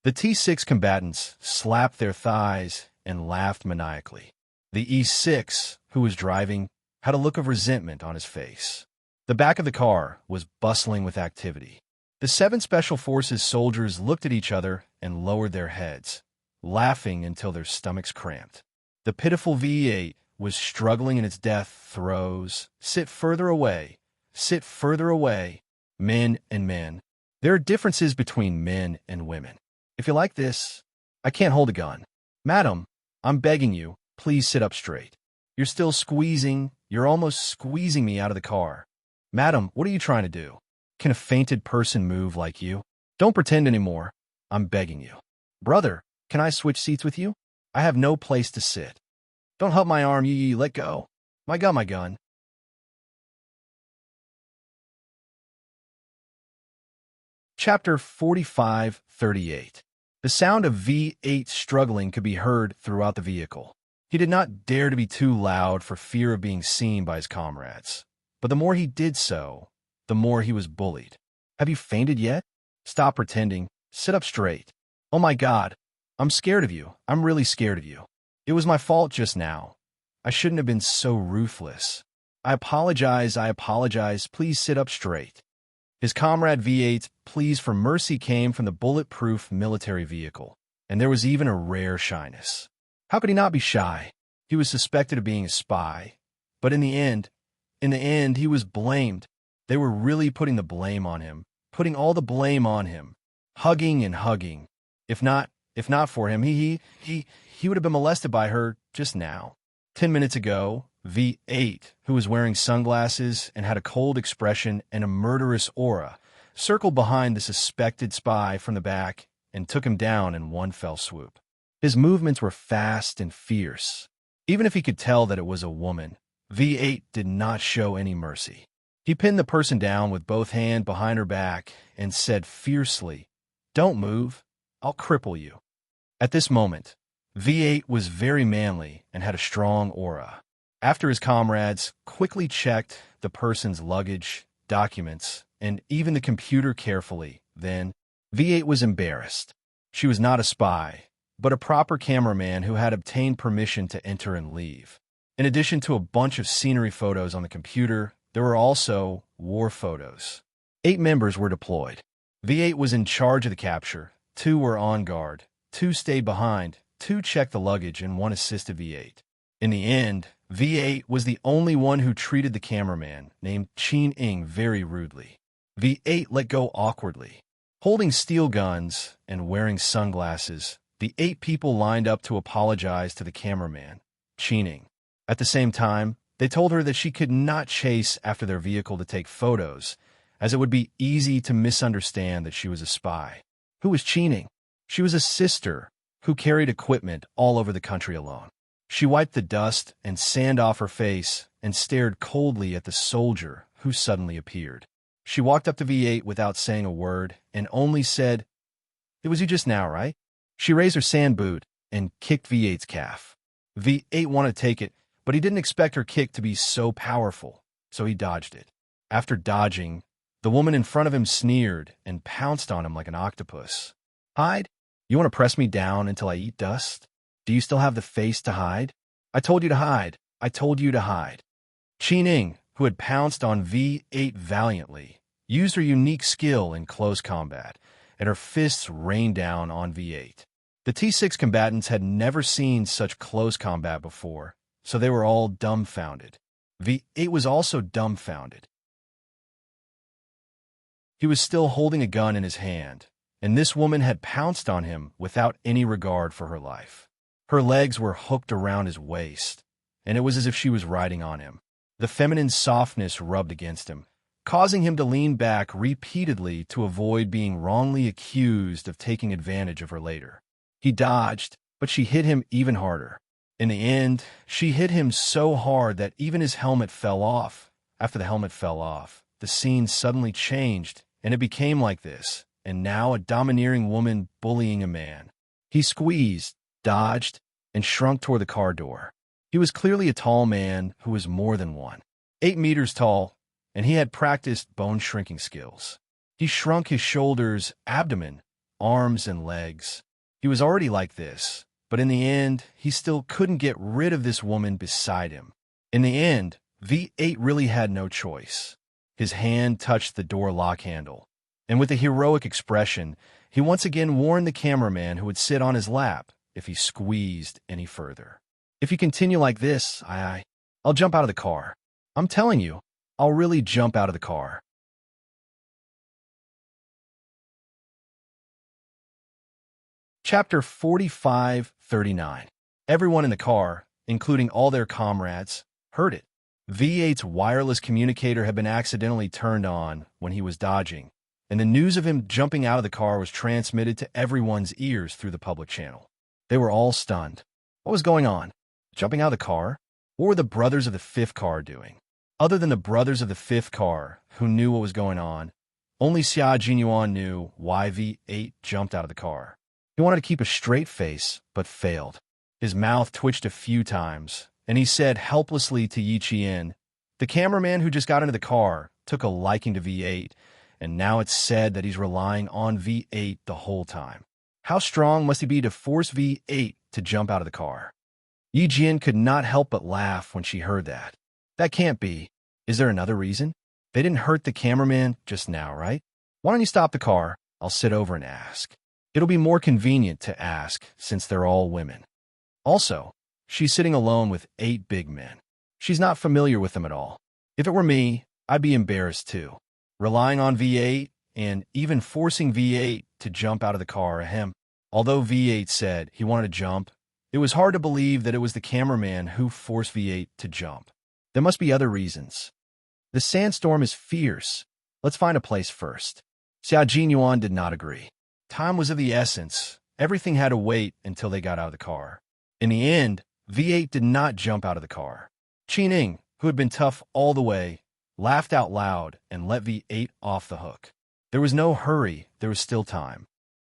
The T6 combatants slapped their thighs and laughed maniacally. The E6, who was driving, had a look of resentment on his face. The back of the car was bustling with activity. The 7 Special Forces soldiers looked at each other and lowered their heads, laughing until their stomachs cramped. The pitiful V8 was struggling in its death throes. Sit further away. Sit further away. Men and men. There are differences between men and women. If you like this, I can't hold a gun. Madam, I'm begging you, please sit up straight. You're still squeezing. You're almost squeezing me out of the car. Madam, what are you trying to do? Can a fainted person move like you? Don't pretend anymore. I'm begging you. Brother, can I switch seats with you? I have no place to sit. Don't help my arm, let go. My gun. Chapter 45:38. The sound of V8 struggling could be heard throughout the vehicle. He did not dare to be too loud for fear of being seen by his comrades. But the more he did so, the more he was bullied. Have you fainted yet? Stop pretending. Sit up straight. Oh my God. I'm scared of you. I'm really scared of you. It was my fault just now. I shouldn't have been so ruthless. I apologize. Please sit up straight. His comrade V8's pleas for mercy came from the bulletproof military vehicle, and there was even a rare shyness. How could he not be shy? He was suspected of being a spy, but in the end, he was blamed. They were really putting the blame on him, putting all the blame on him, hugging and hugging. If not for him, he would have been molested by her just now. 10 minutes ago, V8, who was wearing sunglasses and had a cold expression and a murderous aura, circled behind the suspected spy from the back and took him down in one fell swoop. His movements were fast and fierce. Even if he could tell that it was a woman, V8 did not show any mercy. He pinned the person down with both hands behind her back and said fiercely, "Don't move. I'll cripple you." At this moment, V8 was very manly and had a strong aura. After his comrades quickly checked the person's luggage, documents, and even the computer carefully, then V8 was embarrassed. She was not a spy, but a proper cameraman who had obtained permission to enter and leave. In addition to a bunch of scenery photos on the computer, there were also war photos. 8 members were deployed. V8 was in charge of the capture. 2 were on guard. 2 stayed behind. 2 checked the luggage, and 1 assisted V8. In the end, V8 was the only one who treated the cameraman, named Chin-ing, very rudely. V8 let go awkwardly. Holding steel guns and wearing sunglasses, the 8 people lined up to apologize to the cameraman, Chin-ing. At the same time, they told her that she could not chase after their vehicle to take photos, as it would be easy to misunderstand that she was a spy. Who was Chin-ing? She was a sister who carried equipment all over the country alone. She wiped the dust and sand off her face and stared coldly at the soldier who suddenly appeared. She walked up to V8 without saying a word and only said, "It was you just now, right?" She raised her sand boot and kicked V8's calf. V8 wanted to take it, but he didn't expect her kick to be so powerful, so he dodged it. After dodging, the woman in front of him sneered and pounced on him like an octopus. "Hide? You want to press me down until I eat dust? Do you still have the face to hide? I told you to hide. I told you to hide." Chin-ing, who had pounced on V8 valiantly, used her unique skill in close combat, and her fists rained down on V8. The T6 combatants had never seen such close combat before, so they were all dumbfounded. V8 was also dumbfounded. He was still holding a gun in his hand, and this woman had pounced on him without any regard for her life. Her legs were hooked around his waist, and it was as if she was riding on him. The feminine softness rubbed against him, causing him to lean back repeatedly to avoid being wrongly accused of taking advantage of her later. He dodged, but she hit him even harder. In the end, she hit him so hard that even his helmet fell off. After the helmet fell off, the scene suddenly changed, and it became like this, and now a domineering woman bullying a man. He squeezed, dodged, and shrunk toward the car door. He was clearly a tall man who was more than 8 meters tall, and he had practiced bone-shrinking skills. He shrunk his shoulders, abdomen, arms, and legs. He was already like this, but in the end, he still couldn't get rid of this woman beside him. In the end, V8 really had no choice. His hand touched the door lock handle, and with a heroic expression, he once again warned the cameraman who would sit on his lap if he squeezed any further. "If you continue like this, I'll jump out of the car. I'm telling you, I'll really jump out of the car." Chapter 45:39. Everyone in the car, including all their comrades, heard it. V8's wireless communicator had been accidentally turned on when he was dodging, and the news of him jumping out of the car was transmitted to everyone's ears through the public channel. They were all stunned. What was going on? Jumping out of the car? What were the brothers of the fifth car doing? Other than the brothers of the fifth car, who knew what was going on, only Xia Jinyuan knew why V8 jumped out of the car. He wanted to keep a straight face, but failed. His mouth twitched a few times, and he said helplessly to Yi Qian, "The cameraman who just got into the car took a liking to V8, and now it's said that he's relying on V8 the whole time. How strong must he be to force V8 to jump out of the car?" Yi Jian could not help but laugh when she heard that. "That can't be. Is there another reason? They didn't hurt the cameraman just now, right? Why don't you stop the car? I'll sit over and ask. It'll be more convenient to ask since they're all women. Also, she's sitting alone with 8 big men. She's not familiar with them at all. If it were me, I'd be embarrassed too. Relying on V8 and even forcing V8 to jump out of the car, ahem." Although V8 said he wanted to jump, it was hard to believe that it was the cameraman who forced V8 to jump. There must be other reasons. "The sandstorm is fierce. Let's find a place first." Xia Jinyuan did not agree. Time was of the essence. Everything had to wait until they got out of the car. In the end, V8 did not jump out of the car. Qining, who had been tough all the way, laughed out loud and let V8 off the hook. There was no hurry. There was still time.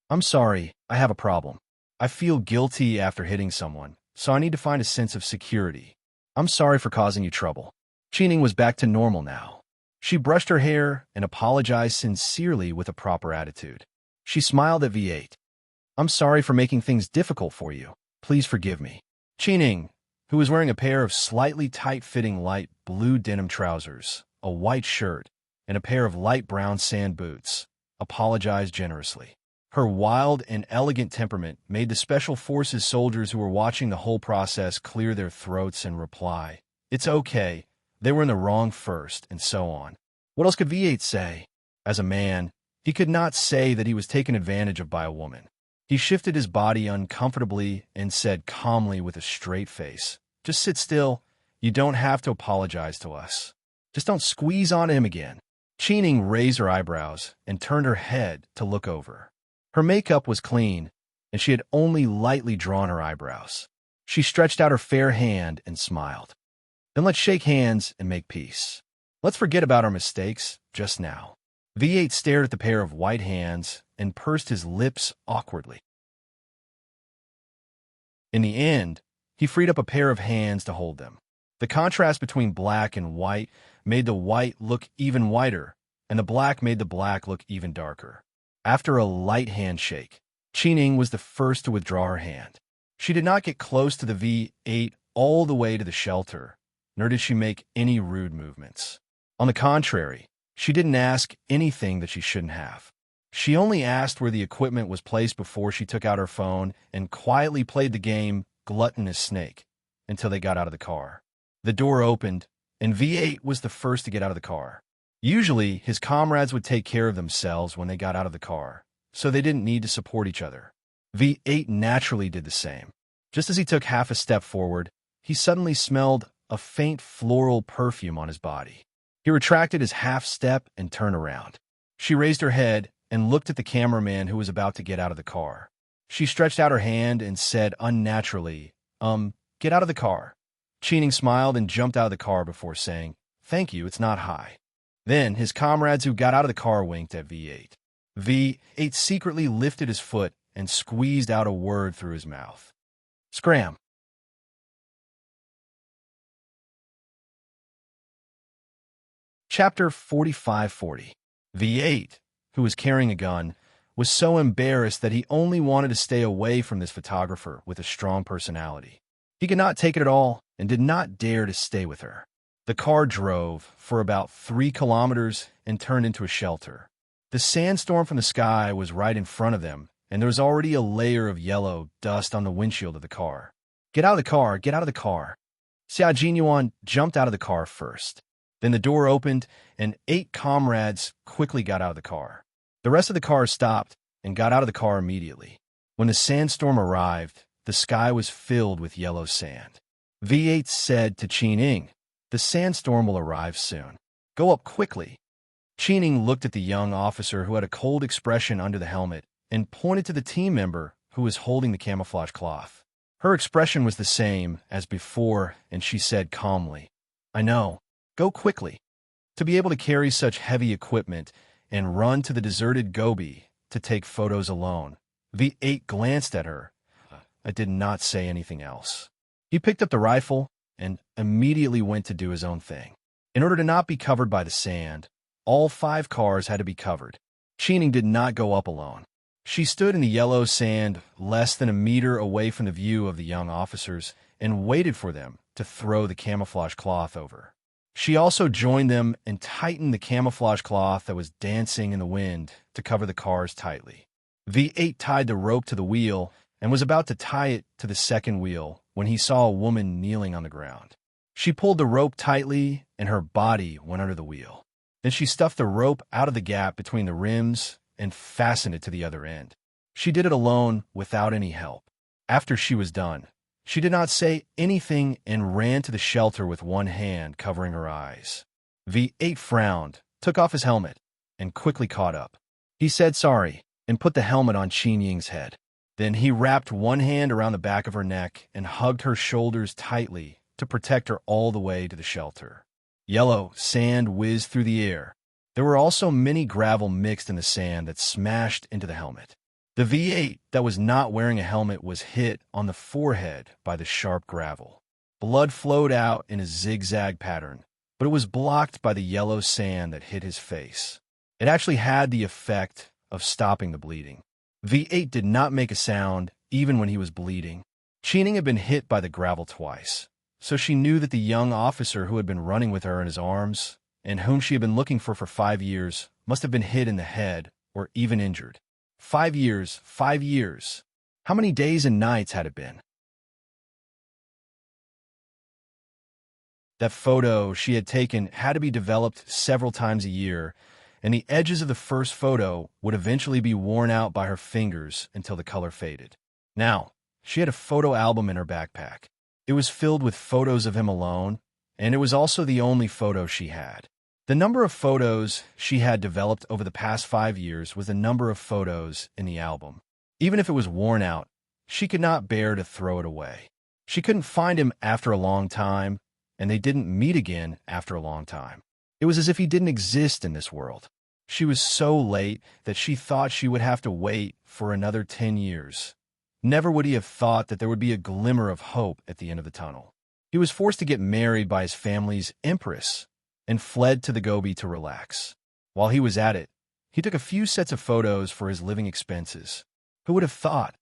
"I'm sorry. I have a problem. I feel guilty after hitting someone, so I need to find a sense of security. I'm sorry for causing you trouble." Qining was back to normal now. She brushed her hair and apologized sincerely with a proper attitude. She smiled at V8. "I'm sorry for making things difficult for you. Please forgive me." Qining, who was wearing a pair of slightly tight-fitting light blue denim trousers, a white shirt, and a pair of light brown sand boots, apologized generously. Her wild and elegant temperament made the Special Forces soldiers who were watching the whole process clear their throats and reply, "It's okay. They were in the wrong first," and so on. What else could V8 say? As a man, he could not say that he was taken advantage of by a woman. He shifted his body uncomfortably and said calmly with a straight face, "Just sit still. You don't have to apologize to us. Just don't squeeze on him again." Qining raised her eyebrows and turned her head to look over. Her makeup was clean, and she had only lightly drawn her eyebrows. She stretched out her fair hand and smiled. "Then let's shake hands and make peace. Let's forget about our mistakes just now." V8 stared at the pair of white hands and pursed his lips awkwardly. In the end, he freed up a pair of hands to hold them. The contrast between black and white made the white look even whiter, and the black made the black look even darker. After a light handshake, Qining was the first to withdraw her hand. She did not get close to the V8 all the way to the shelter, nor did she make any rude movements. On the contrary, she didn't ask anything that she shouldn't have. She only asked where the equipment was placed before she took out her phone and quietly played the game Gluttonous Snake until they got out of the car. The door opened, and V8 was the first to get out of the car. Usually, his comrades would take care of themselves when they got out of the car, so they didn't need to support each other. V8 naturally did the same. Just as he took half a step forward, he suddenly smelled a faint floral perfume on his body. He retracted his half step and turned around. She raised her head and looked at the cameraman who was about to get out of the car. She stretched out her hand and said unnaturally, "Get out of the car." Qining smiled and jumped out of the car before saying, "Thank you, it's not high." Then his comrades who got out of the car winked at V8. V8 secretly lifted his foot and squeezed out a word through his mouth. "Scram." Chapter 45:40. V8, who was carrying a gun, was so embarrassed that he only wanted to stay away from this photographer with a strong personality. He could not take it at all and did not dare to stay with her. The car drove for about 3 kilometers and turned into a shelter. The sandstorm from the sky was right in front of them, and there was already a layer of yellow dust on the windshield of the car. "Get out of the car! Get out of the car!" Xia Jinyuan jumped out of the car first. Then the door opened, and 8 comrades quickly got out of the car. The rest of the car stopped and got out of the car immediately. When the sandstorm arrived, the sky was filled with yellow sand. V8 said to Qining, "The sandstorm will arrive soon. Go up quickly." Qining looked at the young officer who had a cold expression under the helmet and pointed to the team member who was holding the camouflage cloth. Her expression was the same as before, and she said calmly, "I know. Go quickly." To be able to carry such heavy equipment and run to the deserted Gobi to take photos alone, V8 glanced at her. I did not say anything else. He picked up the rifle and immediately went to do his own thing. In order to not be covered by the sand, all 5 cars had to be covered. Qining did not go up alone. She stood in the yellow sand less than a meter away from the view of the young officers and waited for them to throw the camouflage cloth over. She also joined them and tightened the camouflage cloth that was dancing in the wind to cover the cars tightly. V8 tied the rope to the wheel and was about to tie it to the second wheel when he saw a woman kneeling on the ground. She pulled the rope tightly and her body went under the wheel. Then she stuffed the rope out of the gap between the rims and fastened it to the other end. She did it alone without any help. After she was done, she did not say anything and ran to the shelter with one hand covering her eyes. V8 frowned, took off his helmet, and quickly caught up. He said sorry and put the helmet on Qinying's head. Then he wrapped one hand around the back of her neck and hugged her shoulders tightly to protect her all the way to the shelter. Yellow sand whizzed through the air. There were also many gravel mixed in the sand that smashed into the helmet. The V8 that was not wearing a helmet was hit on the forehead by the sharp gravel. Blood flowed out in a zigzag pattern, but it was blocked by the yellow sand that hit his face. It actually had the effect of stopping the bleeding. V8 did not make a sound even when he was bleeding. Qining had been hit by the gravel twice, so she knew that the young officer who had been running with her in his arms and whom she had been looking for 5 years, must have been hit in the head or even injured. 5 years, 5 years. How many days and nights had it been? That photo she had taken had to be developed several times a year, and the edges of the first photo would eventually be worn out by her fingers until the color faded. Now, she had a photo album in her backpack. It was filled with photos of him alone, and it was also the only photo she had. The number of photos she had developed over the past 5 years was the number of photos in the album. Even if it was worn out, she could not bear to throw it away. She couldn't find him after a long time, and they didn't meet again after a long time. It was as if he didn't exist in this world. She was so late that she thought she would have to wait for another 10 years. Never would he have thought that there would be a glimmer of hope at the end of the tunnel. He was forced to get married by his family's empress and fled to the Gobi to relax. While he was at it, he took a few sets of photos for his living expenses. Who would have thought?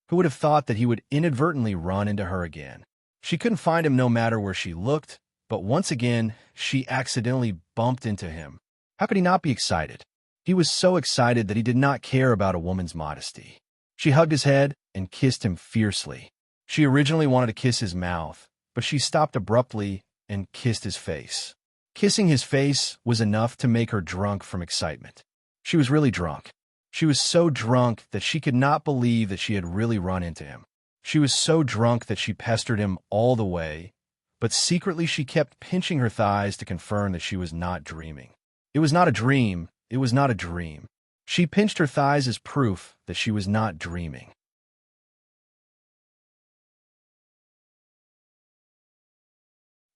Who would have thought that he would inadvertently run into her again? She couldn't find him no matter where she looked, but once again, she accidentally bumped into him. How could he not be excited? He was so excited that he did not care about a woman's modesty. She hugged his head and kissed him fiercely. She originally wanted to kiss his mouth, but she stopped abruptly and kissed his face. Kissing his face was enough to make her drunk from excitement. She was really drunk. She was so drunk that she could not believe that she had really run into him. She was so drunk that she pestered him all the way, but secretly she kept pinching her thighs to confirm that she was not dreaming. It was not a dream. It was not a dream. She pinched her thighs as proof that she was not dreaming.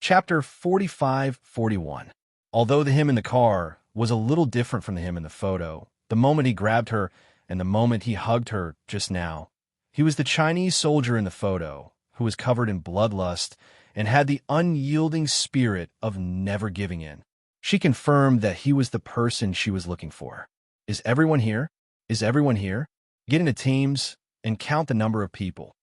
Chapter 45-41. Although the him in the car was a little different from the him in the photo, the moment he grabbed her and the moment he hugged her just now, he was the Chinese soldier in the photo who was covered in bloodlust and had the unyielding spirit of never giving in. She confirmed that he was the person she was looking for. Is everyone here? Is everyone here? Get into teams and count the number of people.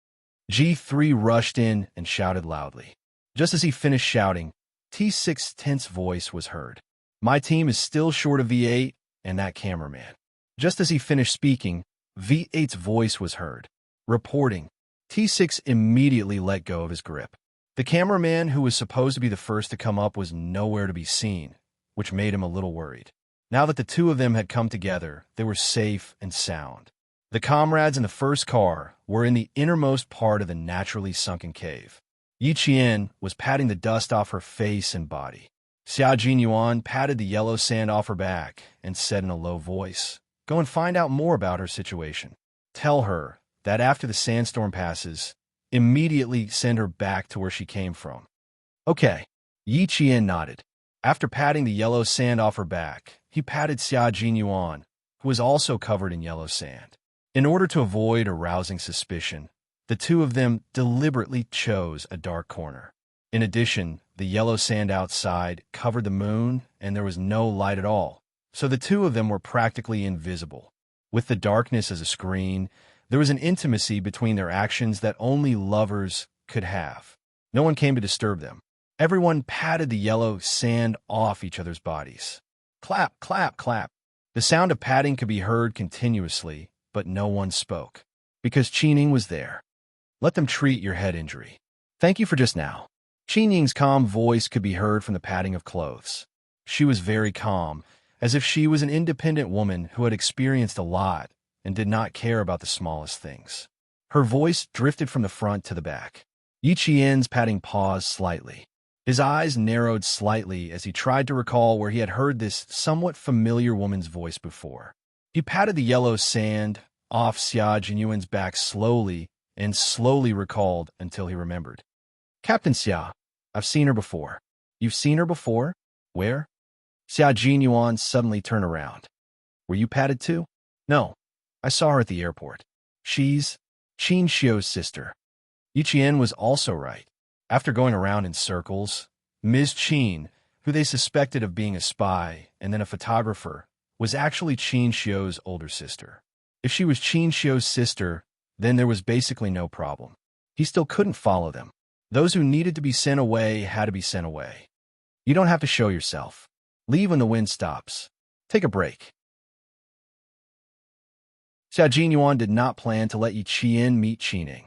G3 rushed in and shouted loudly. Just as he finished shouting, T6's tense voice was heard. My team is still short of V8 and that cameraman. Just as he finished speaking, V8's voice was heard. Reporting. T6 immediately let go of his grip. The cameraman, who was supposed to be the first to come up, was nowhere to be seen, which made him a little worried. Now that the two of them had come together, they were safe and sound. The comrades in the first car were in the innermost part of the naturally sunken cave. Yi Qian was patting the dust off her face and body. Xia Jinyuan patted the yellow sand off her back and said in a low voice, "Go and find out more about her situation. Tell her that after the sandstorm passes, immediately send her back to where she came from." Okay. Yi Qian nodded. After patting the yellow sand off her back, he patted Xia Jinyuan, who was also covered in yellow sand. In order to avoid arousing suspicion, the two of them deliberately chose a dark corner. In addition, the yellow sand outside covered the moon and there was no light at all, so the two of them were practically invisible. With the darkness as a screen, there was an intimacy between their actions that only lovers could have. No one came to disturb them. Everyone patted the yellow sand off each other's bodies. Clap, clap, clap. The sound of patting could be heard continuously, but no one spoke, because Qining was there. Let them treat your head injury. Thank you for just now. Qining's calm voice could be heard from the patting of clothes. She was very calm, as if she was an independent woman who had experienced a lot and did not care about the smallest things. Her voice drifted from the front to the back. Yi Qian's patting paused slightly. His eyes narrowed slightly as he tried to recall where he had heard this somewhat familiar woman's voice before. He patted the yellow sand off Xia Jinyuan's back slowly and slowly recalled until he remembered. Captain Xia, I've seen her before. You've seen her before? Where? Xia Jinyuan suddenly turned around. Were you patted too? No. I saw her at the airport. She's Qin Xiu's sister. Yi Qian was also right. After going around in circles, Ms. Qin, who they suspected of being a spy and then a photographer, was actually Qin Xiu's older sister. If she was Qin Xiu's sister, then there was basically no problem. He still couldn't follow them. Those who needed to be sent away had to be sent away. You don't have to show yourself. Leave when the wind stops. Take a break. Xia Jinyuan did not plan to let Yi Qian meet Qining.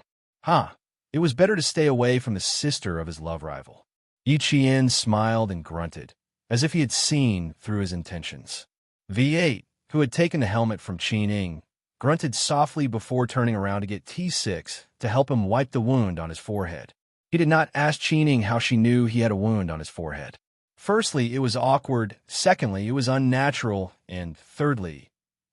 It was better to stay away from the sister of his love rival. Yi Qian smiled and grunted, as if he had seen through his intentions. V8, who had taken the helmet from Qining, grunted softly before turning around to get T6 to help him wipe the wound on his forehead. He did not ask Qining how she knew he had a wound on his forehead. Firstly, it was awkward. Secondly, it was unnatural. And thirdly,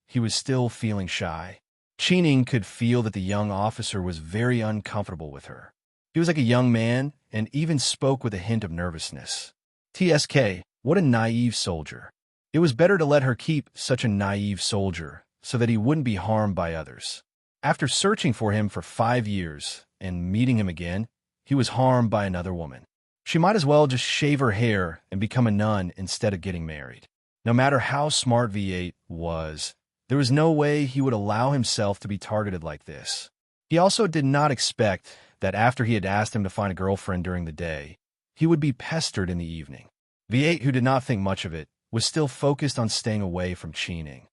he was still feeling shy. Qining could feel that the young officer was very uncomfortable with her. He was like a young man and even spoke with a hint of nervousness. TSK, what a naive soldier. It was better to let her keep such a naive soldier so that he wouldn't be harmed by others. After searching for him for 5 years and meeting him again, he was harmed by another woman. She might as well just shave her hair and become a nun instead of getting married. No matter how smart V8 was, there was no way he would allow himself to be targeted like this. He also did not expect that after he had asked him to find a girlfriend during the day, he would be pestered in the evening. V8, who did not think much of it, was still focused on staying away from Qining.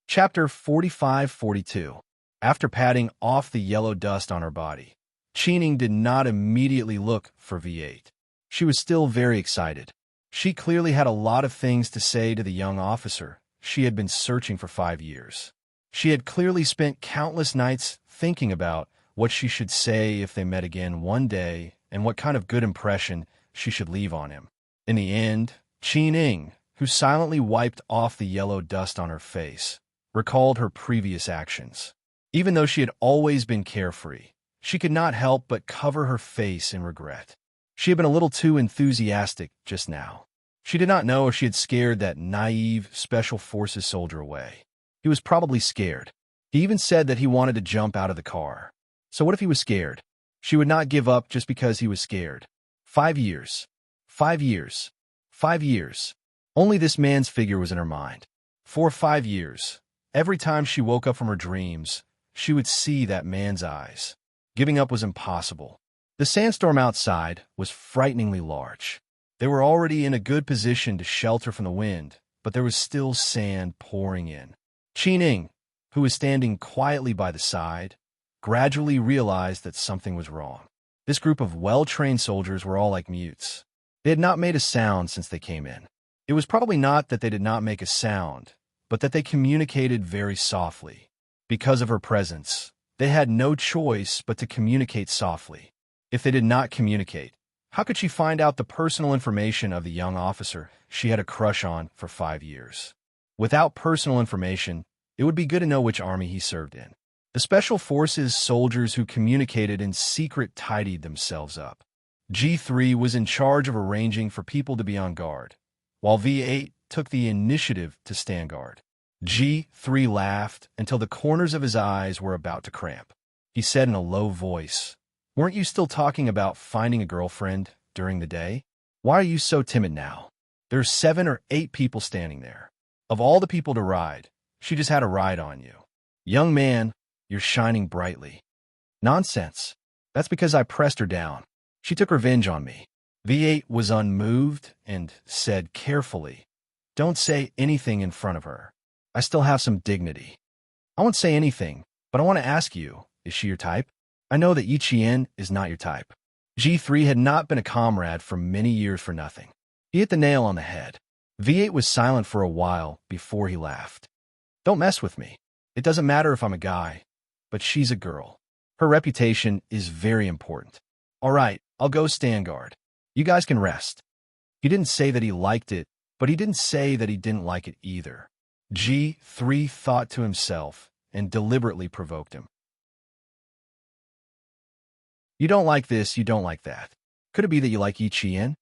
Chapter 45-42. After patting off the yellow dust on her body, Qining did not immediately look for V8. She was still very excited. She clearly had a lot of things to say to the young officer she had been searching for 5 years. She had clearly spent countless nights thinking about what she should say if they met again one day and what kind of good impression she should leave on him. In the end, Qining, who silently wiped off the yellow dust on her face, recalled her previous actions. Even though she had always been carefree, she could not help but cover her face in regret. She had been a little too enthusiastic just now. She did not know if she had scared that naive Special Forces soldier away. He was probably scared. He even said that he wanted to jump out of the car. So what if he was scared? She would not give up just because he was scared. 5 years. 5 years. 5 years. Only this man's figure was in her mind. For 5 years, every time she woke up from her dreams, she would see that man's eyes. Giving up was impossible. The sandstorm outside was frighteningly large. They were already in a good position to shelter from the wind, but there was still sand pouring in. Qining, who was standing quietly by the side, gradually realized that something was wrong. This group of well-trained soldiers were all like mutes. They had not made a sound since they came in. It was probably not that they did not make a sound, but that they communicated very softly. Because of her presence, they had no choice but to communicate softly. If they did not communicate, how could she find out the personal information of the young officer she had a crush on for 5 years? Without personal information, it would be good to know which army he served in. The Special Forces soldiers who communicated in secret tidied themselves up. G3 was in charge of arranging for people to be on guard, while V8 took the initiative to stand guard. G3 laughed until the corners of his eyes were about to cramp. He said in a low voice, "Weren't you still talking about finding a girlfriend during the day? Why are you so timid now? There's 7 or 8 people standing there. Of all the people to ride, she just had a ride on you. Young man, you're shining brightly." "Nonsense. That's because I pressed her down. She took revenge on me." V8 was unmoved and said carefully, "Don't say anything in front of her. I still have some dignity." "I won't say anything, but I want to ask you, is she your type? I know that Yichien is not your type." G3 had not been a comrade for many years for nothing. He hit the nail on the head. V8 was silent for a while before he laughed. "Don't mess with me. It doesn't matter if I'm a guy, but she's a girl. Her reputation is very important. All right, I'll go stand guard. You guys can rest." He didn't say that he liked it, but he didn't say that he didn't like it either. G3 thought to himself and deliberately provoked him. "You don't like this, you don't like that. Could it be that you like Yichien?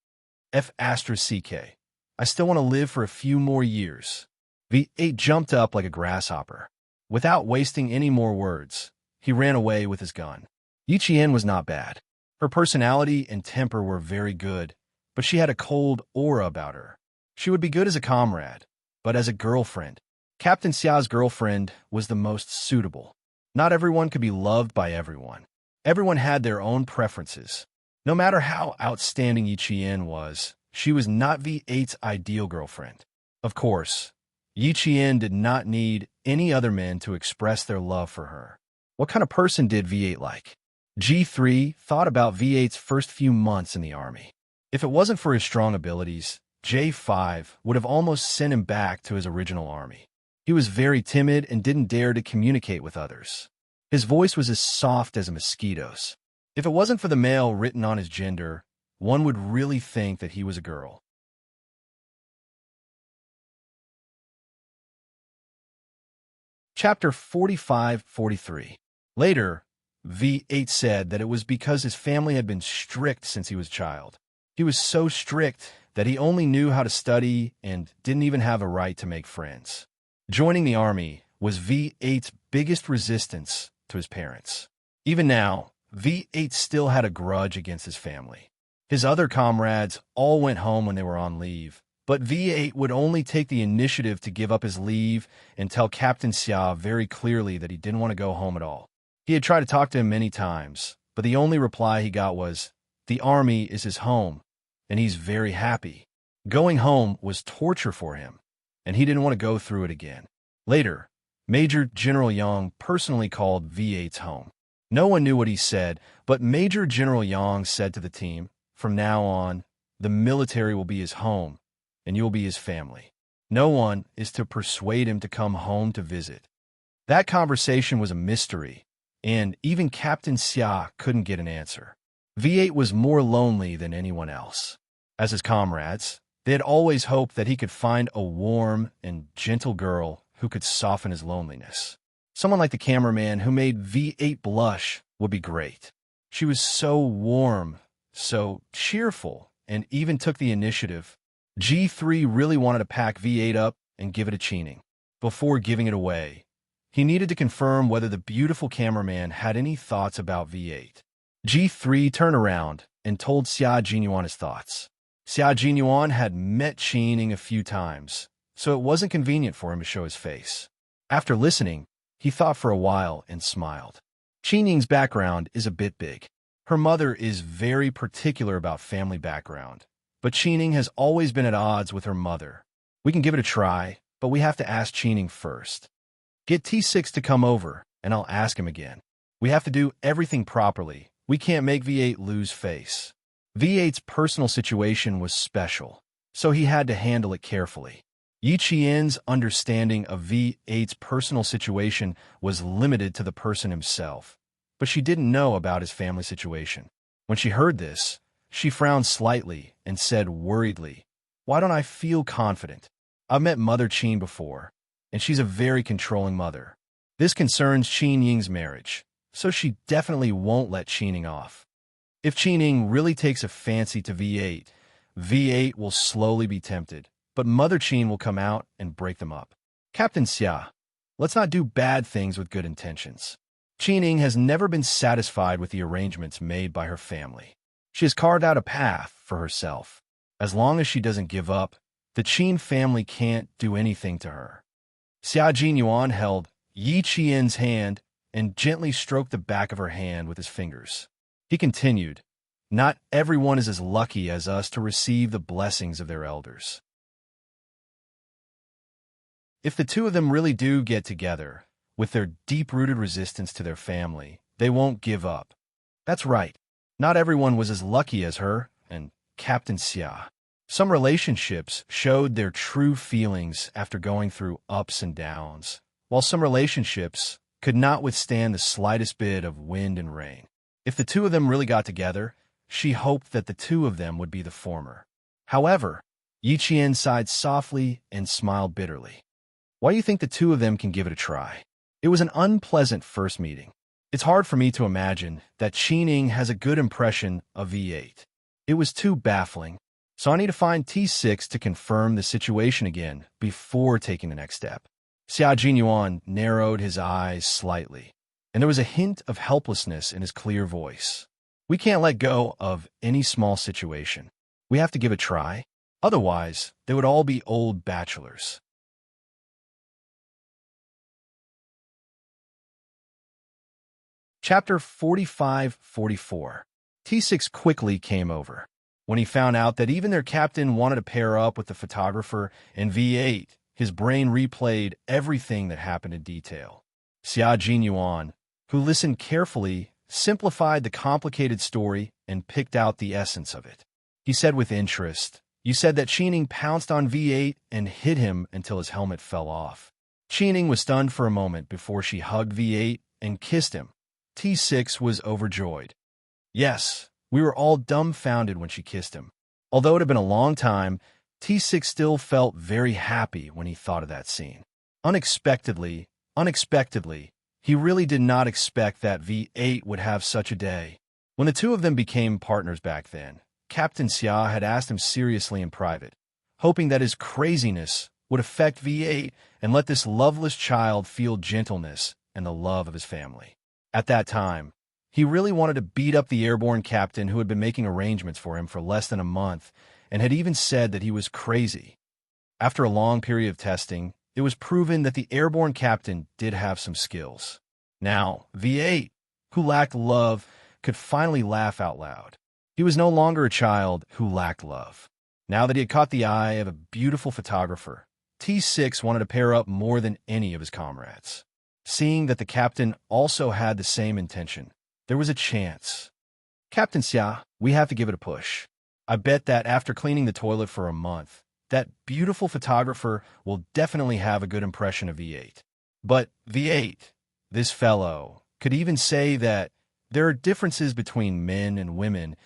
F***. I still want to live for a few more years." V8 jumped up like a grasshopper. Without wasting any more words, he ran away with his gun. Yichien was not bad. Her personality and temper were very good, but she had a cold aura about her. She would be good as a comrade, but as a girlfriend, Captain Xia's girlfriend was the most suitable. Not everyone could be loved by everyone. Everyone had their own preferences. No matter how outstanding Yichien was, she was not V8's ideal girlfriend. Of course, Yichien did not need any other men to express their love for her. What kind of person did V8 like? G3 thought about V8's first few months in the army. If it wasn't for his strong abilities, J5 would have almost sent him back to his original army. He was very timid and didn't dare to communicate with others. His voice was as soft as a mosquito's. If it wasn't for the male written on his gender, one would really think that he was a girl. Chapter 45-43. Later, V8 said that it was because his family had been strict since he was a child. He was so strict that he only knew how to study and didn't even have a right to make friends. Joining the army was V8's biggest resistance to his parents. Even now, V8 still had a grudge against his family. His other comrades all went home when they were on leave, but V8 would only take the initiative to give up his leave and tell Captain Xia very clearly that he didn't want to go home at all. He had tried to talk to him many times, but the only reply he got was, "The army is his home, and he's very happy." Going home was torture for him, and he didn't want to go through it again. Later, Major General Yang personally called V8's home. No one knew what he said, but Major General Yang said to the team, "From now on, the military will be his home, and you will be his family. No one is to persuade him to come home to visit." That conversation was a mystery, and even Captain Xia couldn't get an answer. V8 was more lonely than anyone else. As his comrades, they had always hoped that he could find a warm and gentle girl who could soften his loneliness. Someone like the cameraman who made V8 blush would be great. She was so warm, so cheerful, and even took the initiative. G3 really wanted to pack V8 up and give it a cheening. Before giving it away, he needed to confirm whether the beautiful cameraman had any thoughts about V8. G3 turned around and told Xia Jinyuan his thoughts. Xia Jinyuan had met Qining a few times, so it wasn't convenient for him to show his face. After listening, he thought for a while and smiled. Qinying's background is a bit big. Her mother is very particular about family background, but Qinying has always been at odds with her mother. We can give it a try, but we have to ask Qinying first. Get T6 to come over, and I'll ask him again. We have to do everything properly. We can't make V8 lose face. V8's personal situation was special, so he had to handle it carefully. Yi Qian's understanding of V8's personal situation was limited to the person himself, but she didn't know about his family situation. When she heard this, she frowned slightly and said worriedly, "Why don't I feel confident? I've met Mother Qin before, and she's a very controlling mother. This concerns Qinying's marriage, so she definitely won't let Qinying off. If Qinying really takes a fancy to V8, V8 will slowly be tempted, but Mother Qin will come out and break them up. Captain Xia, let's not do bad things with good intentions." Qinying has never been satisfied with the arrangements made by her family. She has carved out a path for herself. As long as she doesn't give up, the Qin family can't do anything to her. Xia Jinyuan held Yi Qian's hand and gently stroked the back of her hand with his fingers. He continued, "Not everyone is as lucky as us to receive the blessings of their elders. If the two of them really do get together, with their deep-rooted resistance to their family, they won't give up. That's right. Not everyone was as lucky as her and Captain Xia. Some relationships showed their true feelings after going through ups and downs, while some relationships could not withstand the slightest bit of wind and rain. If the two of them really got together, she hoped that the two of them would be the former. However, Yi Qian sighed softly and smiled bitterly. Why do you think the two of them can give it a try? It was an unpleasant first meeting. It's hard for me to imagine that Qinying has a good impression of V8. It was too baffling, so I need to find T6 to confirm the situation again before taking the next step. Xia Jinyuan narrowed his eyes slightly, and there was a hint of helplessness in his clear voice. We can't let go of any small situation. We have to give it a try. Otherwise, they would all be old bachelors. Chapter 45-44. T6 quickly came over. When he found out that even their captain wanted to pair up with the photographer and V8, his brain replayed everything that happened in detail. Xia Jinyuan, who listened carefully, simplified the complicated story and picked out the essence of it. He said with interest, "You said that Qinying pounced on V8 and hit him until his helmet fell off." Qinying was stunned for a moment before she hugged V8 and kissed him. T6 was overjoyed. Yes, we were all dumbfounded when she kissed him. Although it had been a long time, T6 still felt very happy when he thought of that scene. Unexpectedly, he really did not expect that V8 would have such a day. When the two of them became partners back then, Captain Xia had asked him seriously in private, hoping that his craziness would affect V8 and let this loveless child feel gentleness and the love of his family. At that time, he really wanted to beat up the airborne captain who had been making arrangements for him for less than a month and had even said that he was crazy. After a long period of testing, it was proven that the airborne captain did have some skills. Now, V8, who lacked love, could finally laugh out loud. He was no longer a child who lacked love. Now that he had caught the eye of a beautiful photographer, T6 wanted to pair up more than any of his comrades. Seeing that the captain also had the same intention, there was a chance. "Captain Xia, we have to give it a push. I bet that after cleaning the toilet for a month, that beautiful photographer will definitely have a good impression of V8. But V8, this fellow, could even say that there are differences between men and women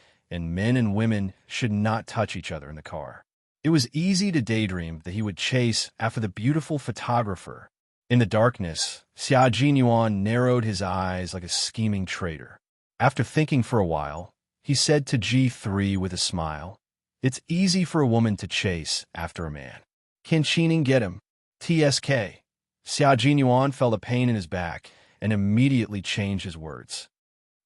should not touch each other in the car." It was easy to daydream that he would chase after the beautiful photographer. In the darkness, Xia Jinyuan narrowed his eyes like a scheming traitor. After thinking for a while, he said to G3 with a smile, "It's easy for a woman to chase after a man. Can Qinying get him?" TSK. Xia Jinyuan felt a pain in his back and immediately changed his words.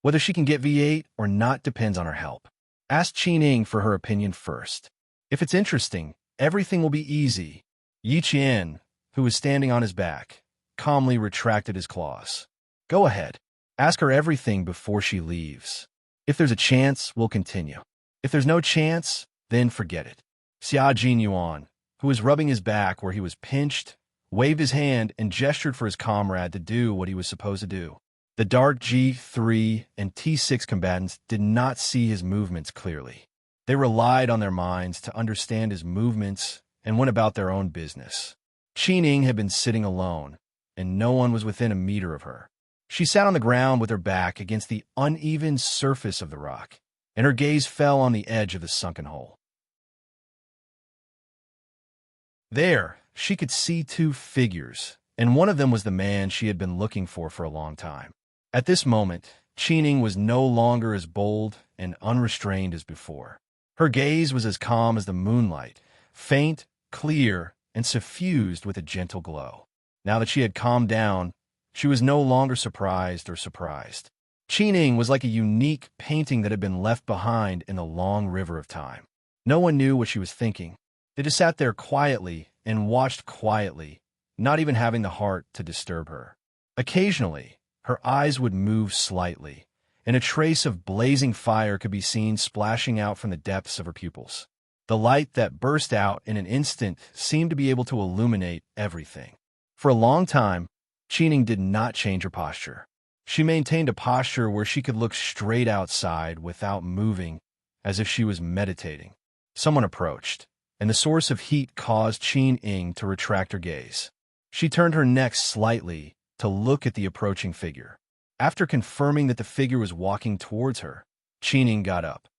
"Whether she can get V8 or not depends on her help. Ask Qinying for her opinion first. If it's interesting, everything will be easy." Yi Qian, who was standing on his back, calmly retracted his claws. "Go ahead. Ask her everything before she leaves. If there's a chance, we'll continue. If there's no chance, then forget it. Xia Jinyuan, who was rubbing his back where he was pinched, waved his hand and gestured for his comrade to do what he was supposed to do. The dark G3 and T6 combatants did not see his movements clearly. They relied on their minds to understand his movements and went about their own business. Qining had been sitting alone, and no one was within a meter of her. She sat on the ground with her back against the uneven surface of the rock, and her gaze fell on the edge of the sunken hole. There, she could see two figures, and one of them was the man she had been looking for a long time. At this moment, Qining was no longer as bold and unrestrained as before. Her gaze was as calm as the moonlight, faint, clear, and suffused with a gentle glow. Now that she had calmed down, she was no longer surprised. Qining was like a unique painting that had been left behind in the long river of time. No one knew what she was thinking. They just sat there quietly and watched quietly, not even having the heart to disturb her. Occasionally, her eyes would move slightly, and a trace of blazing fire could be seen splashing out from the depths of her pupils. The light that burst out in an instant seemed to be able to illuminate everything. For a long time, Qining did not change her posture. She maintained a posture where she could look straight outside without moving, as if she was meditating. Someone approached, and the source of heat caused Qining to retract her gaze. She turned her neck slightly to look at the approaching figure. After confirming that the figure was walking towards her, Qining got up.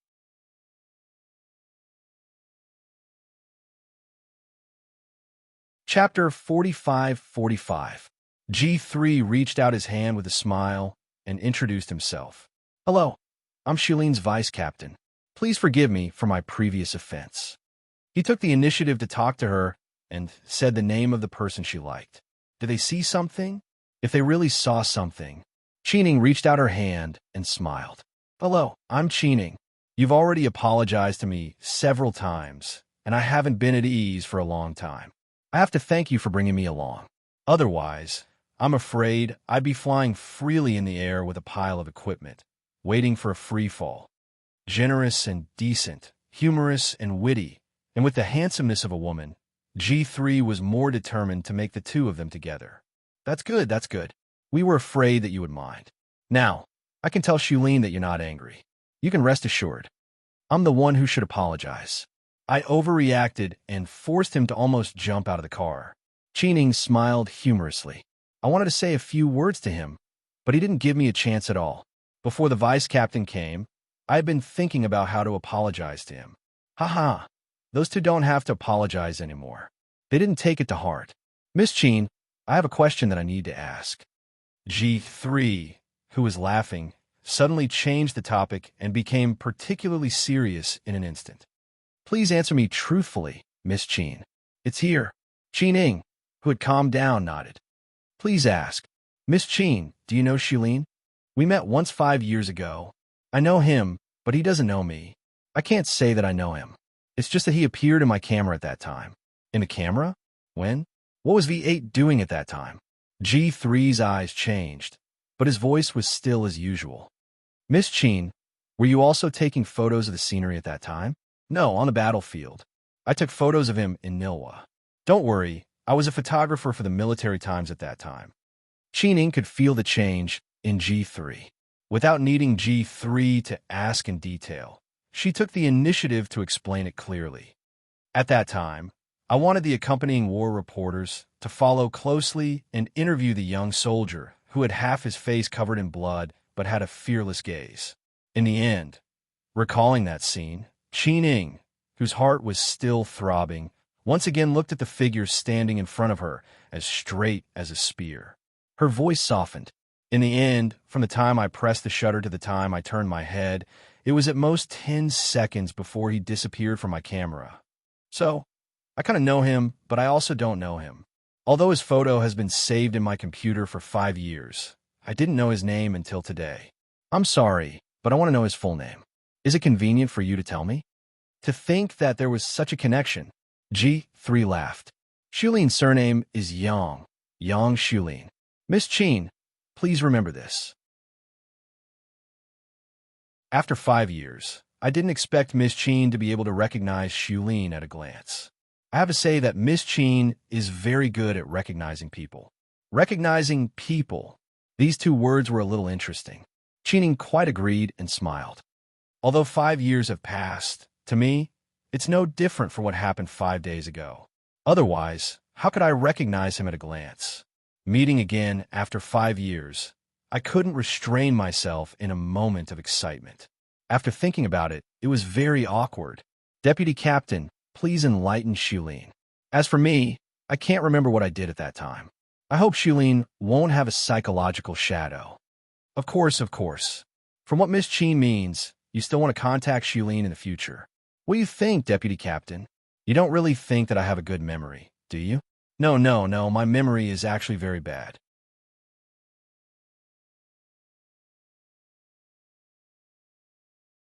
Chapter 45:45. G3 reached out his hand with a smile and introduced himself. Hello, I'm Shuleen's vice captain. Please forgive me for my previous offense. He took the initiative to talk to her and said the name of the person she liked. Did they see something? If they really saw something, Qining reached out her hand and smiled. Hello, I'm Qining. You've already apologized to me several times, and I haven't been at ease for a long time. I have to thank you for bringing me along. Otherwise, I'm afraid I'd be flying freely in the air with a pile of equipment, waiting for a free fall. Generous and decent, humorous and witty, and with the handsomeness of a woman, G3 was more determined to make the two of them together. That's good. We were afraid that you would mind. Now, I can tell Shuleen that you're not angry. You can rest assured. I'm the one who should apologize. I overreacted and forced him to almost jump out of the car. Qining smiled humorously. I wanted to say a few words to him, but he didn't give me a chance at all. Before the vice captain came, I had been thinking about how to apologize to him. Haha, those two don't have to apologize anymore. They didn't take it to heart. Miss Qin, I have a question that I need to ask. G3, who was laughing, suddenly changed the topic and became particularly serious in an instant. Please answer me truthfully, Miss Qin. It's here. Qining, who had calmed down, nodded. Please ask. Miss Qin, do you know Shuleen? We met once 5 years ago. I know him, but he doesn't know me. I can't say that I know him. It's just that he appeared in my camera at that time. In the camera? When? What was V8 doing at that time? G3's eyes changed, but his voice was still as usual. Miss Qin, were you also taking photos of the scenery at that time? No, on the battlefield. I took photos of him in Nilwa. Don't worry, I was a photographer for the military times at that time. Qining could feel the change in G3. Without needing G3 to ask in detail, she took the initiative to explain it clearly. At that time, I wanted the accompanying war reporters to follow closely and interview the young soldier who had half his face covered in blood but had a fearless gaze. In the end, recalling that scene, Qining, whose heart was still throbbing, once again looked at the figure standing in front of her as straight as a spear. Her voice softened. In the end, from the time I pressed the shutter to the time I turned my head, it was at most 10 seconds before he disappeared from my camera. So, I kind of know him, but I also don't know him. Although his photo has been saved in my computer for 5 years, I didn't know his name until today. I'm sorry, but I want to know his full name. Is it convenient for you to tell me? To think that there was such a connection. G3 laughed. Shuleen's surname is Yang Shuleen. Miss Qin, please remember this. After 5 years, I didn't expect Miss Chin to be able to recognize Shulin at a glance. I have to say that Miss Chin is very good at recognizing people. Recognizing people. These two words were a little interesting. Chining quite agreed and smiled. Although 5 years have passed, to me, it's no different from what happened 5 days ago. Otherwise, how could I recognize him at a glance? Meeting again after 5 years, I couldn't restrain myself in a moment of excitement. After thinking about it, it was very awkward. Deputy Captain, please enlighten Shulin. As for me, I can't remember what I did at that time. I hope Shulin won't have a psychological shadow. Of course. From what Miss Chin means, you still want to contact Shulin in the future. What do you think, Deputy Captain? You don't really think that I have a good memory, do you? No, my memory is actually very bad.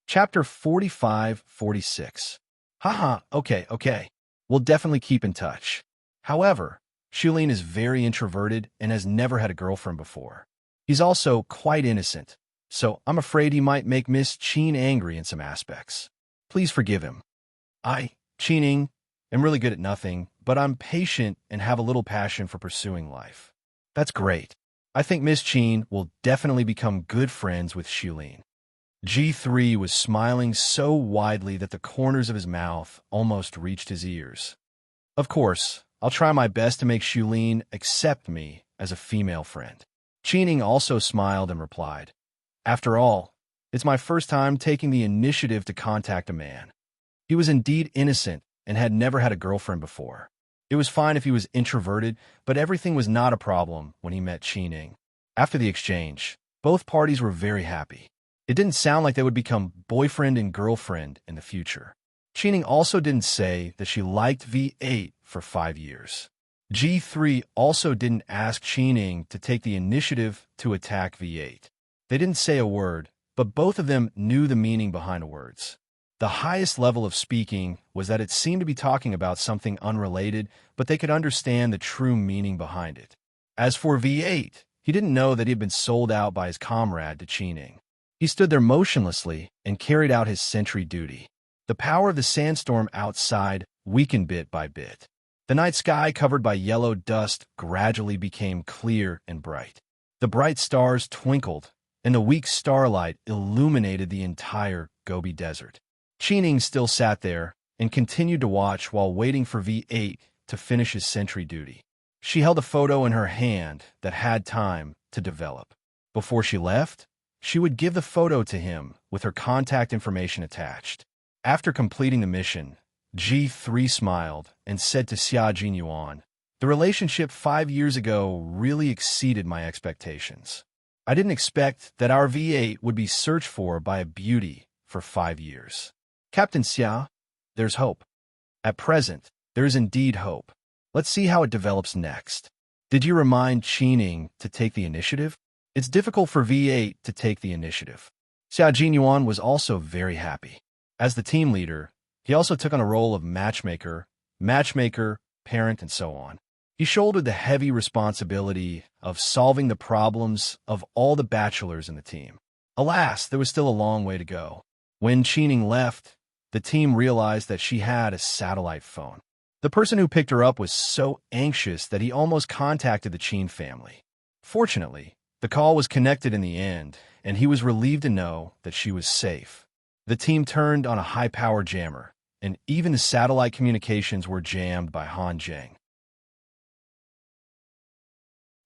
Chapter 45-46. Haha, okay. We'll definitely keep in touch. However, Shulin is very introverted and has never had a girlfriend before. He's also quite innocent, so I'm afraid he might make Miss Chin angry in some aspects. Please forgive him. Chining, am really good at nothing, but I'm patient and have a little passion for pursuing life. That's great. I think Miss Chin will definitely become good friends with Shulin. G3 was smiling so widely that the corners of his mouth almost reached his ears. Of course, I'll try my best to make Shulin accept me as a female friend. Chining also smiled and replied, After all, it's my first time taking the initiative to contact a man. He was indeed innocent and had never had a girlfriend before. It was fine if he was introverted, but everything was not a problem when he met Chining. After the exchange, both parties were very happy. It didn't sound like they would become boyfriend and girlfriend in the future. Chining also didn't say that she liked V8 for 5 years. G3 also didn't ask Chining to take the initiative to attack V8. They didn't say a word, but both of them knew the meaning behind the words. The highest level of speaking was that it seemed to be talking about something unrelated, but they could understand the true meaning behind it. As for V8, he didn't know that he had been sold out by his comrade to Chining. He stood there motionlessly and carried out his sentry duty. The power of the sandstorm outside weakened bit by bit. The night sky, covered by yellow dust, gradually became clear and bright. The bright stars twinkled, and the weak starlight illuminated the entire Gobi Desert. Chining still sat there and continued to watch while waiting for V8 to finish his sentry duty. She held a photo in her hand that had time to develop. Before she left, she would give the photo to him with her contact information attached. After completing the mission, G3 smiled and said to Xia Jinyuan, "The relationship 5 years ago really exceeded my expectations. I didn't expect that our V8 would be searched for by a beauty for 5 years. Captain Xia, there's hope. At present, there is indeed hope. Let's see how it develops next. Did you remind Chining to take the initiative? It's difficult for V8 to take the initiative." Xia Jinyuan was also very happy. As the team leader, he also took on a role of matchmaker, parent, and so on. He shouldered the heavy responsibility of solving the problems of all the bachelors in the team. Alas, there was still a long way to go. When Chining left, the team realized that she had a satellite phone. The person who picked her up was so anxious that he almost contacted the Chin family. Fortunately, the call was connected in the end, and he was relieved to know that she was safe. The team turned on a high-power jammer, and even the satellite communications were jammed by Han Zheng.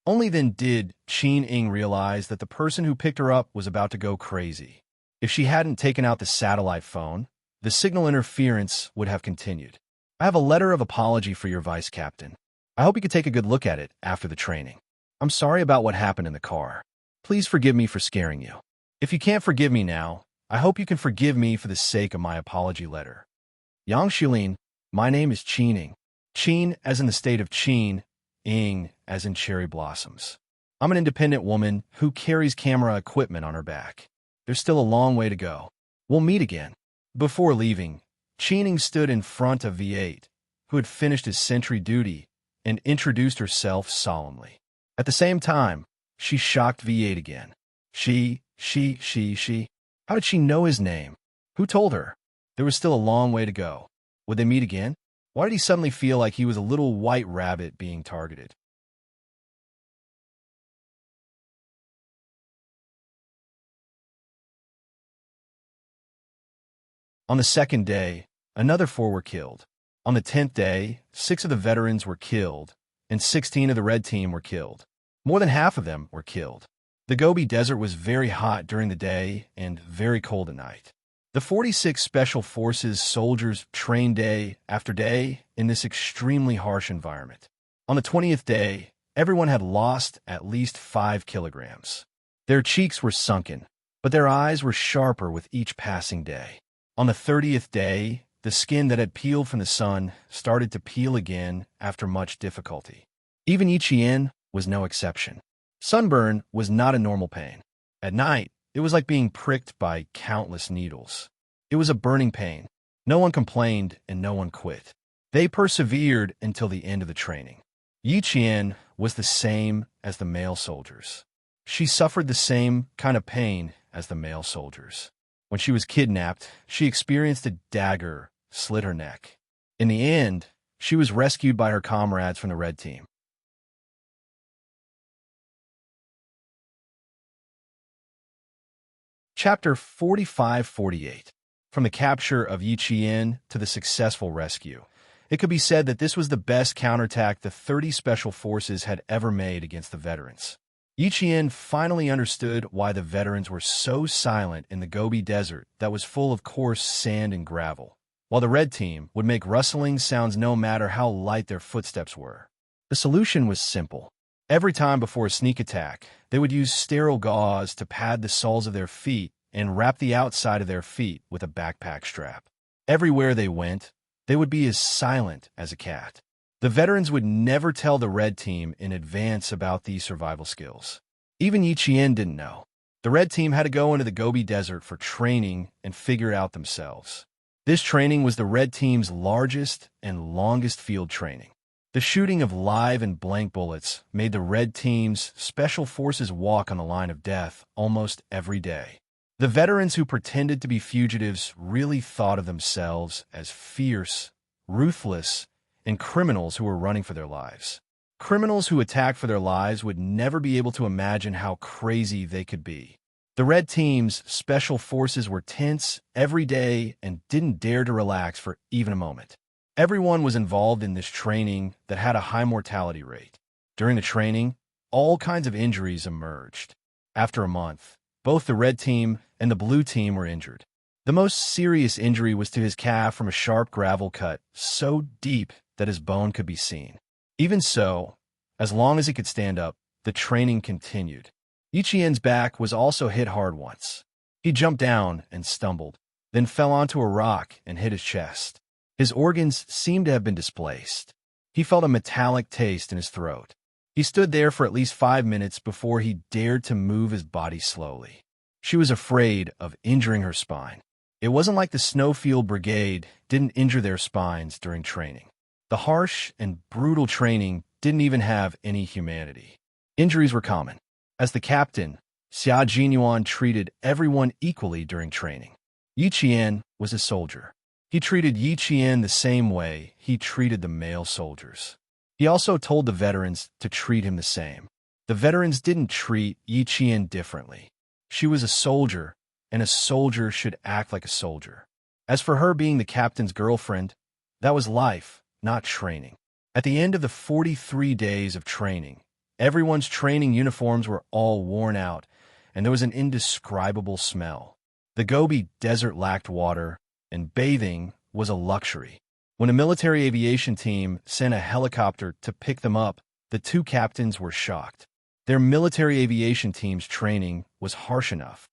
Only then did Chining realize that the person who picked her up was about to go crazy. If she hadn't taken out the satellite phone, the signal interference would have continued. I have a letter of apology for your vice captain. I hope you could take a good look at it after the training. I'm sorry about what happened in the car. Please forgive me for scaring you. If you can't forgive me now, I hope you can forgive me for the sake of my apology letter. Yang Shulin, my name is Chining. Chin as in the state of Chin, Ing as in cherry blossoms. I'm an independent woman who carries camera equipment on her back. There's still a long way to go. We'll meet again. Before leaving, Chining stood in front of V8, who had finished his sentry duty, and introduced herself solemnly. At the same time, she shocked V8 again. She. How did she know his name? Who told her? There was still a long way to go. Would they meet again? Why did he suddenly feel like he was a little white rabbit being targeted? On the second day, another 4 were killed. On the 10th day, 6 of the veterans were killed, and 16 of the red team were killed. More than half of them were killed. The Gobi Desert was very hot during the day and very cold at night. The 46 Special Forces soldiers trained day after day in this extremely harsh environment. On the 20th day, everyone had lost at least 5 kilograms. Their cheeks were sunken, but their eyes were sharper with each passing day. On the 30th day, the skin that had peeled from the sun started to peel again after much difficulty. Even Ichien was no exception. Sunburn was not a normal pain. At night, it was like being pricked by countless needles. It was a burning pain. No one complained and no one quit. They persevered until the end of the training. Yiqian was the same as the male soldiers. She suffered the same kind of pain as the male soldiers. When she was kidnapped, she experienced a dagger slit her neck. In the end, she was rescued by her comrades from the red team. Chapter 45-48. From the capture of Yiqian to the successful rescue. It could be said that this was the best counterattack the 30 Special Forces had ever made against the veterans. Yiqian finally understood why the veterans were so silent in the Gobi Desert that was full of coarse sand and gravel, while the red team would make rustling sounds no matter how light their footsteps were. The solution was simple. Every time before a sneak attack, they would use sterile gauze to pad the soles of their feet and wrap the outside of their feet with a backpack strap. Everywhere they went, they would be as silent as a cat. The veterans would never tell the red team in advance about these survival skills. Even Yiqian didn't know. The red team had to go into the Gobi Desert for training and figure it out themselves. This training was the red team's largest and longest field training. The shooting of live and blank bullets made the red team's special forces walk on the line of death almost every day. The veterans who pretended to be fugitives really thought of themselves as fierce, ruthless, and criminals who were running for their lives. Criminals who attacked for their lives would never be able to imagine how crazy they could be. The red team's special forces were tense every day and didn't dare to relax for even a moment. Everyone was involved in this training that had a high mortality rate. During the training, all kinds of injuries emerged. After a month, both the red team and the blue team were injured. The most serious injury was to his calf from a sharp gravel cut so deep that his bone could be seen. Even so, as long as he could stand up, the training continued. Yiqian's back was also hit hard once. He jumped down and stumbled, then fell onto a rock and hit his chest. His organs seemed to have been displaced. He felt a metallic taste in his throat. He stood there for at least 5 minutes before he dared to move his body slowly. She was afraid of injuring her spine. It wasn't like the Snowfield Brigade didn't injure their spines during training. The harsh and brutal training didn't even have any humanity. Injuries were common. As the captain, Xia Jinyuan treated everyone equally during training. Yiqian was a soldier. He treated Yiqian the same way he treated the male soldiers. He also told the veterans to treat him the same. The veterans didn't treat Yiqian differently. She was a soldier, and a soldier should act like a soldier. As for her being the captain's girlfriend, that was life, not training. At the end of the 43 days of training, everyone's training uniforms were all worn out, and there was an indescribable smell. The Gobi Desert lacked water, and bathing was a luxury. When a military aviation team sent a helicopter to pick them up, the 2 captains were shocked. Their military aviation team's training was harsh enough.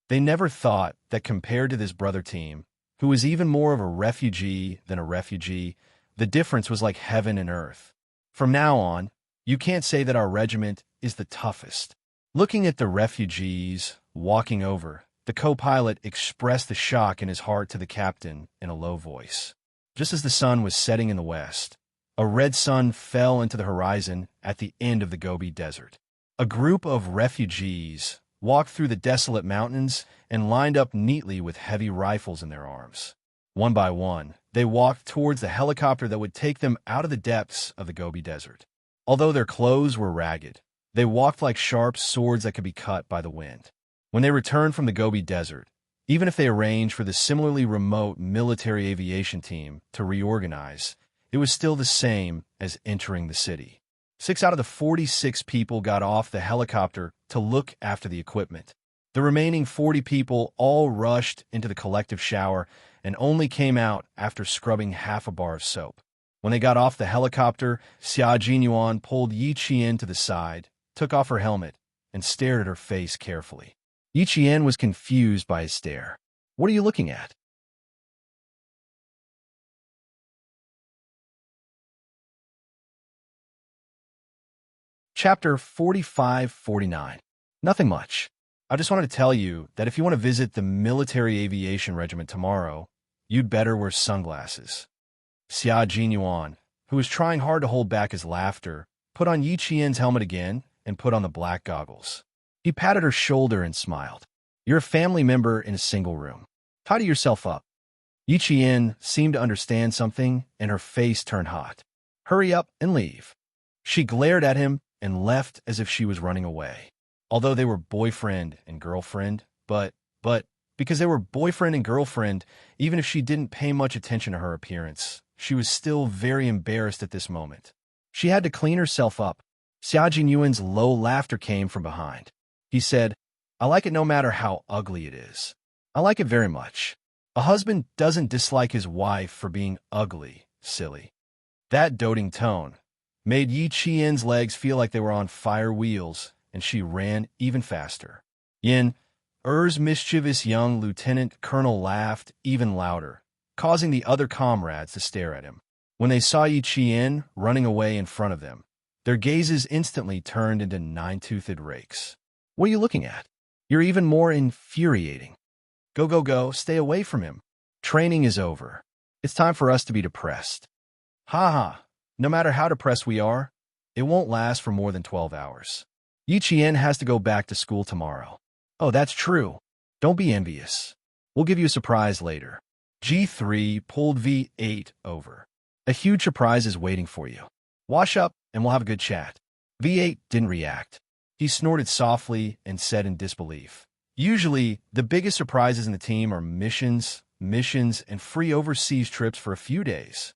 They never thought that compared to this brother team, who was even more of a refugee than a refugee, the difference was like heaven and earth. From now on, you can't say that our regiment is the toughest. Looking at the refugees walking over, the co-pilot expressed the shock in his heart to the captain in a low voice. Just as the sun was setting in the west, a red sun fell into the horizon at the end of the Gobi Desert. A group of refugees walked through the desolate mountains and lined up neatly with heavy rifles in their arms. One by one, they walked towards the helicopter that would take them out of the depths of the Gobi Desert. Although their clothes were ragged, they walked like sharp swords that could be cut by the wind. When they returned from the Gobi Desert, even if they arranged for the similarly remote military aviation team to reorganize, it was still the same as entering the city. 6 out of the 46 people got off the helicopter to look after the equipment. The remaining 40 people all rushed into the collective shower and only came out after scrubbing half a bar of soap. When they got off the helicopter, Xia Jinyuan pulled Yi Qian to the side, took off her helmet, and stared at her face carefully. Yi Qian was confused by his stare. "What are you looking at?" Chapter 45-49. Nothing much. I just wanted to tell you that if you want to visit the military aviation regiment tomorrow, you'd better wear sunglasses. Xia Jinyuan, who was trying hard to hold back his laughter, put on Yi Qian's helmet again and put on the black goggles. He patted her shoulder and smiled. "You're a family member in a single room. Tidy yourself up." Yi Qian seemed to understand something, and her face turned hot. "Hurry up and leave." She glared at him and left as if she was running away. Although they were boyfriend and girlfriend, but because they were boyfriend and girlfriend, even if she didn't pay much attention to her appearance, she was still very embarrassed at this moment. She had to clean herself up. Xia Jinyuan's low laughter came from behind. He said, "I like it no matter how ugly it is. I like it very much. A husband doesn't dislike his wife for being ugly, silly." That doting tone made Yi Qian's legs feel like they were on fire wheels, and she ran even faster. Yin Er's mischievous young lieutenant colonel laughed even louder, causing the other comrades to stare at him. When they saw Yi Qian running away in front of them, their gazes instantly turned into nine-toothed rakes. "What are you looking at? You're even more infuriating. Go, go, go, stay away from him. Training is over. It's time for us to be depressed." "Ha ha, no matter how depressed we are, it won't last for more than 12 hours. Yi Qian has to go back to school tomorrow." "Oh, that's true. Don't be envious. We'll give you a surprise later." G3 pulled V8 over. "A huge surprise is waiting for you. Wash up and we'll have a good chat." V8 didn't react. He snorted softly and said in disbelief, "Usually, the biggest surprises in the team are missions, and free overseas trips for a few days."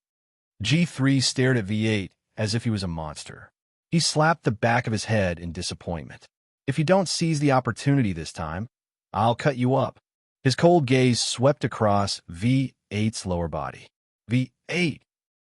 G3 stared at V8 as if he was a monster. He slapped the back of his head in disappointment. "If you don't seize the opportunity this time, I'll cut you up." His cold gaze swept across V8's lower body. V8!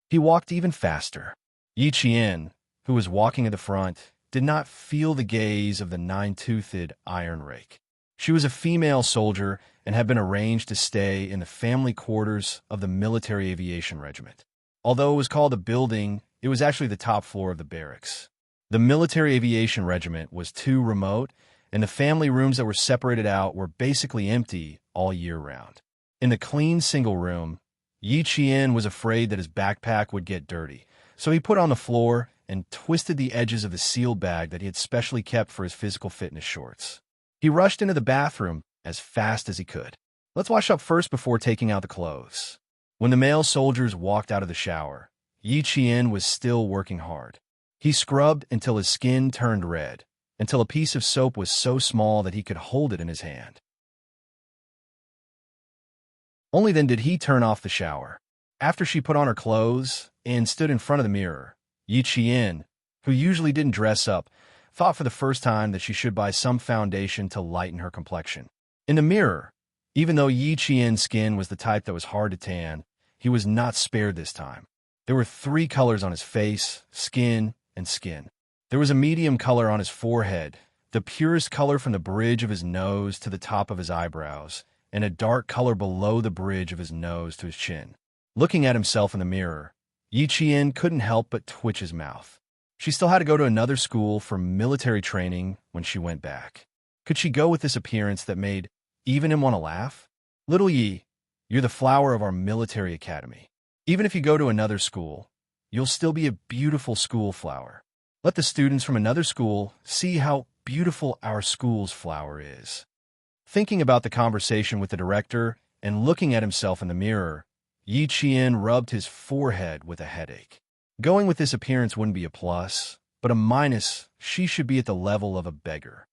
He walked even faster. Yi Qian, who was walking at the front, did not feel the gaze of the nine-toothed iron rake. She was a female soldier and had been arranged to stay in the family quarters of the military aviation regiment. Although it was called a building, it was actually the top floor of the barracks. The military aviation regiment was too remote, and the family rooms that were separated out were basically empty all year round. In the clean single room, Yi Qian was afraid that his backpack would get dirty, so he put on the floor and twisted the edges of the sealed bag that he had specially kept for his physical fitness shorts. He rushed into the bathroom as fast as he could. "Let's wash up first before taking out the clothes." When the male soldiers walked out of the shower, Yi Qian was still working hard. He scrubbed until his skin turned red, until a piece of soap was so small that he could hold it in his hand. Only then did he turn off the shower. After she put on her clothes and stood in front of the mirror, Yi Qian, who usually didn't dress up, thought for the first time that she should buy some foundation to lighten her complexion. In the mirror, even though Yi Qian's skin was the type that was hard to tan, he was not spared this time. There were 3 colors on his face, skin, and skin. There was a medium color on his forehead, the purest color from the bridge of his nose to the top of his eyebrows, and a dark color below the bridge of his nose to his chin. Looking at himself in the mirror, Yi Qian couldn't help but twitch his mouth. She still had to go to another school for military training when she went back. Could she go with this appearance that made even him want to laugh? "Little Yi, you're the flower of our military academy. Even if you go to another school, you'll still be a beautiful school flower. Let the students from another school see how beautiful our school's flower is." Thinking about the conversation with the director and looking at himself in the mirror, Yi Qian rubbed his forehead with a headache. Going with this appearance wouldn't be a plus, but a minus. She should be at the level of a beggar.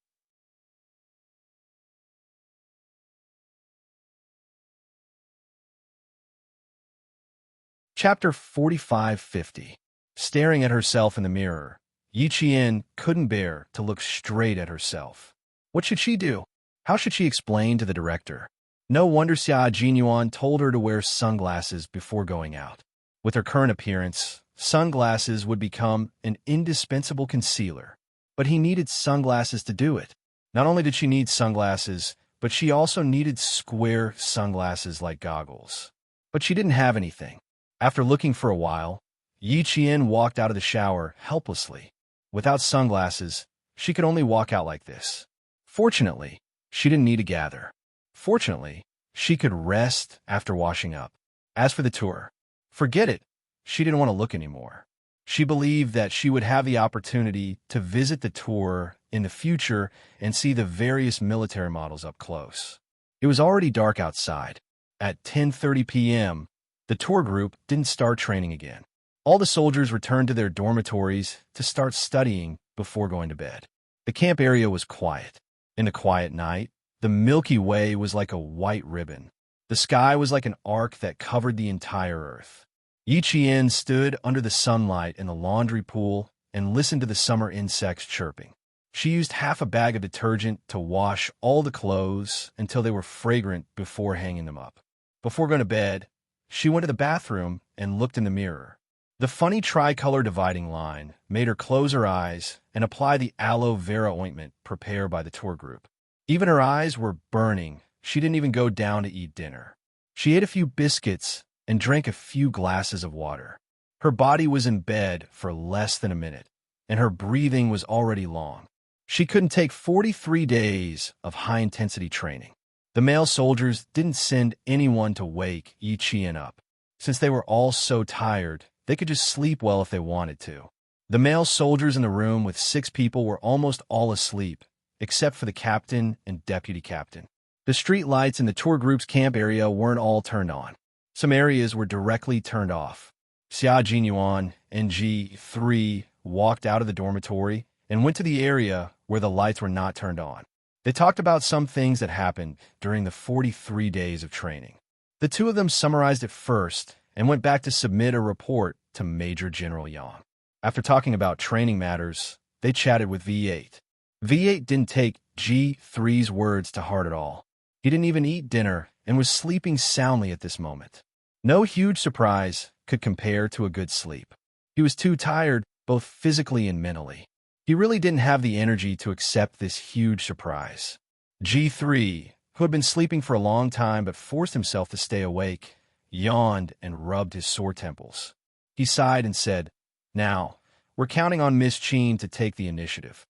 Chapter 4550. Staring at herself in the mirror, Yi Qian couldn't bear to look straight at herself. What should she do? How should she explain to the director? No wonder Xia Jinyuan told her to wear sunglasses before going out. With her current appearance, sunglasses would become an indispensable concealer. But he needed sunglasses to do it. Not only did she need sunglasses, but she also needed square sunglasses like goggles. But she didn't have anything. After looking for a while, Yi Qian walked out of the shower helplessly. Without sunglasses, she could only walk out like this. Fortunately, she didn't need to gather. Fortunately, she could rest after washing up. As for the tour, forget it. She didn't want to look anymore. She believed that she would have the opportunity to visit the tour in the future and see the various military models up close. It was already dark outside. At 10:30 p.m., the tour group didn't start training again. All the soldiers returned to their dormitories to start studying before going to bed. The camp area was quiet. In the quiet night, the Milky Way was like a white ribbon. The sky was like an arc that covered the entire earth. Yi Qian stood under the sunlight in the laundry pool and listened to the summer insects chirping. She used half a bag of detergent to wash all the clothes until they were fragrant before hanging them up. Before going to bed, she went to the bathroom and looked in the mirror. The funny tricolor dividing line made her close her eyes and apply the aloe vera ointment prepared by the tour group. Even her eyes were burning. She didn't even go down to eat dinner. She ate a few biscuits and drank a few glasses of water. Her body was in bed for less than a minute, and her breathing was already long. She couldn't take 43 days of high-intensity training. The male soldiers didn't send anyone to wake Yi Qian up. Since they were all so tired, they could just sleep well if they wanted to. The male soldiers in the room with 6 people were almost all asleep, except for the captain and deputy captain. The street lights in the tour group's camp area weren't all turned on. Some areas were directly turned off. Xia Jinyuan and G3 walked out of the dormitory and went to the area where the lights were not turned on. They talked about some things that happened during the 43 days of training. The two of them summarized it first and went back to submit a report to Major General Yang. After talking about training matters, they chatted with V8. V8 didn't take G3's words to heart at all. He didn't even eat dinner and was sleeping soundly at this moment. No huge surprise could compare to a good sleep. He was too tired, both physically and mentally. He really didn't have the energy to accept this huge surprise. G3, who had been sleeping for a long time but forced himself to stay awake, yawned and rubbed his sore temples. He sighed and said, "Now, we're counting on Miss Qin to take the initiative.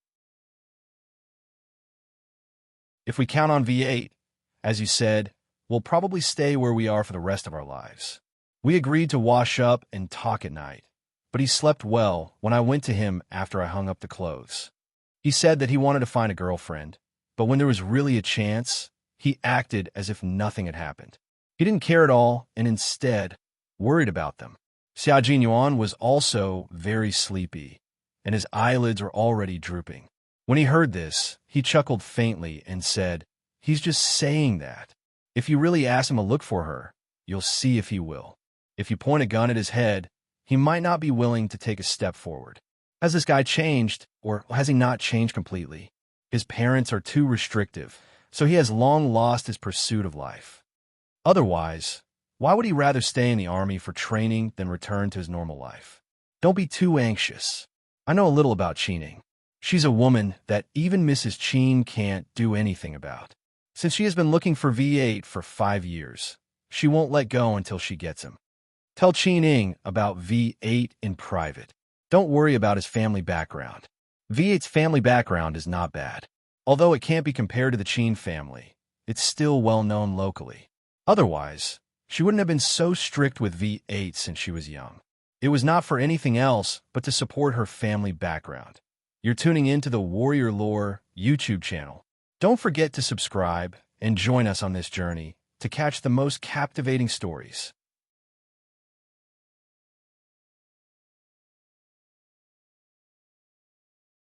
If we count on V8, as you said, we'll probably stay where we are for the rest of our lives." We agreed to wash up and talk at night, but he slept well when I went to him after I hung up the clothes. He said that he wanted to find a girlfriend, but when there was really a chance, he acted as if nothing had happened. He didn't care at all and instead worried about them. Xia Jinyuan was also very sleepy, and his eyelids were already drooping. When he heard this, he chuckled faintly and said, "He's just saying that. If you really ask him to look for her, you'll see if he will. If you point a gun at his head, he might not be willing to take a step forward." Has this guy changed, or has he not changed completely? His parents are too restrictive, so he has long lost his pursuit of life. Otherwise, why would he rather stay in the army for training than return to his normal life? Don't be too anxious. I know a little about Qining. She's a woman that even Mrs. Qin can't do anything about. Since she has been looking for V8 for 5 years, she won't let go until she gets him. Tell Qining about V8 in private. Don't worry about his family background. V8's family background is not bad. Although it can't be compared to the Qin family, it's still well known locally. Otherwise, she wouldn't have been so strict with V8 since she was young. It was not for anything else but to support her family background. You're tuning into the Warrior Lore YouTube channel. Don't forget to subscribe and join us on this journey to catch the most captivating stories.